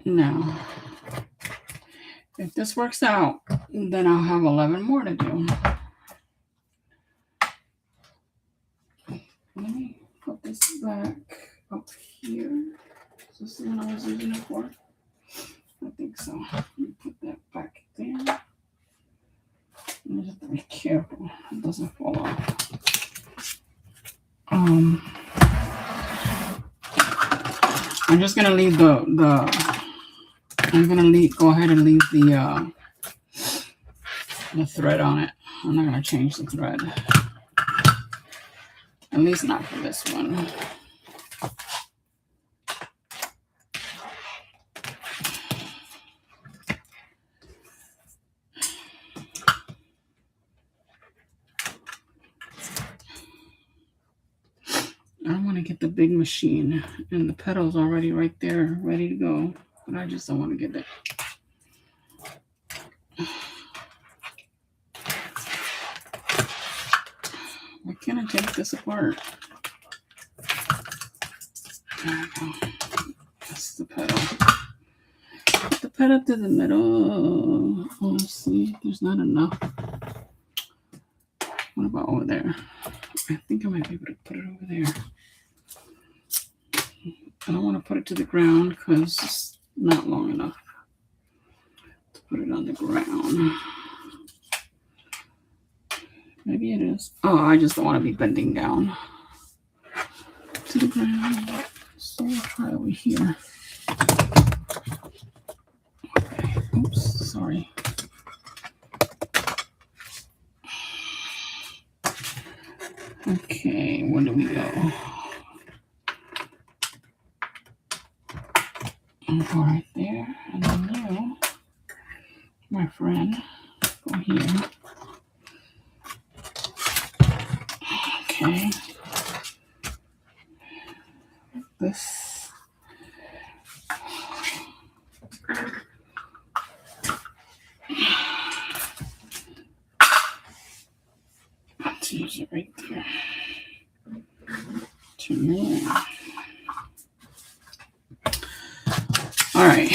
Now, if this works out, then I'll have 11 more to do. Let me put this back up here. Is this the one I was using it for? I think so. Let me put that back there. You have to be careful it doesn't fall off. I'm just gonna leave go ahead and leave the thread on it. I'm not gonna change the thread. At least not for this one. I want to get the big machine, and the pedal's already right there, ready to go, but I just don't want to get it. Why can't I take this apart? There we go. That's the pedal. Put the pedal to the middle. Oh, let's see. There's not enough. What about over there? I think I might be able to put it over there. I don't want to put it to the ground because it's not long enough to put it on the ground. Maybe it is. Oh, I just don't want to be bending down to the ground. So I'll try over here. Okay. Oops, sorry. Okay, where do we go? I'll go right there, and then you, my friend, go here. Okay. This. Let's use it right there. Turn your around. All right.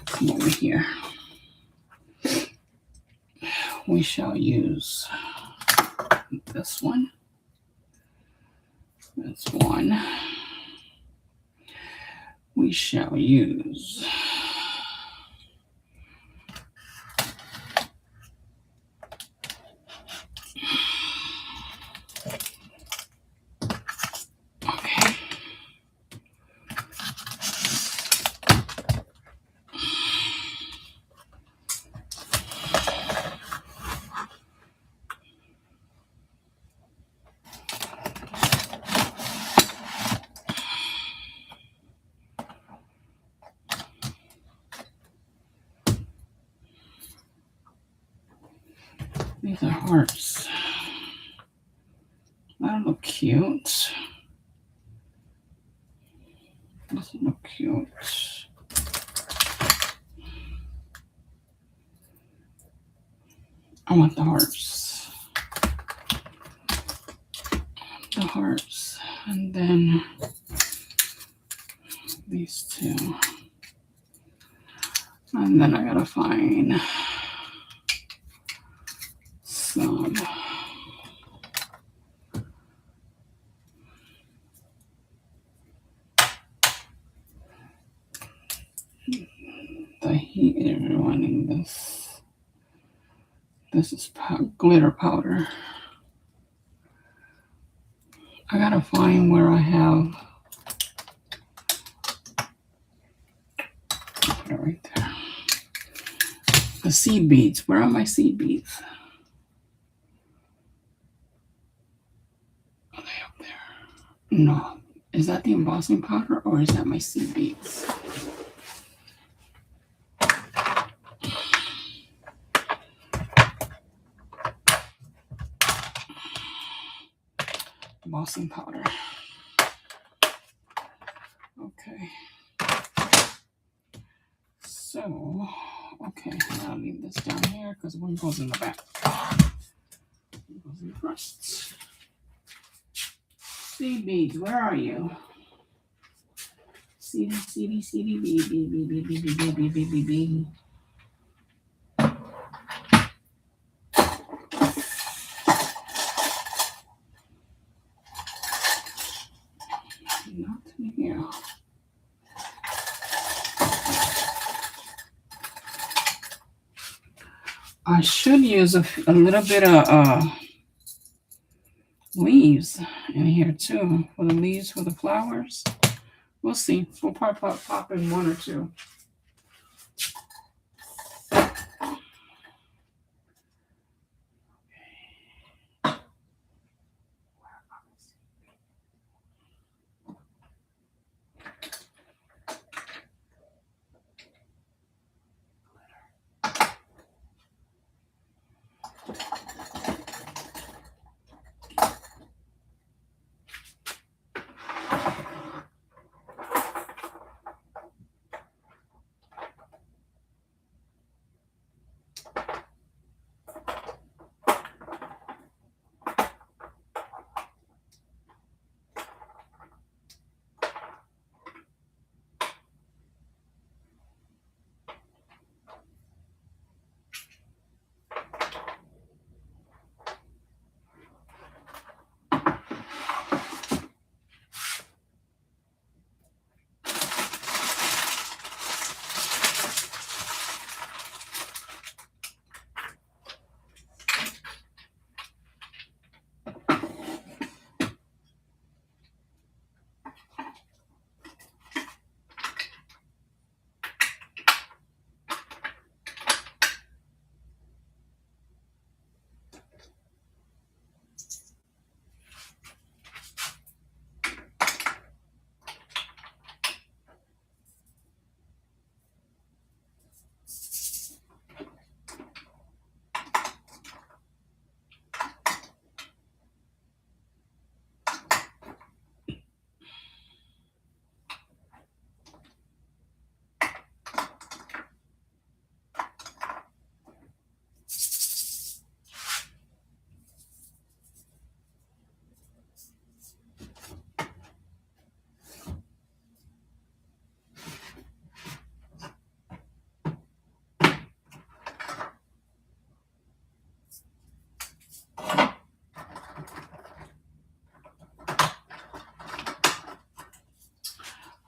Come over here. We shall use this one. That's one. We shall use okay. These are hearts. That look cute. Doesn't look cute. I want the hearts. The hearts. And then these two. And then I gotta find some the heat is running this. This is glitter powder. I gotta find where I have. Put it right there. The seed beads. Where are my seed beads? Are they up there? No. Is that the embossing powder or is that my seed beads? Embossing powder. Okay. So, okay, I'll leave this down here because one goes in the back. One goes in the front. Seed beads, where are you? Seedy, seedy, seedy, bead, bead, bead, bead, bead, bead, bead, bead, bead, bead. Not in here. I should use a little bit of leaves in here too, for the leaves for the flowers. We'll see. We'll probably pop in one or two.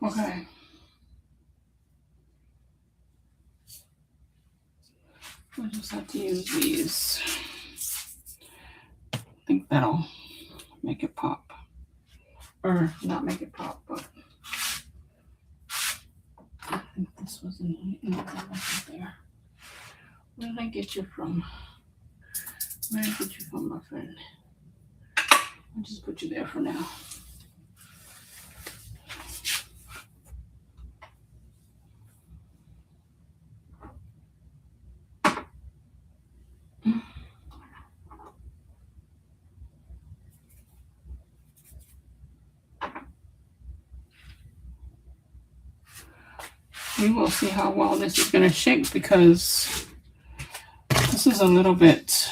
Okay. We'll just have to use these. I think that'll make it pop. Or not make it pop, but I think this was in there. Where did I get you from? Where did I get you from, my friend? I'll just put you there for now. We will see how well this is going to shake because this is a little bit,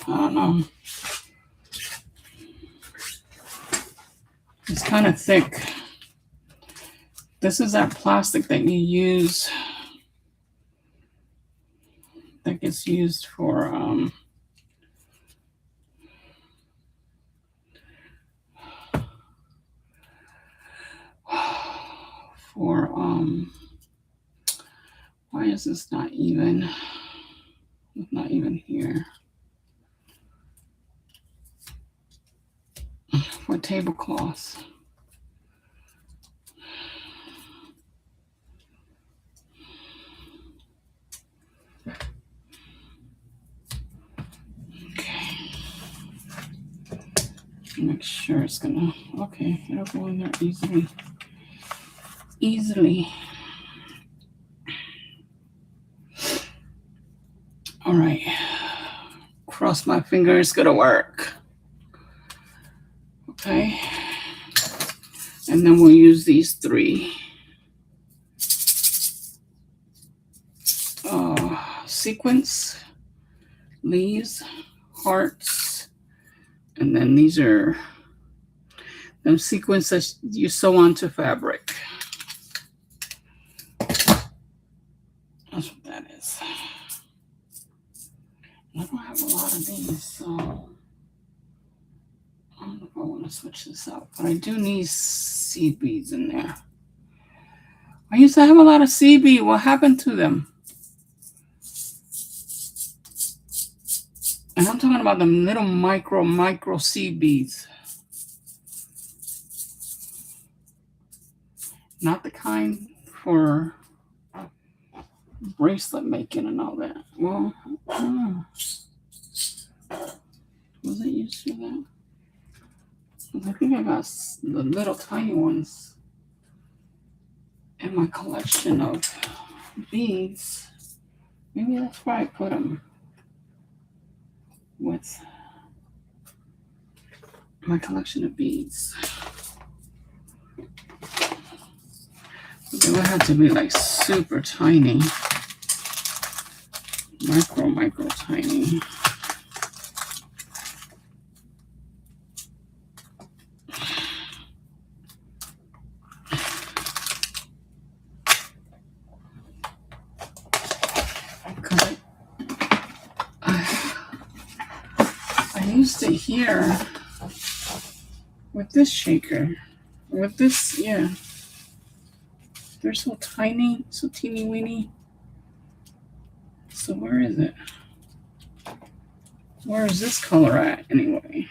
I don't know. It's kind of thick. This is that plastic that you use, that gets used for why is this not even? It's not even here. For tablecloths. Okay. Make sure it's gonna, okay, it'll go in there easily. All right. Cross my fingers, gonna work. Okay. And then we'll use these 3 sequins, leaves, hearts, and then these are them sequins that you sew onto fabric. That's what that is. I don't have a lot of these, so I don't know if I want to switch this out, but I do need seed beads in there. I used to have a lot of seed beads. What happened to them? And I'm talking about the little micro seed beads. Not the kind for bracelet making and all that. Well, I don't know. Was it used for that? I think I got the little tiny ones in my collection of beads. Maybe that's why I put them with my collection of beads. They would have to be like super tiny. Micro tiny. I used it here with this shaker. With this, yeah. They're so tiny, so teeny weeny. So where is it? Where is this color at anyway?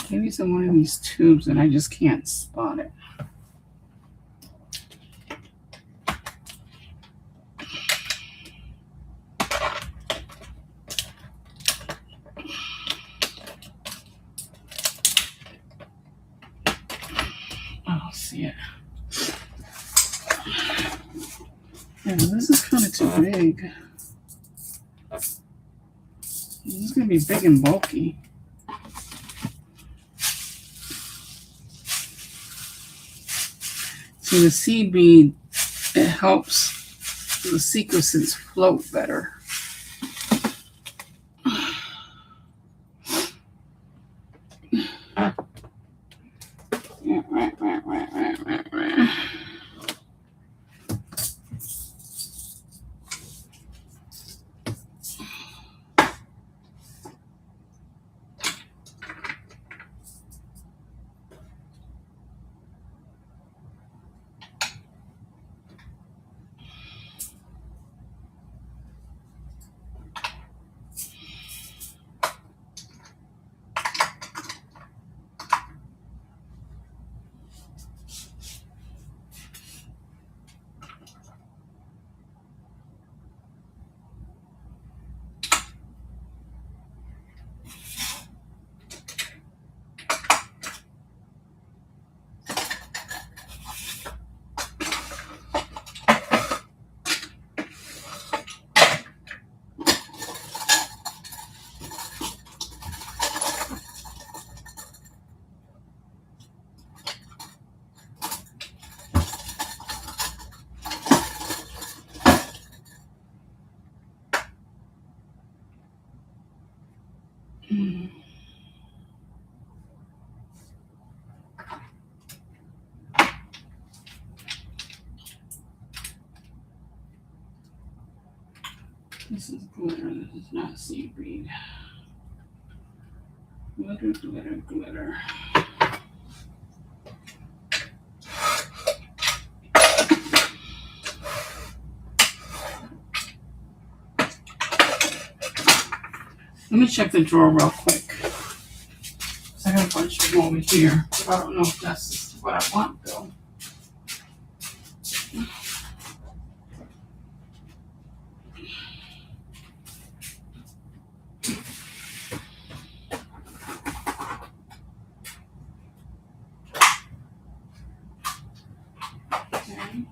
Maybe it's in one of these tubes and I just can't spot it. I don't see it. Yeah, this is kind of too big. This is going to be big and bulky. See, the seed bead, it helps the sequences float better. This is glitter. This is not seaweed. Glitter, glitter, glitter. Let me check the drawer real quick. I got a bunch of them over here. I don't know if that's what I want though. Okay.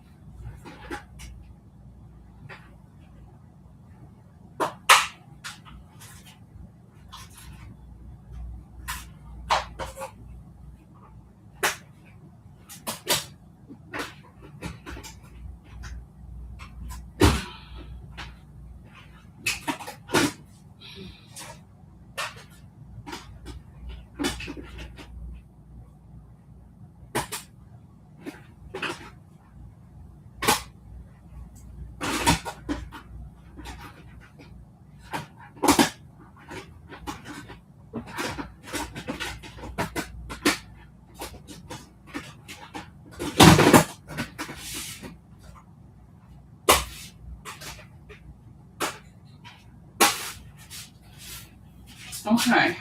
Okay.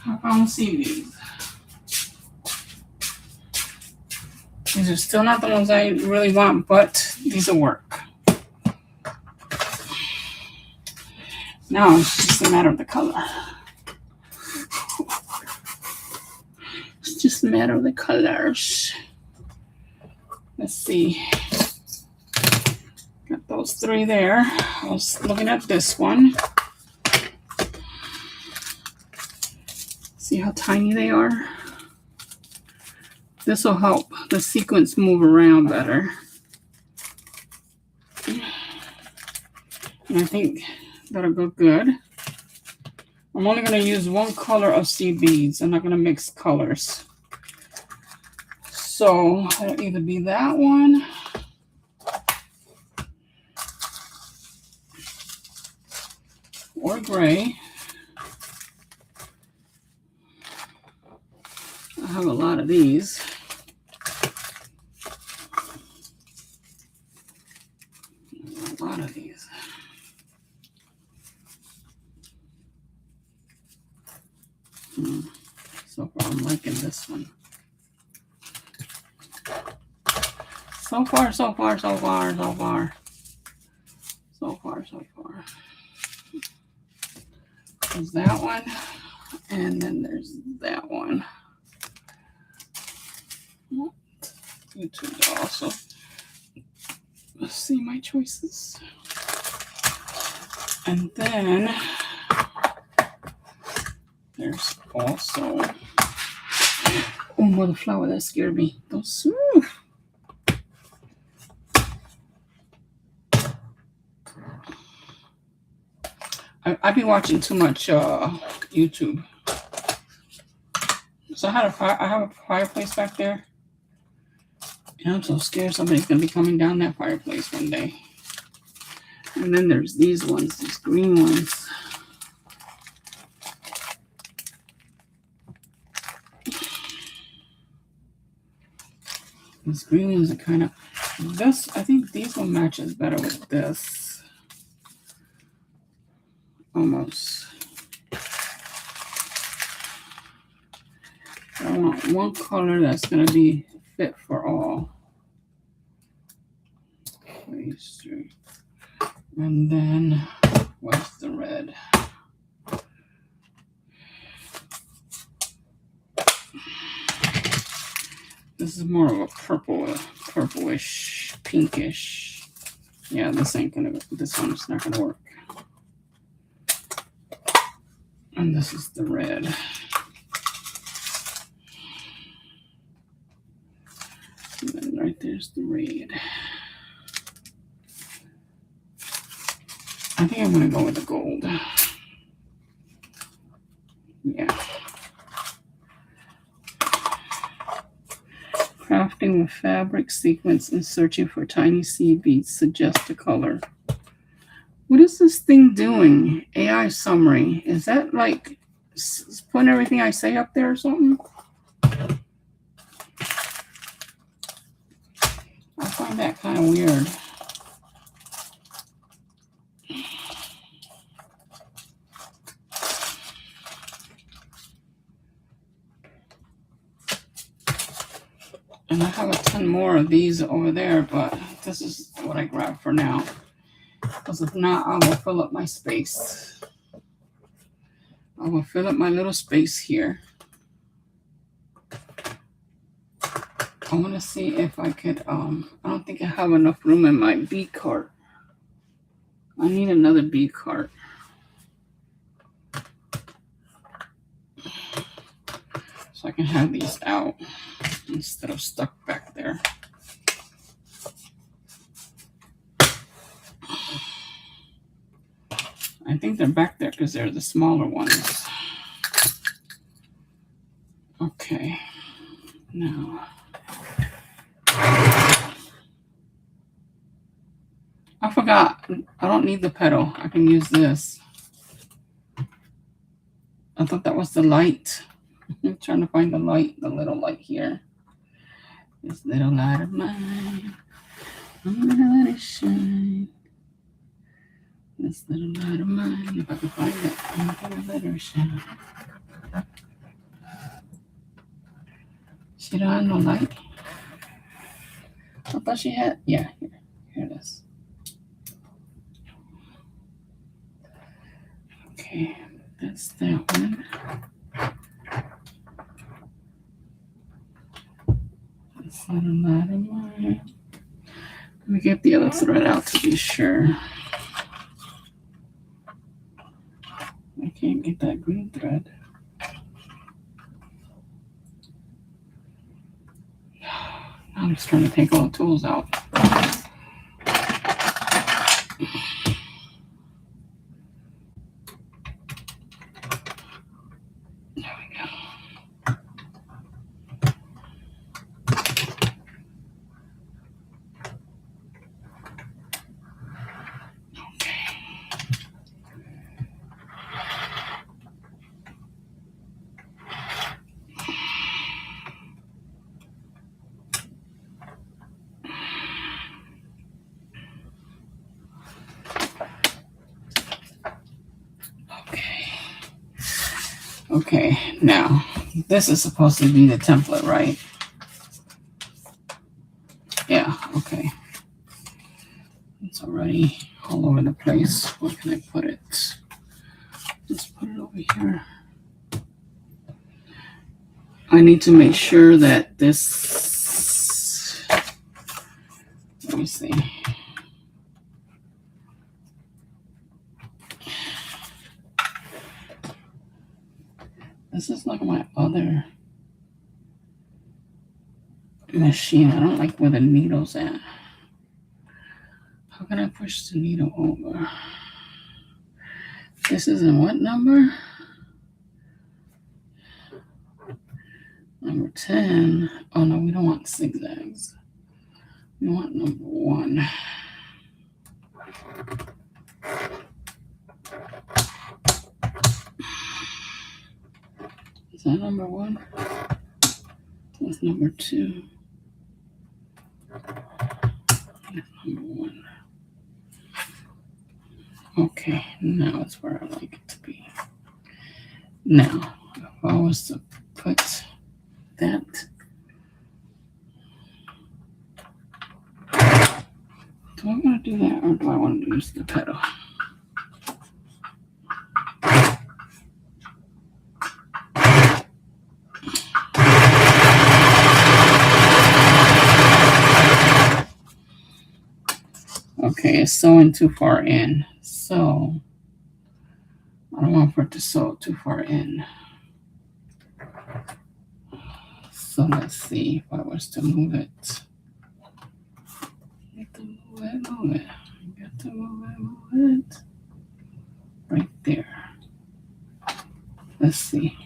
I found these. These are still not the ones I really want, but these will work. Now it's just a matter of the color. It's just a matter of the colors. Let's see. Got those three there. I was looking at this one. See how tiny they are? This will help the sequins move around better. And I think that'll go good. I'm only going to use one color of seed beads. I'm not going to mix colors. So it'll either be that one or gray. I have a lot of these. A lot of these. So far, I'm liking this one. So far. There's that one. And then there's that one. YouTube also. Let's see my choices. And then there's also, oh, mother flower, that scared me. Those, I've been watching too much YouTube. So I have a fireplace back there. And I'm so scared somebody's gonna be coming down that fireplace one day. And then there's these ones, these green ones. These green ones are kind of, this, I think these one matches better with this. Almost. I want one color that's going to be fit for all. These three. And then, where's the red? This is more of a purplish, pinkish. Yeah, this one's not gonna work. And this is the red. And then right there's the red. I think I'm gonna go with the gold. Yeah. Crafting with fabric sequence and searching for tiny seed beads suggest a color. What is this thing doing? AI summary. Is that like putting everything I say up there or something? I find that kind of weird. And I have a ton more of these over there, but this is what I grabbed for now. Because if not, I will fill up my space. I will fill up my little space here. I want to see if I could, I don't think I have enough room in my bead cart. I need another bead cart. So I can have these out instead of stuck back there. I think they're back there because they're the smaller ones. Okay. Now. I forgot. I don't need the pedal. I can use this. I thought that was the light. I'm trying to find the light, the little light here. This little light of mine. I'm gonna let it shine. This little light of mine. If I can find it, I'm gonna let her shine. She don't have no light. I thought she had. Yeah, here it is. Okay, that's that one. This little light of mine. Let me get the other thread out to be sure. I can't get that green thread. I'm just trying to take all the tools out. There we go. Okay, now this is supposed to be the template, right? Yeah, okay. It's already all over the place. Where can I put it? Just put it over here. I need to make sure that this, let me see. This is like my other machine. I don't like where the needle's at. How can I push the needle over? This is in what number? Number 10. Oh no, we don't want zigzags. We want number 1. Is that number 1? That's number 2. That's number 1. Okay, now it's where I like it to be. Now, if I was to put that, do I want to do that or do I want to use the pedal? Okay, it's sewing too far in, so I don't want for it to sew too far in. So let's see if I was to move it. Get to move it. Got to move it. Right there. Let's see.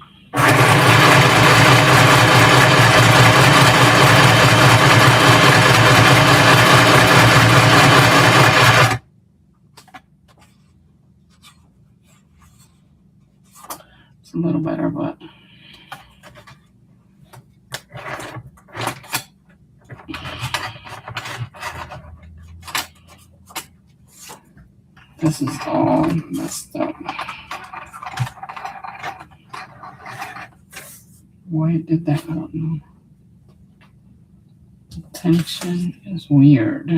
It's a little better, but this is all messed up. Why it did that, I don't know. The tension is weird.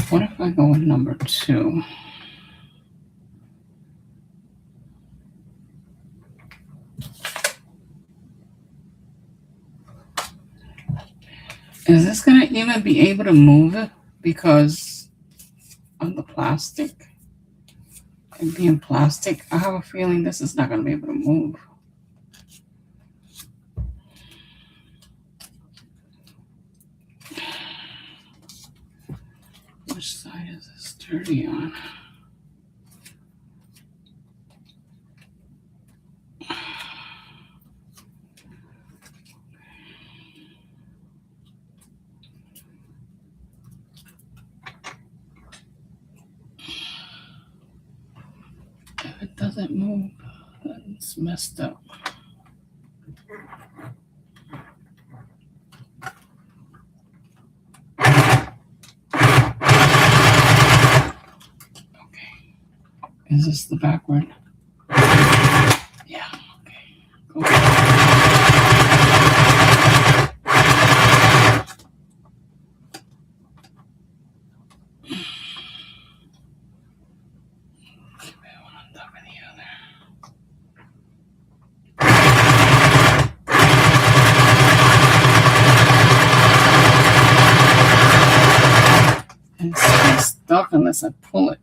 What if I go with number 2? Is this going to even be able to move it because of the plastic? And being plastic, I have a feeling this is not going to be able to move. Which side is this sturdy on? If it doesn't move, then it's messed up. Okay. Is this the backward? Yeah, okay. Cool. It's stuck unless I pull it.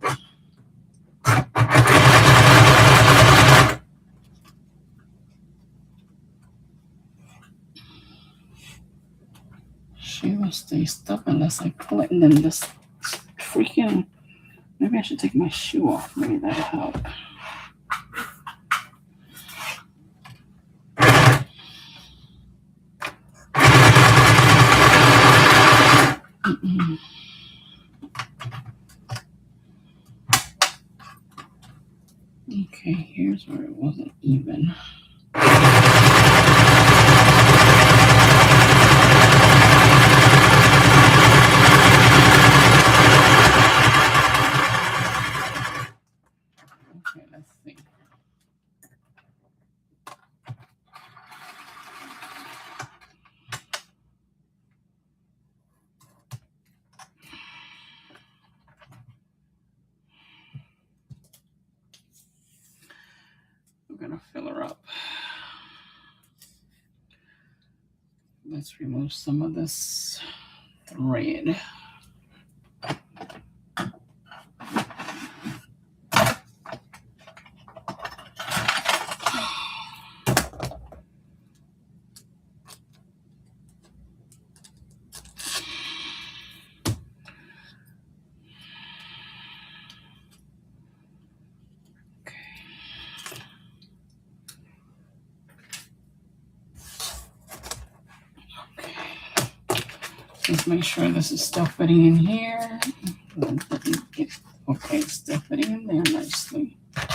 She will stay stuck unless I pull it, and then this freaking. Maybe I should take my shoe off. Maybe that'll help. Okay, here's where it wasn't even. Okay, let's see. We're gonna fill her up. Let's remove some of this thread. Just make sure this is still fitting in here. Okay, it's still fitting in there nicely. I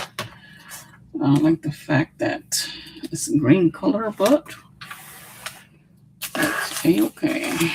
don't like the fact that it's a green color, but it's okay.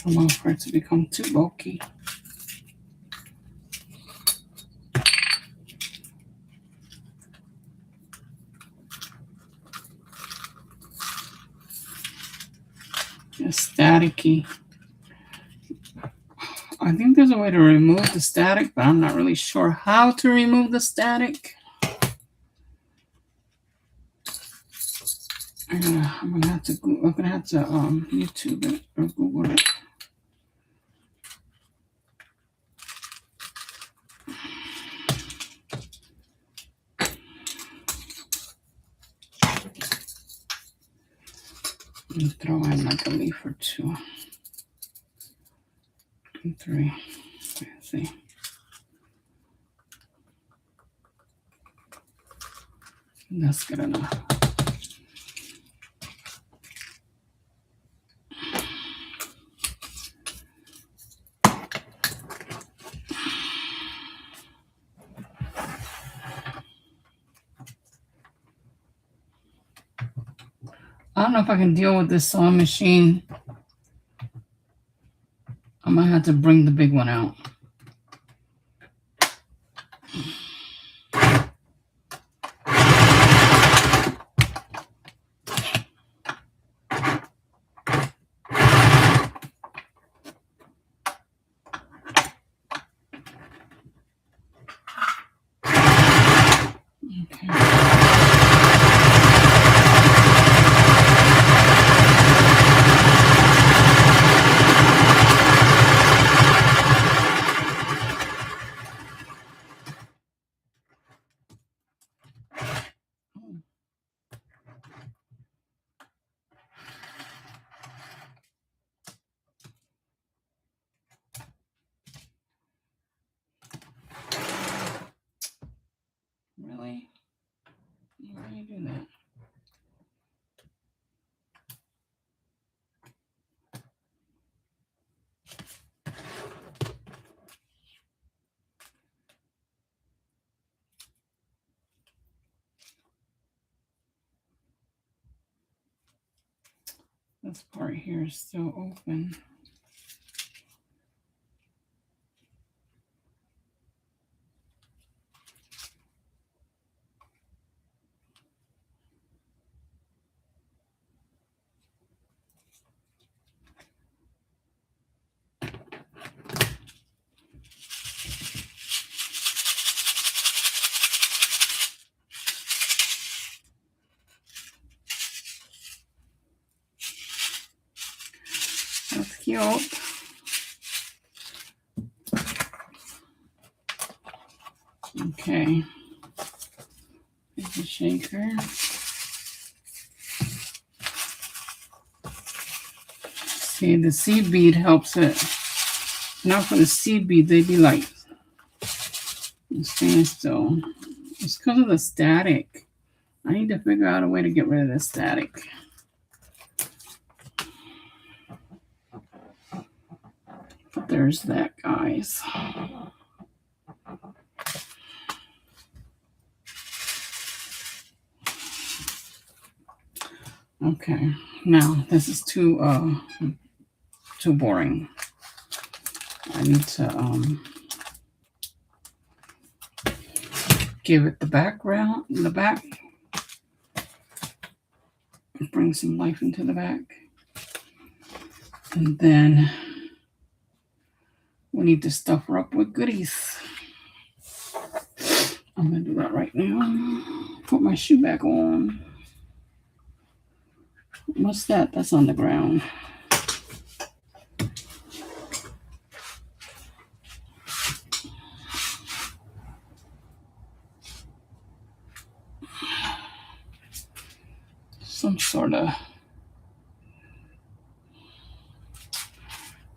I don't want for it to become too bulky. It's staticky. I think there's a way to remove the static, but I'm not really sure how to remove the static. I'm gonna have to YouTube it or Google it. And throw in like a leaf or 2 and 3. Let's see. That's good enough. I don't know if I can deal with this sewing machine. I might have to bring the big one out. Really? Why do you do that? This part here is still open. That's cute. Okay. Here's the shaker. See, the seed bead helps it. Now for the seed bead, they be like staying still. It's because of the static. I need to figure out a way to get rid of the static. But there's that, guys. Okay, now this is too boring. I need to give it the background in the back. Bring some life into the back. And then we need to stuff her up with goodies. I'm gonna do that right now. Put my shoe back on. What's that? That's on the ground. Some sort of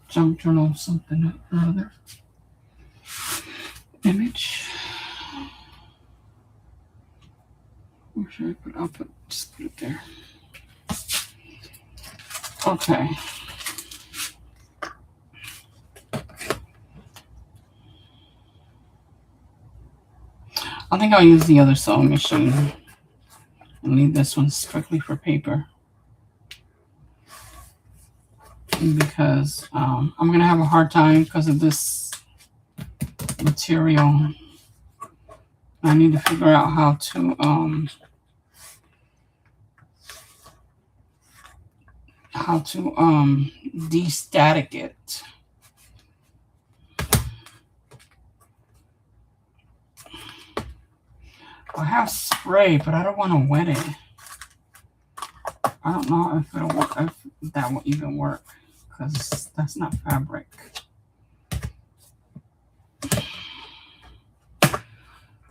junk journal, something or other. Image. Where should I put it? Just put it there. Okay. I think I'll use the other sewing machine. I'll leave this one strictly for paper. because I'm going to have a hard time because of this material. I need to figure out how to de-static it. I have spray, but I don't want to wet it. I don't know if it'll work, if that will even work, because that's not fabric.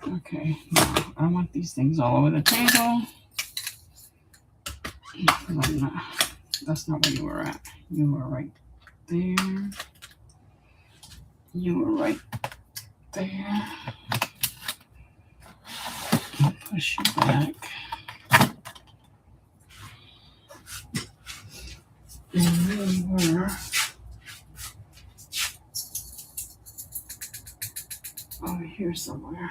Okay, no, I don't want these things all over the table. That's not where you were at. You were right there. You were right there. I'll push you back. And we were over here somewhere.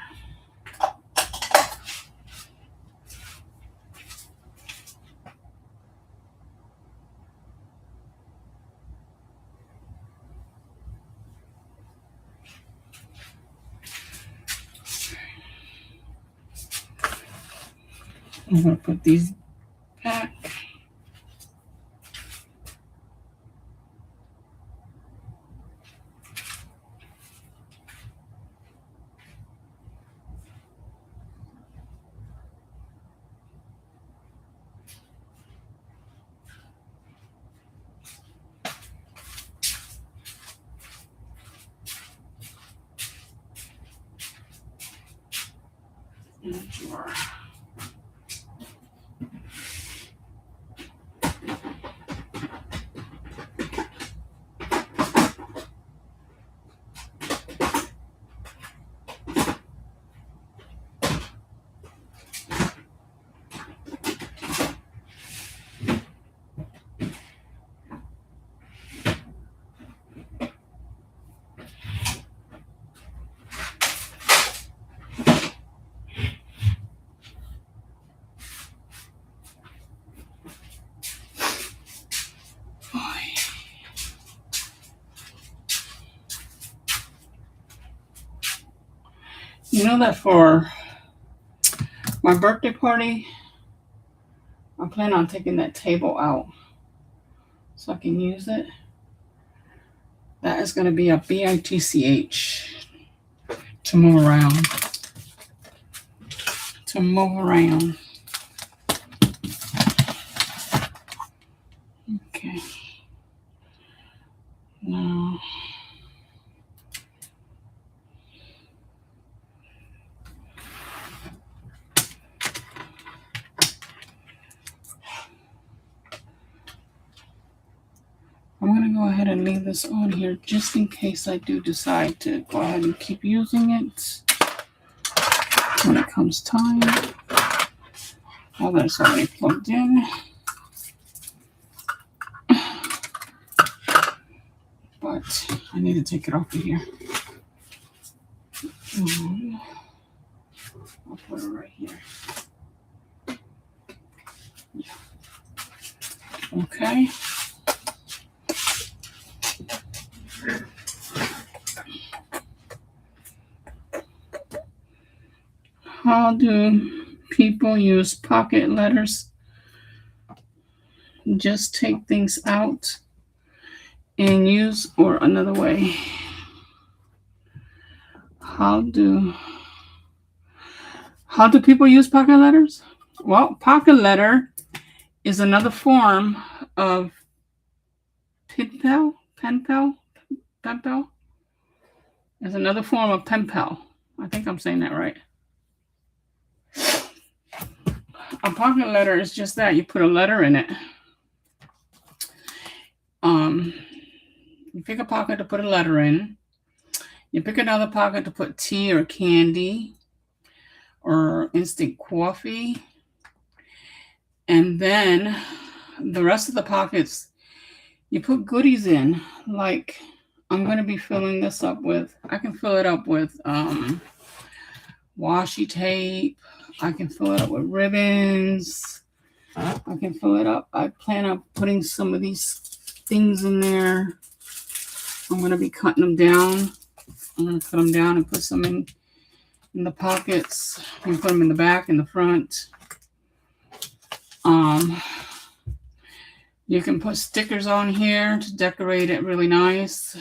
I'm going to put these back. In a drawer. You know that for my birthday party, I plan on taking that table out so I can use it. That is going to be a BITCH to move around. To move around. Okay. Now. I'm going to go ahead and leave this on here just in case I do decide to go ahead and keep using it when it comes time. Now that it's already plugged in. But I need to take it off of here. I'll put it right here. Yeah. Okay. How do people use pocket letters? Just take things out and use, or another way. How do people use pocket letters? Well, pocket letter is another form of pen pal. Is another form of pen pal. I think I'm saying that right. A pocket letter is just that. You put a letter in it. You pick a pocket to put a letter in. You pick another pocket to put tea or candy or instant coffee. And then the rest of the pockets, you put goodies in. Like, I'm going to be filling this up with, I can fill it up with washi tape. I can fill it up with ribbons. I can fill it up. I plan on putting some of these things in there. I'm going to be cutting them down. I'm going to cut them down and put some in the pockets. You can put them in the back, in the front. You can put stickers on here to decorate it really nice.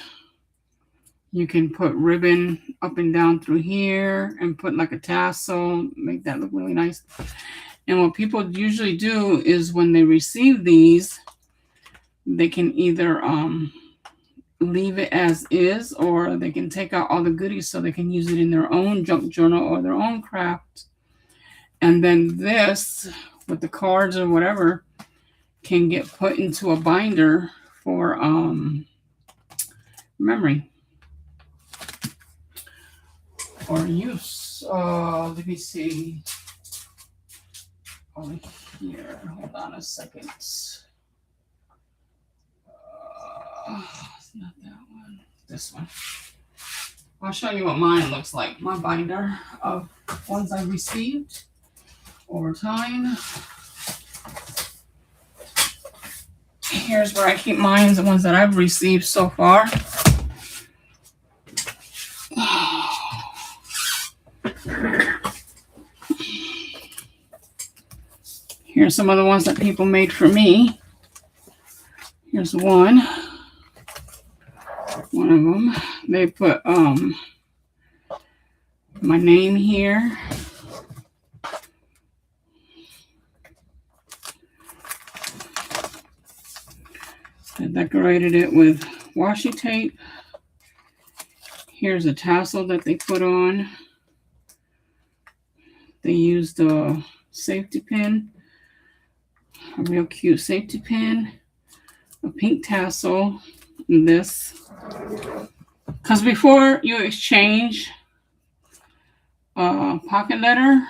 You can put ribbon up and down through here and put like a tassel, make that look really nice. And what people usually do is when they receive these, they can either leave it as is, or they can take out all the goodies so they can use it in their own junk journal or their own craft. And then this, with the cards or whatever, can get put into a binder for memory or use. Let me see. Over here. Hold on a second. It's not that one. This one. I'll show you what mine looks like. My binder of ones I received over time. Here's where I keep mine, the ones that I've received so far. Here's some of the ones that people made for me. Here's one of them. They put my name here. I decorated it with washi tape. Here's a tassel that they put on. They used a safety pin, a real cute safety pin, a pink tassel, and this. Because before you exchange a pocket letter,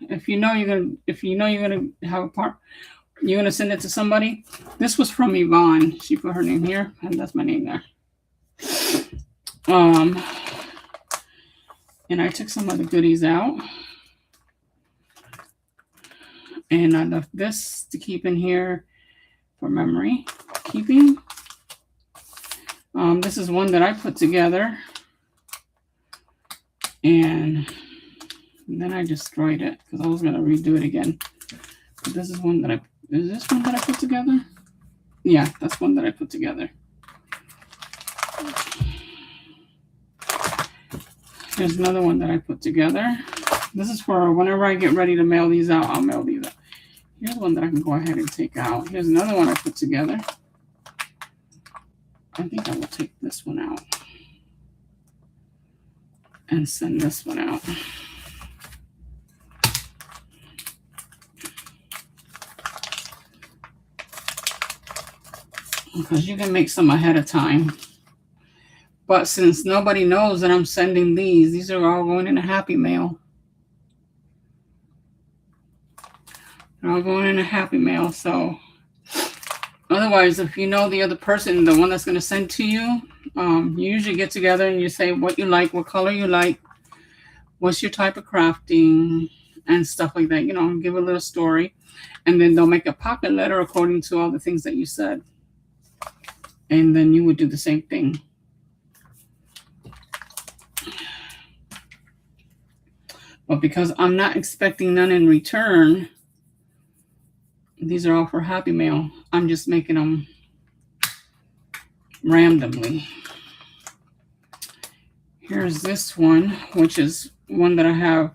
if you know you're gonna have a part, you're gonna send it to somebody. This was from Yvonne. She put her name here, and that's my name there. And I took some of the goodies out, and I left this to keep in here for memory keeping. This is one that I put together, and then I destroyed it because I was gonna redo it again. But this is one that is this one that I put together? Yeah, that's one that I put together. Here's another one that I put together. This is for whenever I get ready to mail these out, I'll mail these out. Here's one that I can go ahead and take out. Here's another one I put together. I think I will take this one out and send this one out. Because you can make some ahead of time. But since nobody knows that I'm sending these are all going in a happy mail. They're all going in a happy mail. So otherwise, if you know the other person, the one that's going to send to you, you usually get together and you say what you like, what color you like, what's your type of crafting, and stuff like that. You know, give a little story. And then they'll make a pocket letter according to all the things that you said. And then you would do the same thing. But because I'm not expecting none in return, these are all for happy mail. I'm just making them randomly. Here's this one, which is one that I have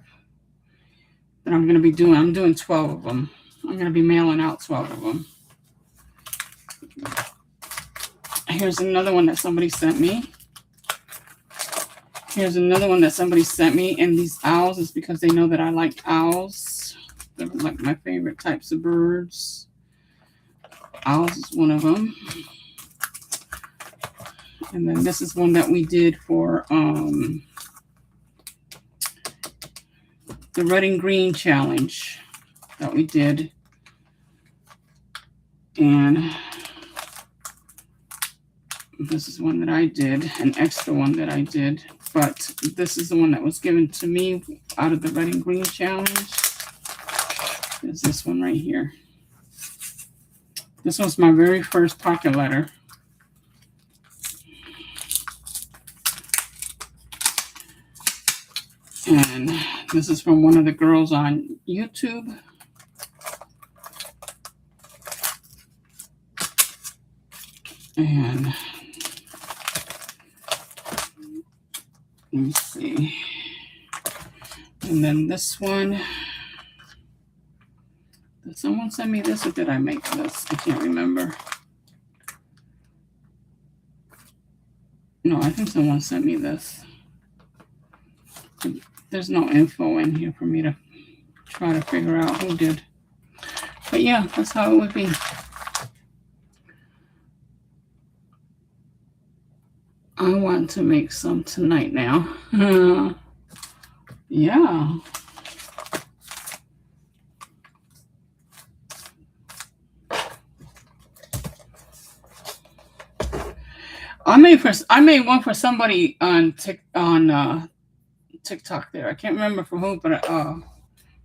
that I'm going to be doing. I'm doing 12 of them. I'm going to be mailing out 12 of them. Here's another one that somebody sent me. Here's another one that somebody sent me. And these owls is because they know that I like owls. They're like my favorite types of birds. Owls is one of them. And then this is one that we did for the red and green challenge that we did. And this is one that I did, an extra one that I did. But this is the one that was given to me out of the red and green challenge. There's this one right here. This was my very first pocket letter This is from one of the girls on YouTube. And let me see. And then this one. Did someone send me this or did I make this? I can't remember. No, I think someone sent me this. There's no info in here for me to try to figure out who did. But yeah, that's how it would be. I want to make some tonight now. Yeah. I made one for somebody on TikTok there. I can't remember for who, but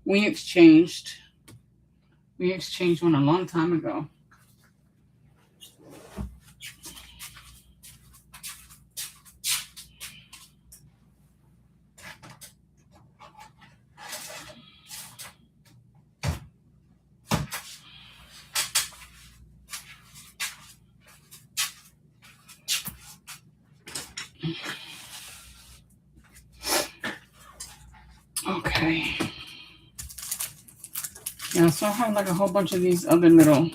we exchanged one a long time ago. Okay. Yeah, so I have like a whole bunch of these other little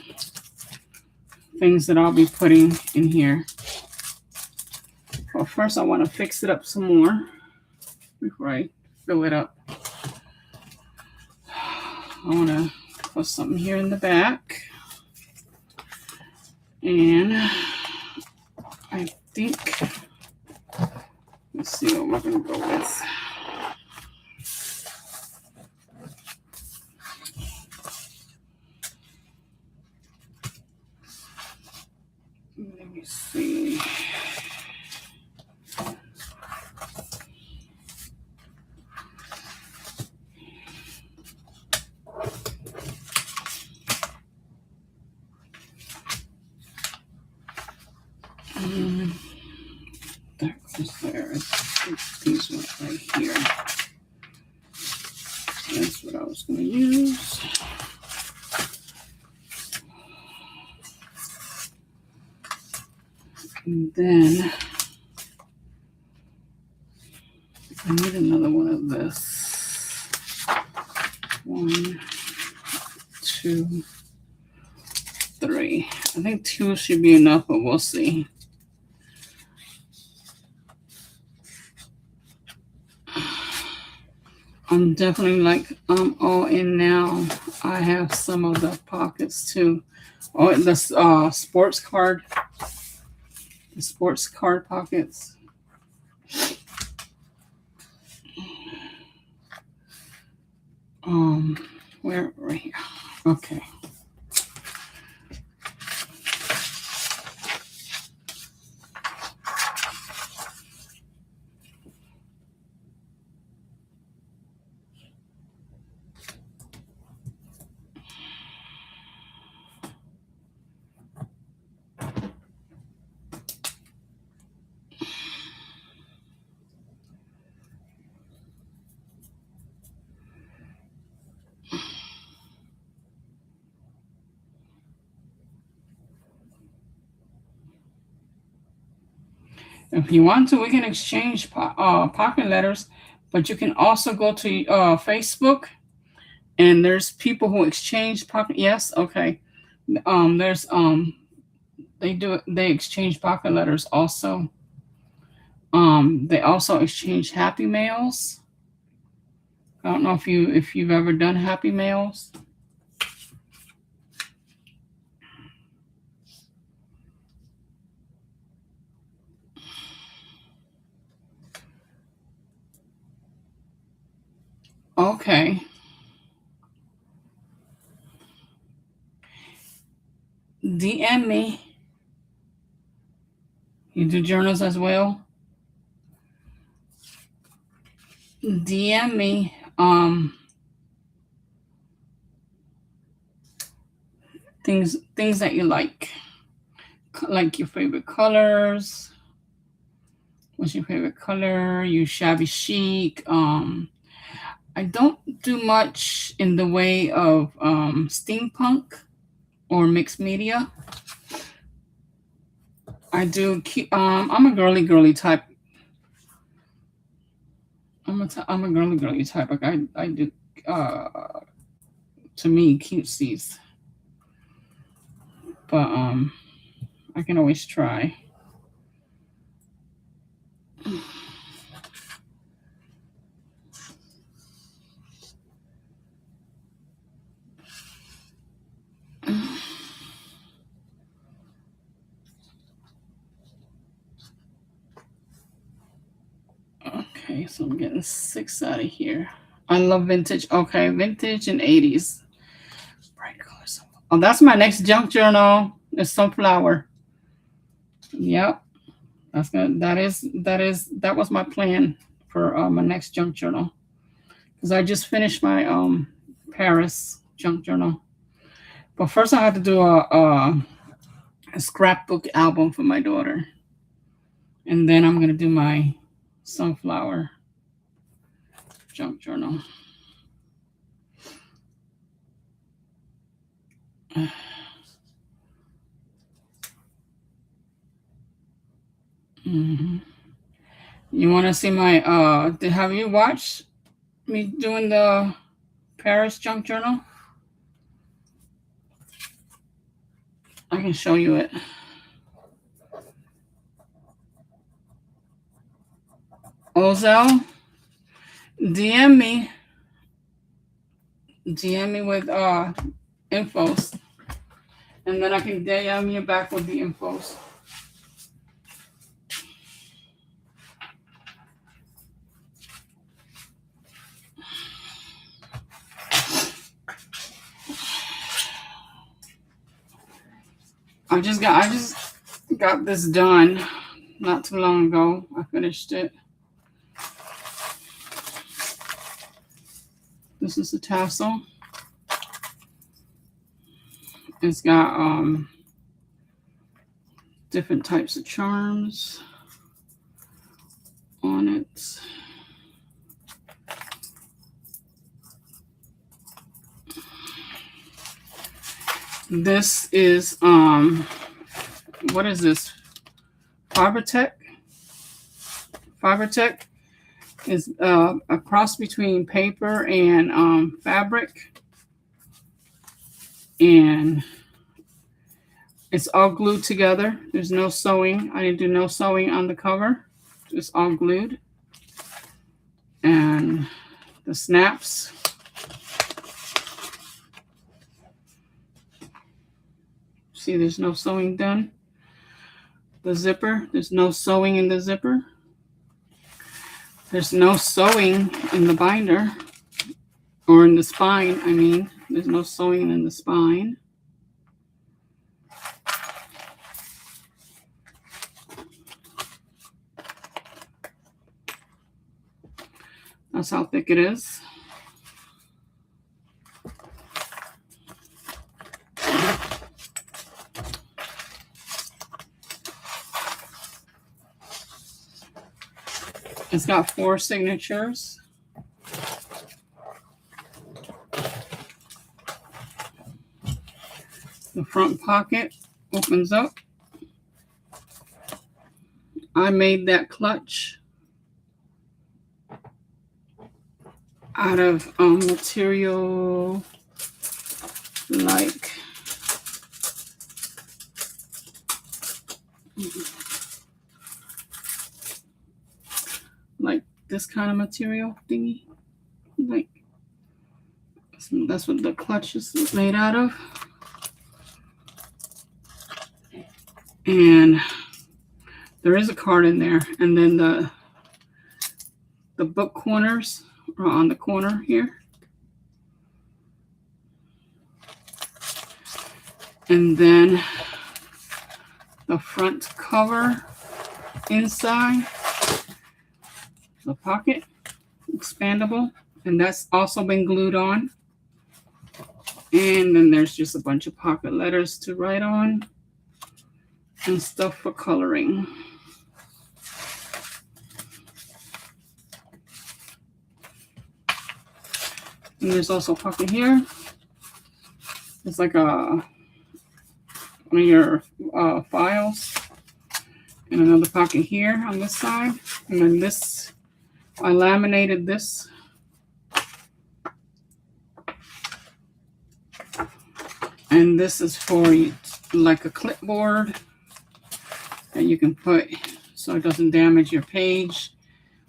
things that I'll be putting in here. Well, first I want to fix it up some more before I fill it up. I want to put something here in the back. And I think, let's see what we're going to go with. Let me see. That goes there. These ones right here. So that's what I was going to use. And then I need another one of this. 1, 2, 3. I think 2 should be enough, but we'll see. I'm definitely like, I'm all in now. I have some of the pockets too. Oh, the sports card. The sports card pockets. Where right here? Okay. If you want to, we can exchange pocket letters, but you can also go to Facebook, and there's people who exchange pocket. Yes, okay. There's they exchange pocket letters also. They also exchange happy mails. I don't know if you've ever done happy mails. Okay. DM me. You do journals as well? DM me. Things that you like your favorite colors. What's your favorite color? You shabby chic. I don't do much in the way of steampunk or mixed media. I do I'm a girly type. I'm a girly type. Like I do to me cutesies. But I can always try. Okay, so I'm getting 6 out of here. I love vintage. Okay, vintage and 80s. Bright colors. Oh, that's my next junk journal. It's sunflower. Yep. That's good. That was my plan for my next junk journal. Because I just finished my Paris junk journal. But first I had to do a scrapbook album for my daughter. And then I'm gonna do my sunflower junk journal. Mm-hmm. You want to see my have you watched me doing the Paris junk journal? I can show you it. Ozell, DM me. DM me with infos. And then I can DM you back with the infos. I just got this done not too long ago. I finished it. This is the tassel. It's got different types of charms on it. This is what is this? Fibertech. Fibertech is a cross between paper and fabric, and it's all glued together. There's no sewing. I didn't do no sewing on the cover. It's all glued, and the snaps. See, there's no sewing done. The zipper, there's no sewing in the zipper. There's no sewing in the binder, or in the spine, I mean. There's no sewing in the spine. That's how thick it is. It's got 4 signatures. The front pocket opens up. I made that clutch out of material like this kind of material thingy. Like that's what the clutch is made out of. And there is a card in there, and then the book corners are on the corner here. And then the front cover inside, the pocket, expandable, and that's also been glued on. And then there's just a bunch of pocket letters to write on and stuff for coloring. And there's also a pocket here. It's like one of your files. And another pocket here on this side. And then this, I laminated this. And this is for like a clipboard that you can put so it doesn't damage your page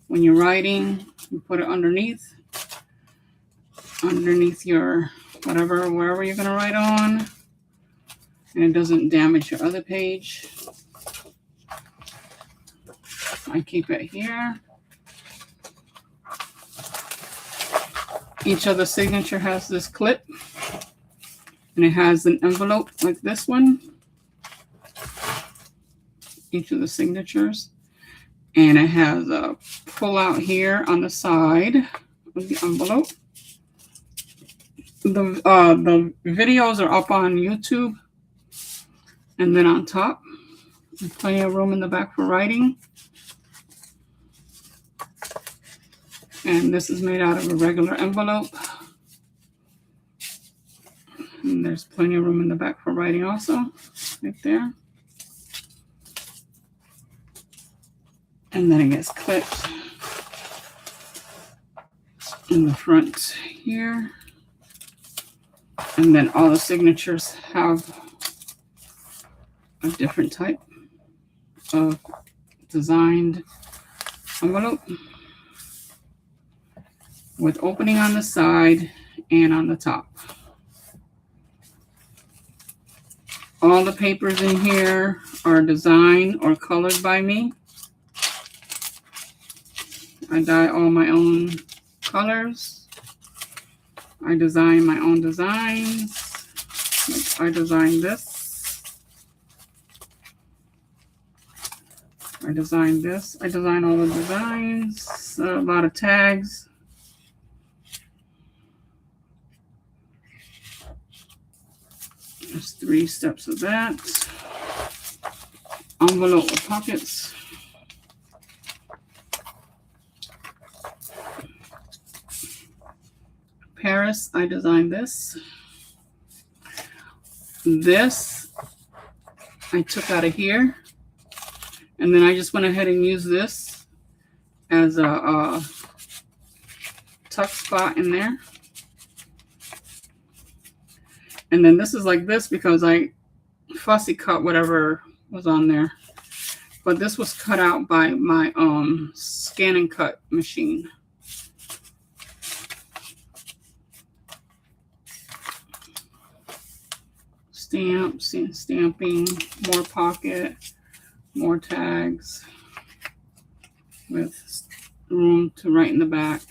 when you're writing. You put it underneath your whatever, wherever you're going to write on. And it doesn't damage your other page. I keep it here. Each other signature has this clip. And it has an envelope like this one. Each of the signatures. And it has a pull out here on the side of the envelope. The videos are up on YouTube. And then on top, there's plenty of room in the back for writing. And this is made out of a regular envelope. And there's plenty of room in the back for writing also, right there. And then it gets clipped in the front here. And then all the signatures have a different type of designed envelope with opening on the side and on the top. All the papers in here are designed or colored by me. I dye all my own colors. I design my own designs. Like I designed this. I designed this. I design all the designs. A lot of tags. There's 3 steps of that. Envelope with pockets. Paris, I designed this. This I took out of here. And then I just went ahead and used this as a tuck spot in there. And then this is like this because I fussy cut whatever was on there. But this was cut out by my scan and cut machine. Stamps and stamping, more pocket, more tags with room to write in the back.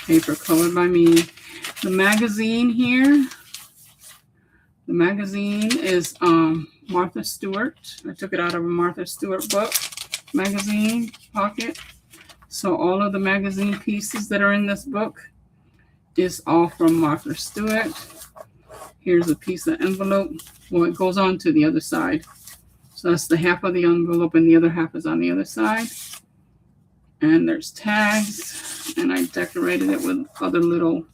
Paper colored by me. The magazine here. The magazine is Martha Stewart. I took it out of a Martha Stewart book. Magazine pocket. So all of the magazine pieces that are in this book is all from Martha Stewart. Here's a piece of envelope. Well, it goes on to the other side. So that's the half of the envelope and the other half is on the other side. And there's tags. And I decorated it with other little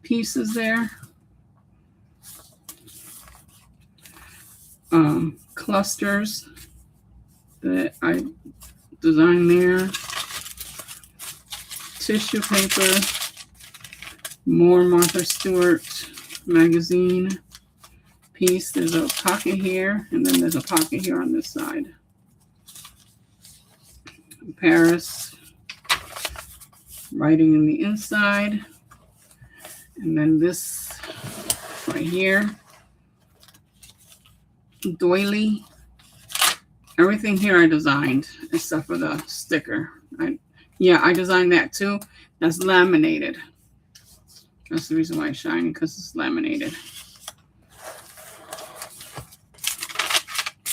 pieces there. Clusters that I designed there. Tissue paper. More Martha Stewart magazine piece. There's a pocket here, and then there's a pocket here on this side. Paris. Writing in the inside. And then this right here. Doily. Everything here I designed except for the sticker. I designed that too. That's laminated. That's the reason why it's shiny, because it's laminated.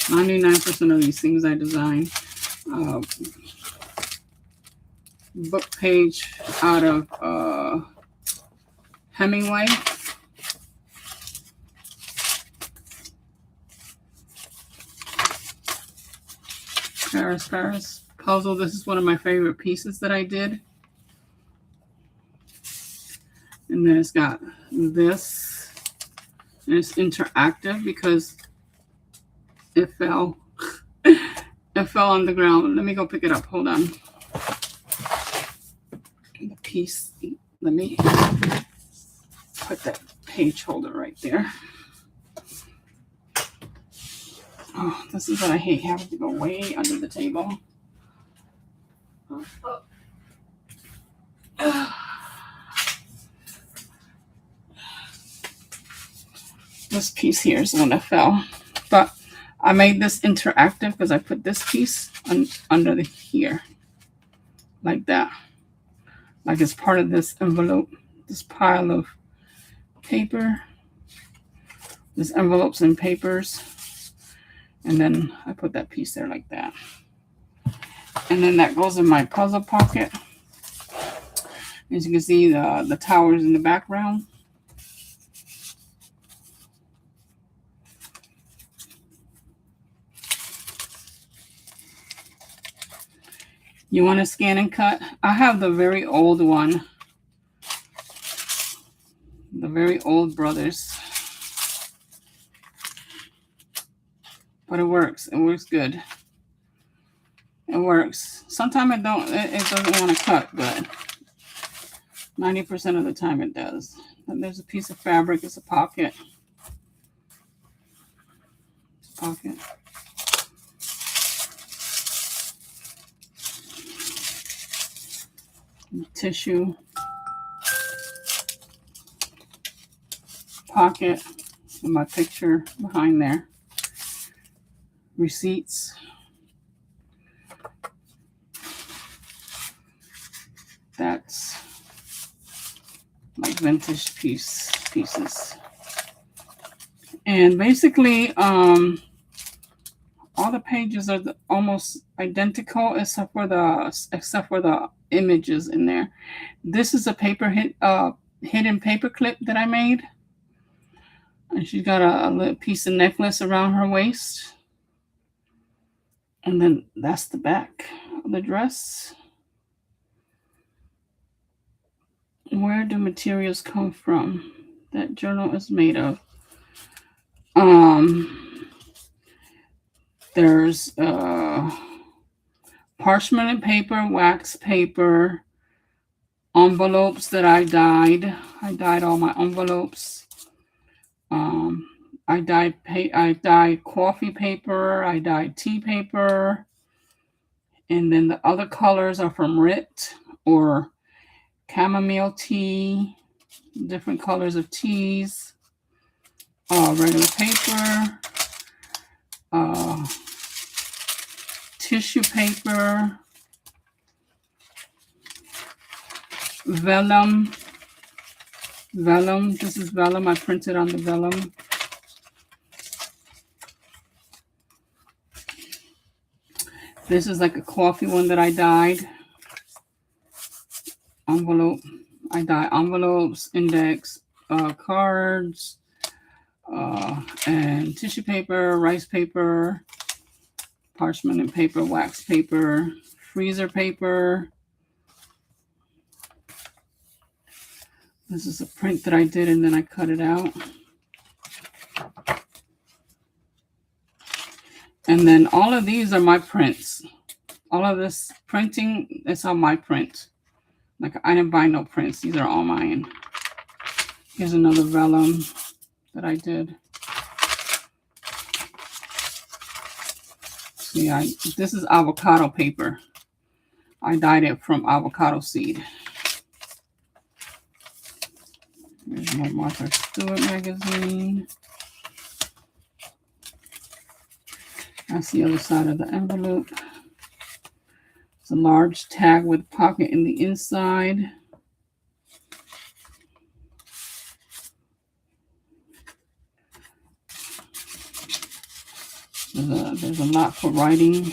99% of these things I designed. Book page out of Hemingway. Paris, Paris. puzzle. This is one of my favorite pieces that I did. And then it's got this. And it's interactive because it fell. It fell on the ground. Let me go pick it up. Hold on. The piece. Let me put that page holder right there. Oh, this is what I hate, having to go way under the table. This piece here is the one that fell. But I made this interactive because I put this piece under here. Like that. Like it's part of this envelope. This pile of paper. There's envelopes and papers. And then I put that piece there like that. And then that goes in my puzzle pocket. As you can see, the towers in the background. You want to scan and cut? I have the very old one. The very old brothers. But it works. It works good. It works. Sometimes it doesn't want to cut, but 90% of the time it does. And there's a piece of fabric. It's a pocket. Pocket. Tissue. Pocket. With my picture behind there. Receipts. That's like vintage pieces. And basically, all the pages are almost identical except for the images in there. This is a hidden paper clip that I made. And she's got a little piece of necklace around her waist. And then that's the back of the dress. Where do materials come from that journal is made of? There's parchment and paper, wax paper, envelopes that I dyed. I dyed all my envelopes. I dyed coffee paper. I dyed tea paper. And then the other colors are from Rit or chamomile tea, different colors of teas, regular paper, tissue paper, vellum. This is vellum. I printed on the vellum. This is like a coffee one that I dyed. Envelope. I dye envelopes, index, cards, and tissue paper, rice paper, parchment and paper, wax paper, freezer paper. This is a print that I did and then I cut it out. And then all of these are my prints. All of this printing, it's on my print. Like I didn't buy no prints. These are all mine. Here's another vellum that I did. See, this is avocado paper. I dyed it from avocado seed. Here's my Martha Stewart magazine. That's the other side of the envelope. It's a large tag with a pocket in the inside. There's a lot for writing.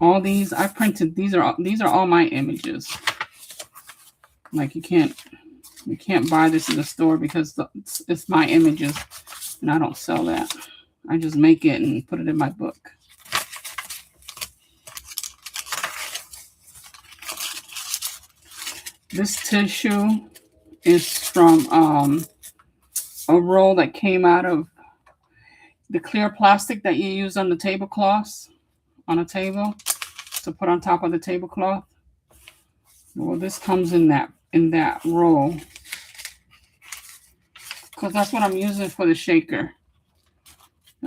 All these I printed. These are all my images. Like you can't You can't buy this in the store because it's my images and I don't sell that. I just make it and put it in my book. This tissue is from a roll that came out of the clear plastic that you use on the tablecloths, on a table, to put on top of the tablecloth. Well, this comes in that roll, because that's what I'm using for the shaker.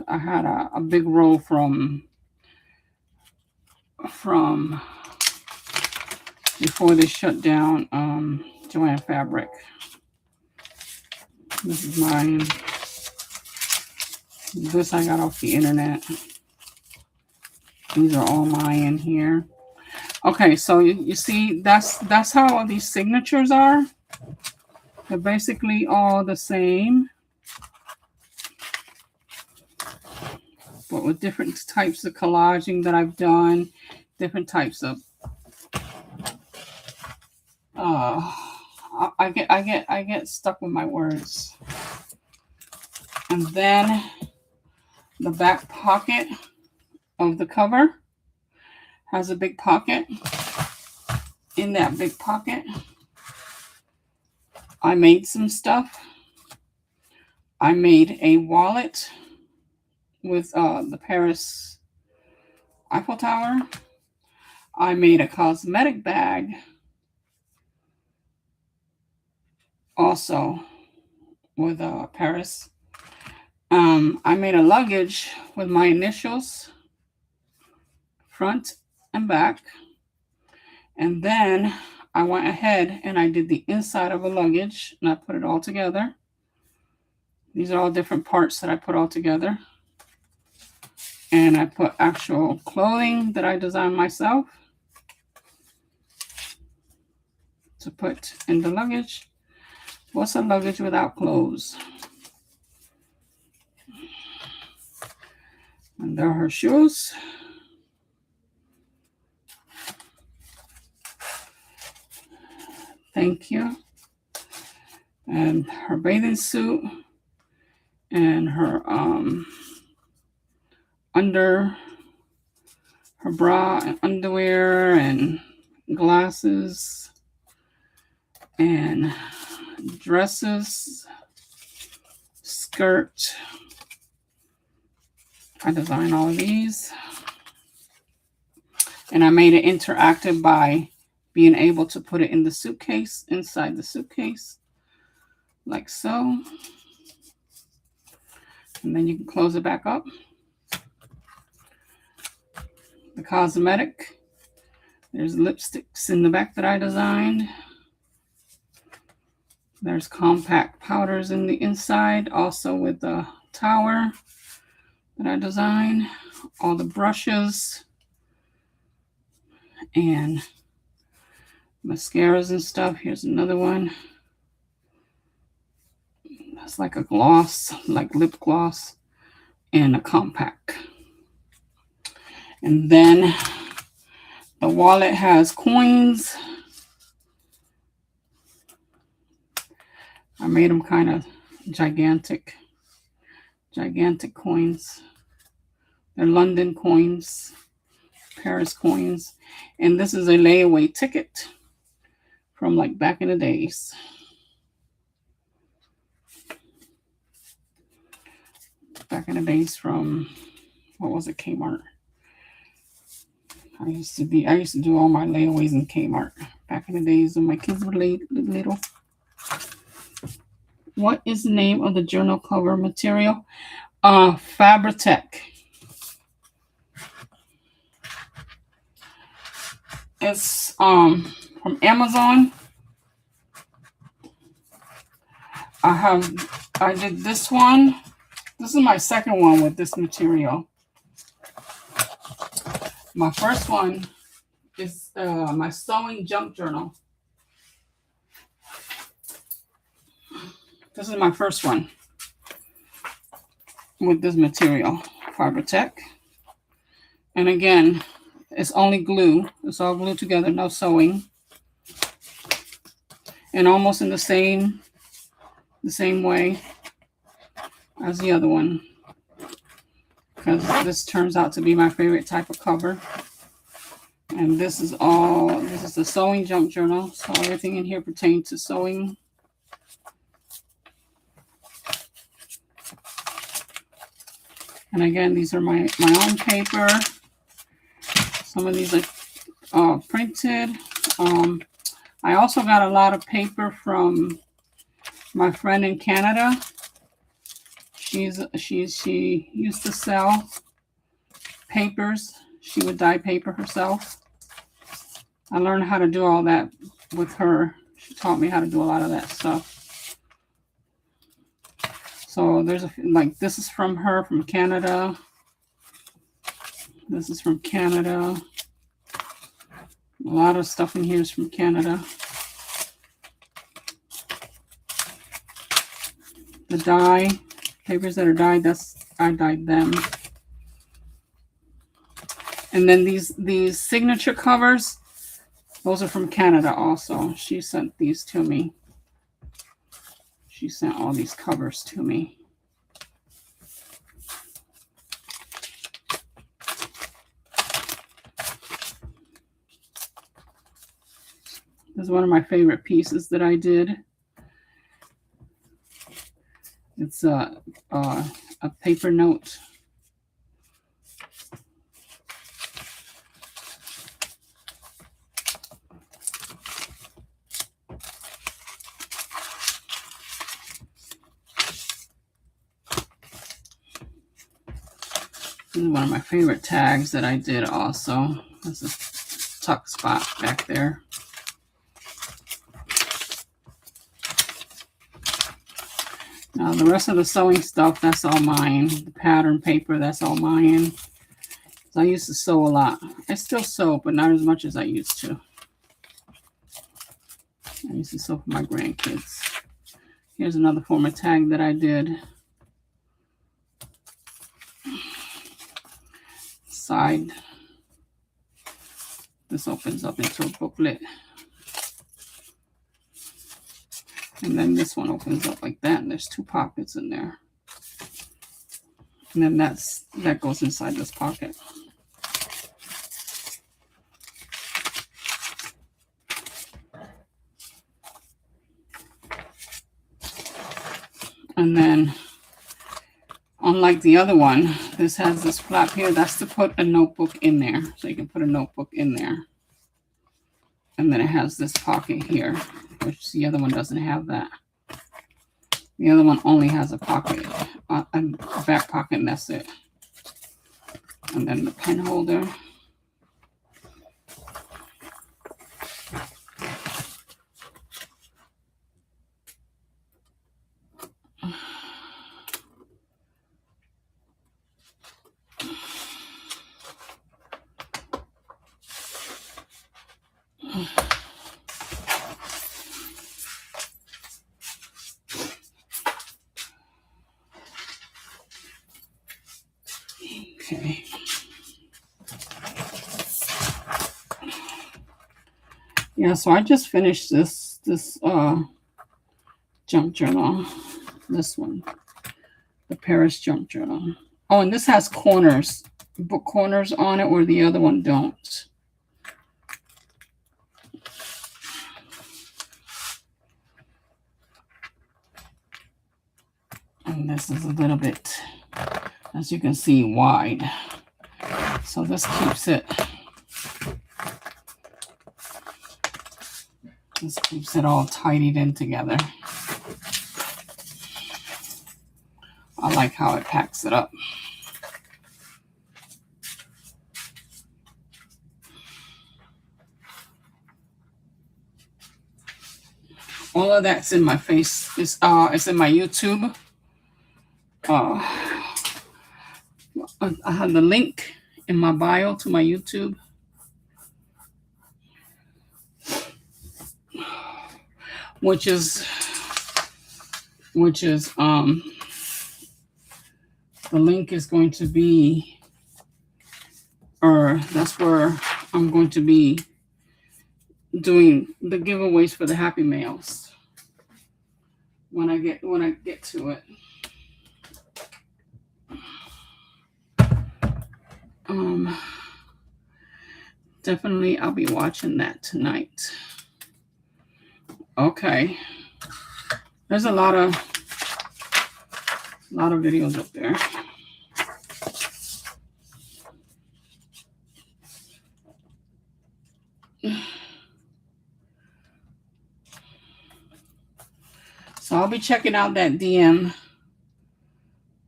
I had a big roll from before they shut down Joann Fabric. This is mine. This I got off the internet. These are all mine in here. Okay, so you see, that's how all these signatures are. They're basically all the same, but with different types of collaging that I've done, different types of I get stuck with my words. And then the back pocket of the cover has a big pocket. In that big pocket, I made some stuff. I made a wallet with the Paris Eiffel Tower. I made a cosmetic bag also with Paris. I made a luggage with my initials, front and back. And then I went ahead and I did the inside of a luggage and I put it all together. These are all different parts that I put all together. And I put actual clothing that I designed myself to put in the luggage. What's a luggage without clothes? And there are her shoes. Thank you. And her bathing suit and her her bra and underwear and glasses and dresses, skirt. I designed all of these. And I made it interactive by being able to put it in the suitcase, inside the suitcase, like so. And then you can close it back up. The cosmetic, there's lipsticks in the back that I designed. There's compact powders in the inside, also with the tower that I designed. All the brushes and mascaras and stuff. Here's another one. That's like a gloss, like lip gloss, and a compact. And then the wallet has coins. I made them kind of gigantic coins. They're London coins, Paris coins. And this is a layaway ticket from like back in the days. Back in the days from, what was it, Kmart. I used to do all my layaways in Kmart back in the days when my kids were little. What is the name of the journal cover material? Fabritech. It's from Amazon. I did this one. This is my second one with this material. My first one is my sewing junk journal. This is my first one with this material, Fabritech. And again, it's only glue. It's all glued together, no sewing. and almost in the same way as the other one, because this turns out to be my favorite type of cover. And this is the sewing junk journal, so everything in here pertains to sewing. And again, these are my own paper. Some of these are printed. I also got a lot of paper from my friend in Canada. She used to sell papers. She would dye paper herself. I learned how to do all that with her. She taught me how to do a lot of that stuff. So there's this is from her, from Canada. This is from Canada. A lot of stuff in here is from Canada. The dye, papers that are dyed, I dyed them. And then these signature covers, those are from Canada also. She sent these to me. She sent all these covers to me. This is one of my favorite pieces that I did. It's a paper note. This is one of my favorite tags that I did also. There's a tuck spot back there. Now the rest of the sewing stuff, that's all mine. The pattern paper, that's all mine. So I used to sew a lot. I still sew, but not as much as I used to. I used to sew for my grandkids. Here's another form of tag that I did. Side. This opens up into a booklet. And then this one opens up like that, and there's two pockets in there. And then that goes inside this pocket. And then, unlike the other one, this has this flap here. That's to put a notebook in there. So you can put a notebook in there. And then it has this pocket here, which the other one doesn't have that. The other one only has a pocket, a back pocket, and that's it. And then the pen holder. Okay. Yeah, so I just finished this junk journal. This one, the Paris junk journal. Oh, and this has corners, book corners on it, where the other one don't. And this is a little bit, as you can see, wide. So this keeps it all tidied in together. I like how it packs it up. All of that's in my face. It's in my YouTube. I have the link in my bio to my YouTube. Which is the link is going to be, or that's where I'm going to be doing the giveaways for the Happy Mails. when I get to it. Definitely I'll be watching that tonight. Okay. There's a lot of videos up there. So I'll be checking out that DM.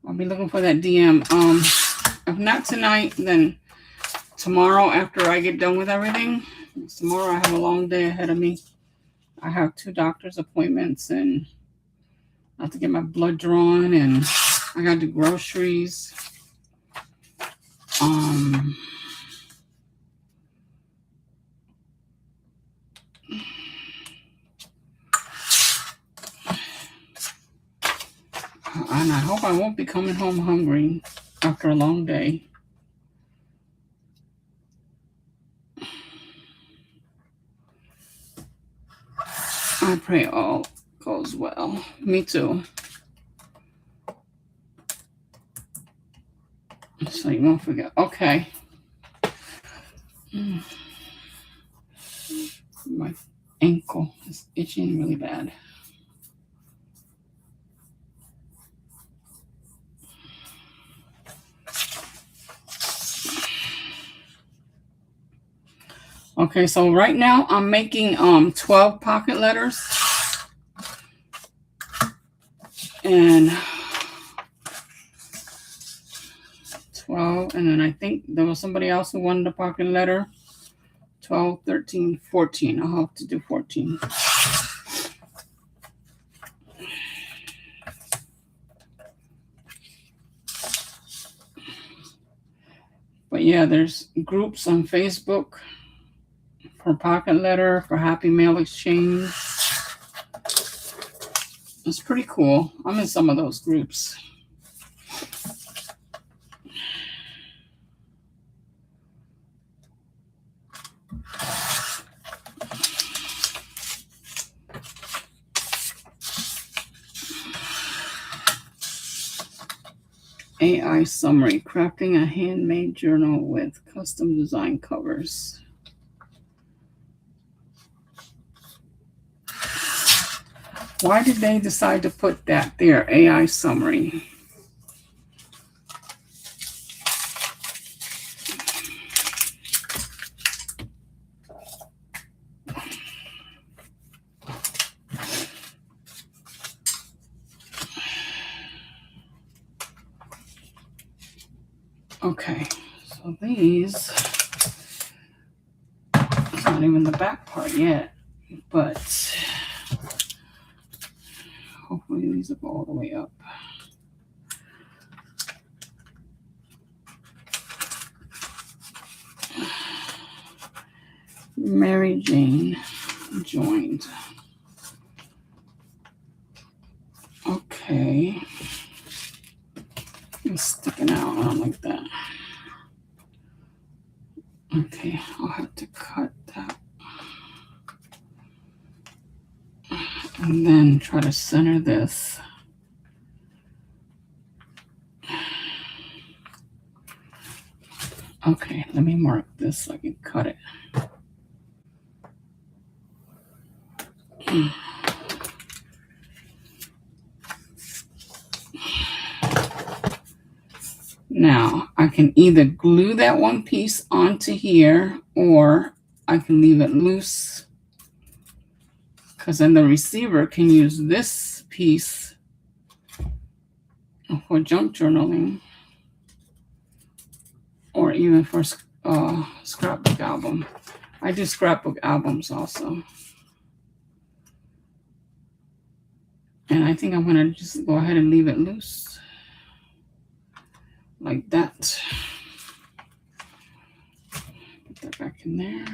I'll be looking for that DM. If not tonight, then tomorrow after I get done with everything. Tomorrow I have a long day ahead of me. I have 2 doctor's appointments and I have to get my blood drawn and I got to do groceries. And I hope I won't be coming home hungry after a long day. I pray all goes well. Me too. So you won't forget. Okay. My ankle is itching really bad. Okay, so right now I'm making 12 pocket letters. And 12, and then I think there was somebody else who wanted a pocket letter. 12, 13, 14. I'll have to do 14. But yeah, there's groups on Facebook for pocket letter, for happy mail exchange. It's pretty cool. I'm in some of those groups. AI summary, crafting a handmade journal with custom design covers. Why did they decide to put that there, AI summary? Okay, so these, it's not even the back part yet, but hopefully these will go all the way up. Mary Jane joined. Okay. It's sticking out. I don't like that. Okay, I'll have to cut that. And then try to center this. Okay, let me mark this so I can cut it. Now, I can either glue that one piece onto here or I can leave it loose because then the receiver can use this piece for junk journaling or even for scrapbook album. I do scrapbook albums also. And I think I'm going to just go ahead and leave it loose. Like that. Put that back in there.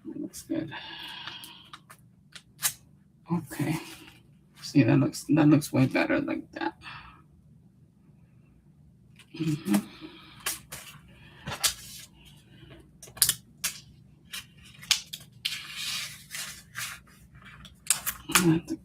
That looks good. Okay. See, that looks way better like that. Mm-hmm. I have to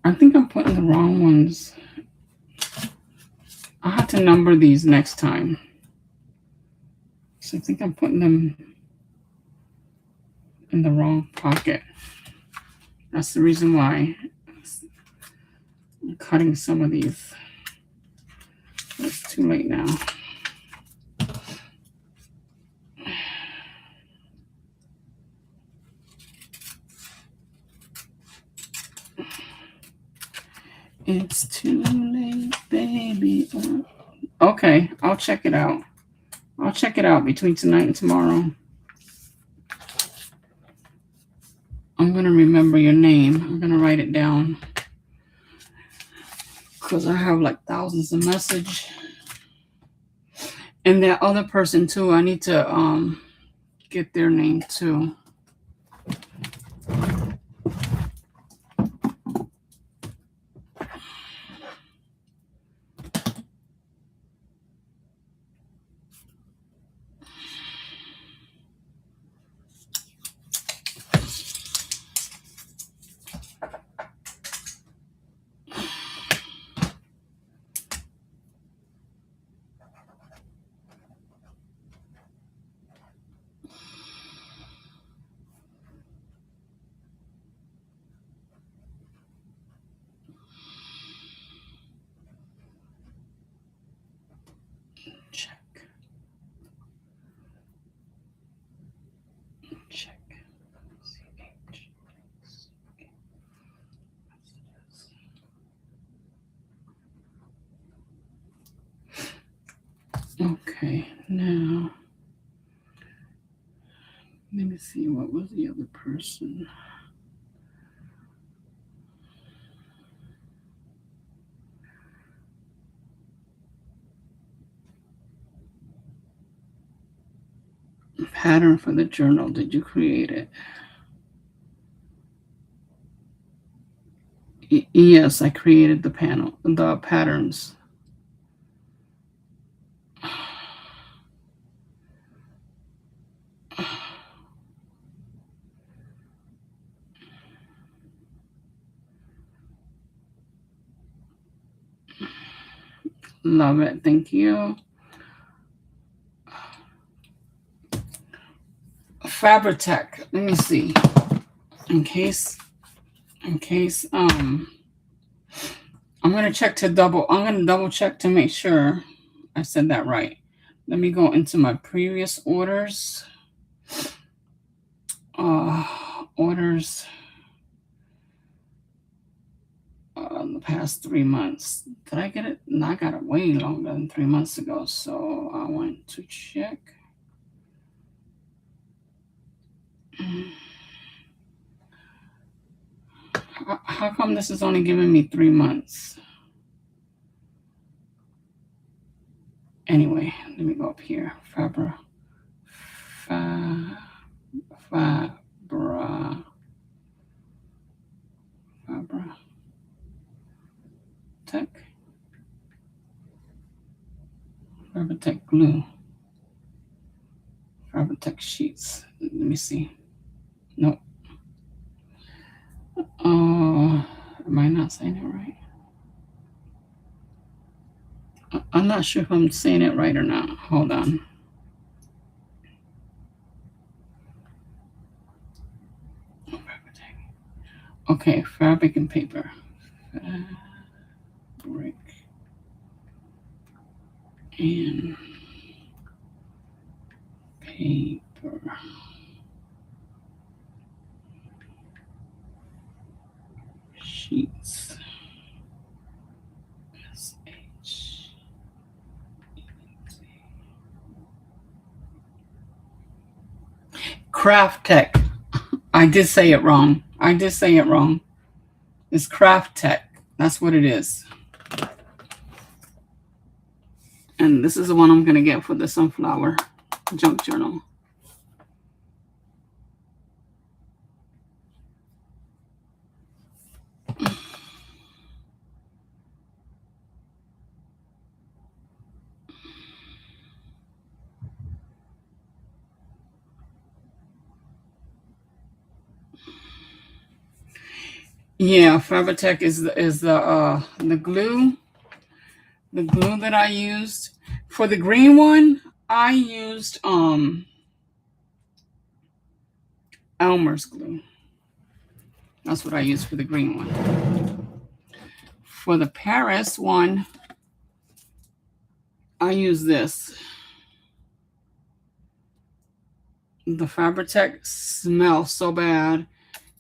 I think I'm putting the wrong ones. I'll have to number these next time. So I think I'm putting them in the wrong pocket. That's the reason why I'm cutting some of these. It's too late now. It's too late, baby. Okay, I'll check it out. I'll check it out between tonight and tomorrow. I'm going to remember your name. I'm going to write it down. Because I have like thousands of messages. And that other person too, I need to get their name too. Check. Okay, now let me see, what was the other person? Pattern for the journal. Did you create it? Yes, I created the patterns. Love it. Thank you. Fabritech. Let me see. In case I'm gonna double check to make sure I said that right. Let me go into my previous orders. Orders in the past 3 months. Did I get it? No, I got it way longer than 3 months ago. So I want to check. How come this is only giving me 3 months? Anyway, let me go up here. Fabra Tech. Fabritech glue. Fabritech sheets. Let me see. Nope. Am I not saying it right? I'm not sure if I'm saying it right or not. Hold on. Okay, fabric and paper. Fabric and paper. Sheets. SH. Craft Tech. I did say it wrong. It's Craft Tech. That's what it is. And this is the one I'm going to get for the sunflower junk journal. Yeah, Fabrictech is the glue. The glue that I used for the green one, I used Elmer's glue. That's what I used for the green one. For the Paris one, I use this. The Fabrictech smells so bad,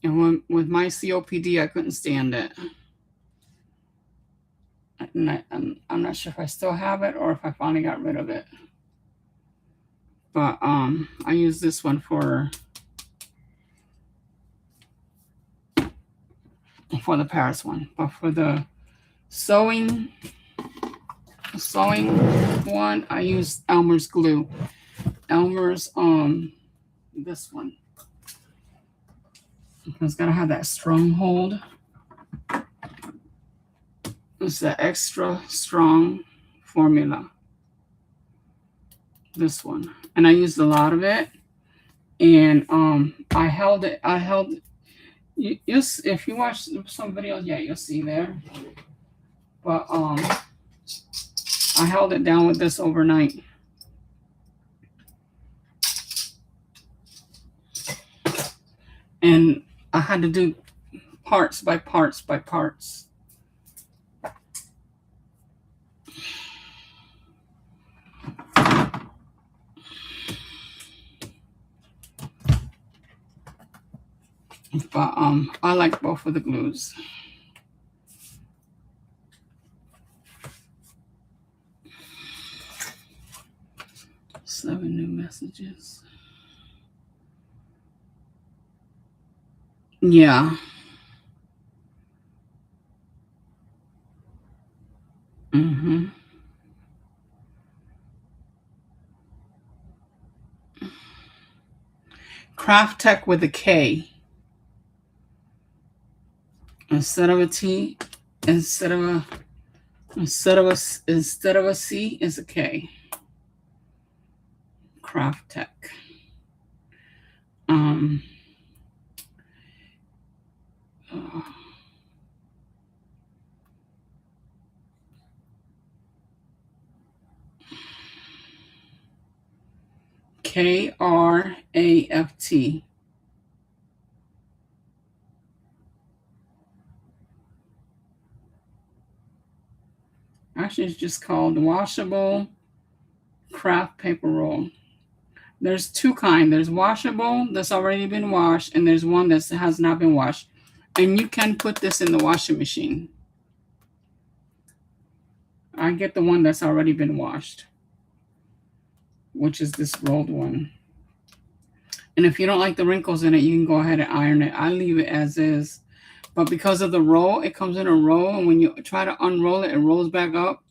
and with my COPD, I couldn't stand it. I'm not sure if I still have it or if I finally got rid of it. But I use this one for the Paris one. But for the sewing one, I use Elmer's glue. Elmer's this one. It's gotta have that strong hold. It's the extra strong formula. This one. And I used a lot of it. And I held you if you watch some videos, yeah, you'll see there. But I held it down with this overnight. And I had to do parts by parts by parts. But I like both of the glues. Seven new messages. Yeah. Mm-hmm. Craft Tech with a K. Instead of a T, instead of a C is a K. Craft Tech. Kraft. Actually, it's just called washable craft paper roll. There's two kinds. There's washable that's already been washed, and there's one that has not been washed. And you can put this in the washing machine. I get the one that's already been washed, which is this rolled one. And if you don't like the wrinkles in it, you can go ahead and iron it. I leave it as is. But because of the roll, it comes in a roll, and when you try to unroll it, it rolls back up.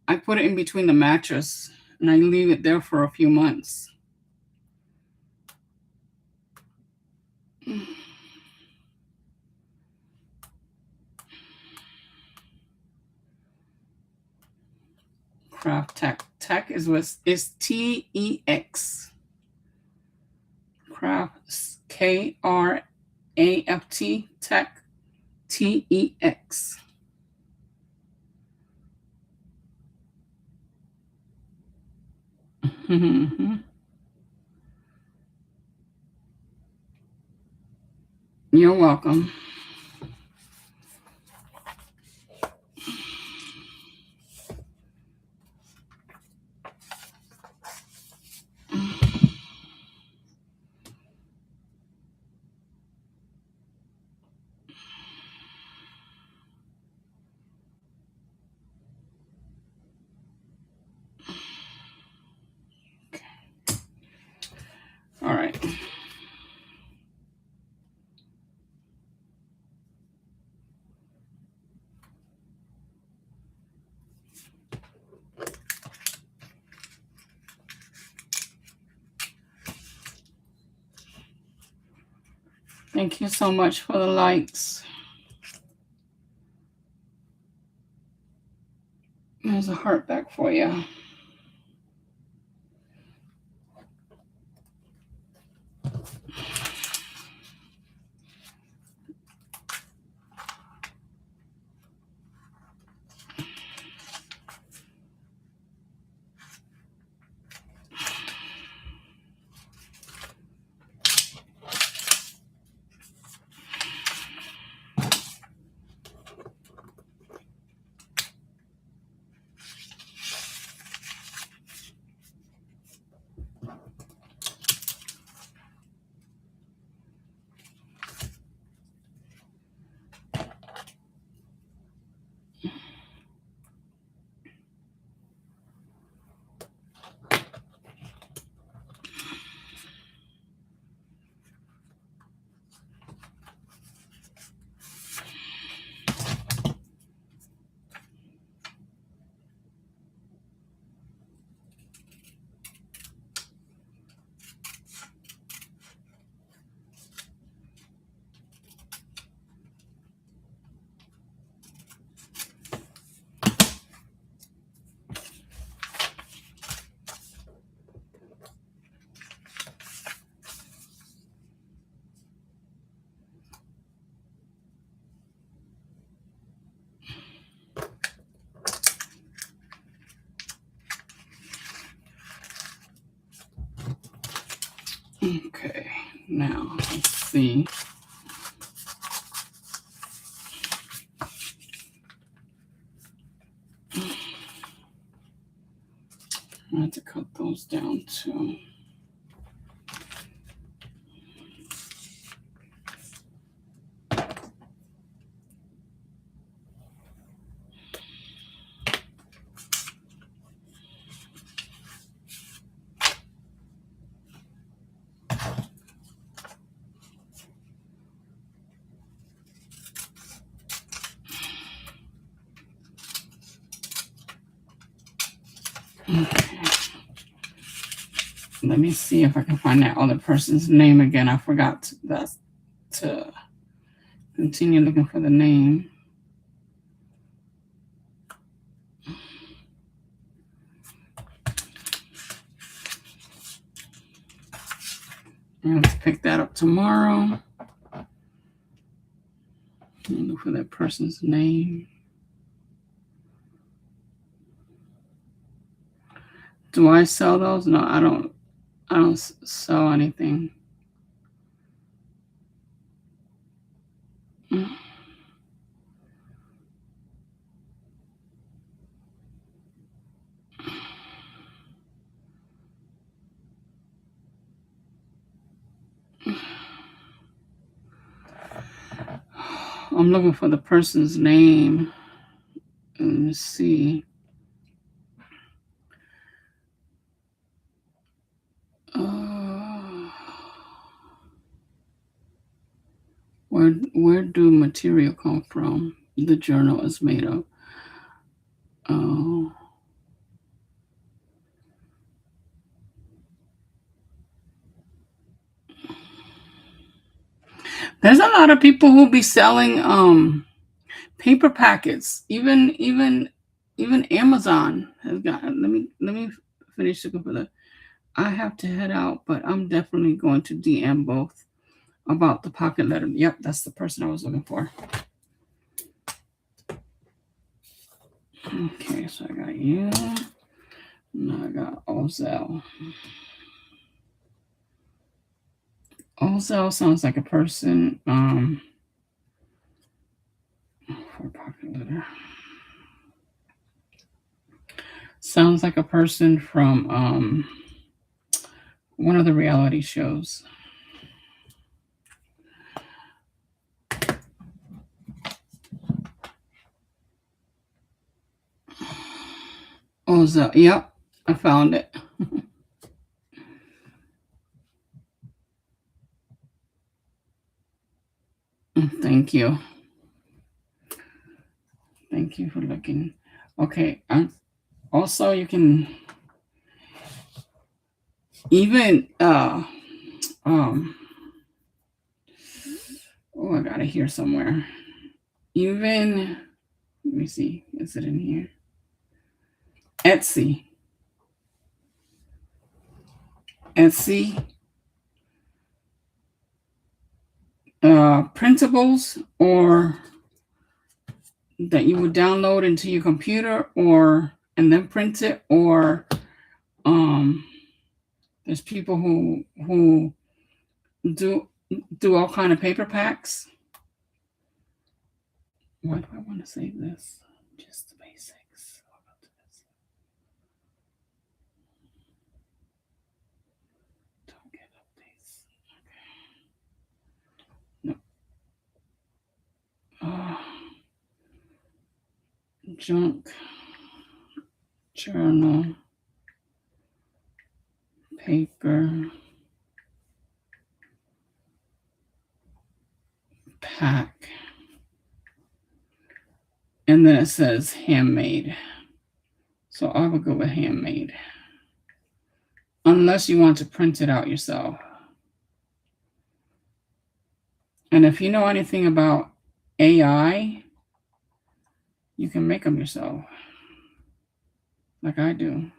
I put it in between the mattress, and I leave it there for a few months. Craft Tech. Tech is TEX. Craft KRAFT Tech TEX. You're welcome. All right. Thank you so much for the likes. There's a heart back for you. Okay, now let's see. I have to cut those down too. Okay. Let me see if I can find that other person's name again. I forgot to continue looking for the name. I'm going to pick that up tomorrow. Look for that person's name. Do I sell those? No, I don't sell anything. I'm looking for the person's name. Let me see. Where do material come from? The journal is made of. Oh. There's a lot of people who be selling paper packets. Even Amazon has got. Let me finish looking for the. I have to head out, but I'm definitely going to DM both about the pocket letter. Yep, that's the person I was looking for. Okay, so I got you. Now I got Ozell. Ozell sounds like a person. For pocket letter. Sounds like a person from one of the reality shows. Ozell. Yep, I found it. Thank you. Thank you for looking. Okay. Also, you can even oh, I got it here somewhere. Even let me see. Is it in here? Etsy. Printables or that you would download into your computer and then print it, or there's people who do all kind of paper packs. Why do I want to save this? Just the basics. Don't get updates. Okay. No. Junk journal paper pack, and then it says handmade, so I would go with handmade unless you want to print it out yourself. And if you know anything about AI, you can make them yourself like I do.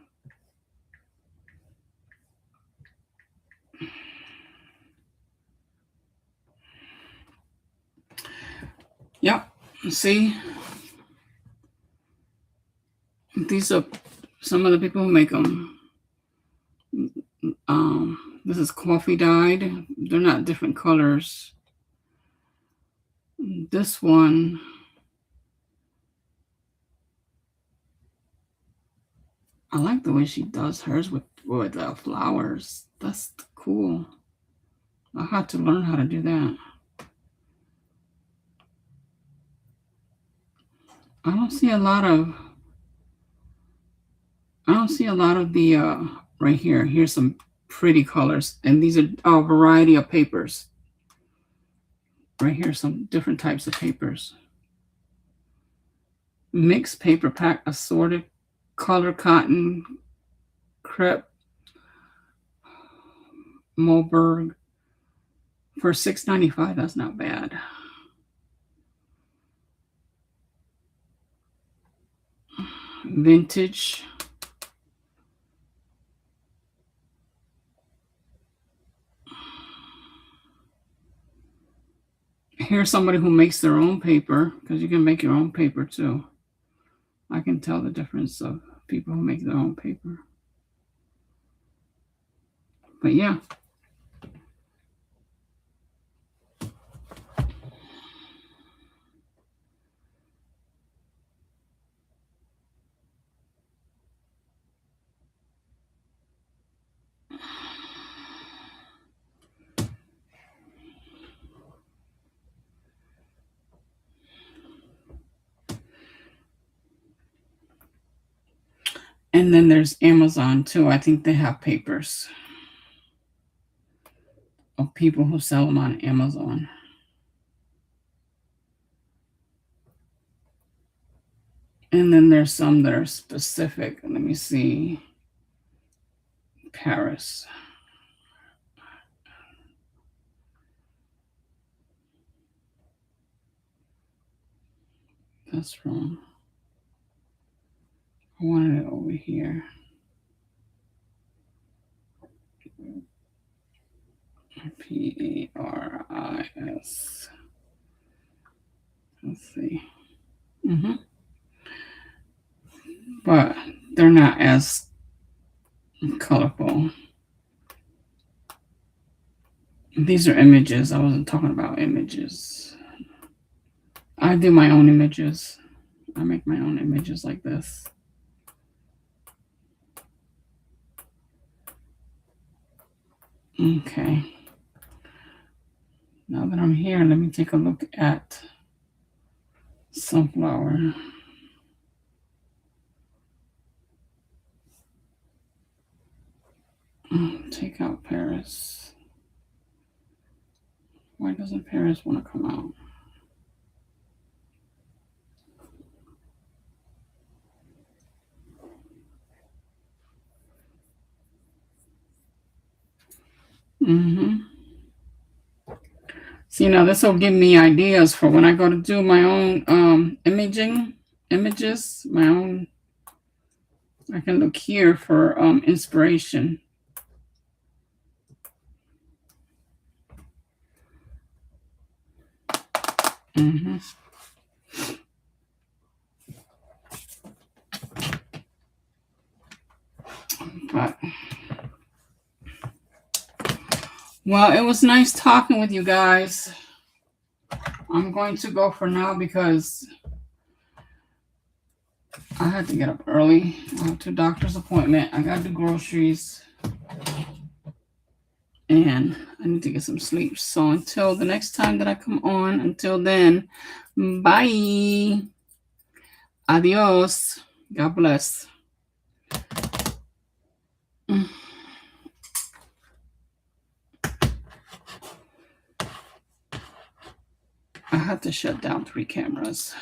Yep. See, these are some of the people who make them. This is coffee dyed. They're not different colors. This one, I like the way she does hers with flowers. That's cool. I had to learn how to do that. I don't see a lot of the right here. Here's some pretty colors, and these are a variety of papers. Right here, some different types of papers. Mixed paper pack, assorted color cotton, crepe, Moberg for $6.95. That's not bad. Vintage. Here's somebody who makes their own paper, because you can make your own paper too. I can tell the difference of people who make their own paper. But yeah. And then there's Amazon too. I think they have papers of people who sell them on Amazon. And then there's some that are specific. Let me see. Paris. That's wrong. I wanted it over here. Paris. Let's see. But they're not as colorful. These are images. I wasn't talking about images. I do my own images. I make my own images like this. Okay. Now that I'm here, let me take a look at sunflower. Take out Paris. Why doesn't Paris want to come out? See, now this will give me ideas for when I go to do my own images, my own. I can look here for inspiration. But well, it was nice talking with you guys. I'm going to go for now because I had to get up early. I have 2 doctor's appointment. I got to do groceries. And I need to get some sleep. So until the next time that I come on, until then, bye. Adios. God bless. I had to shut down 3 cameras.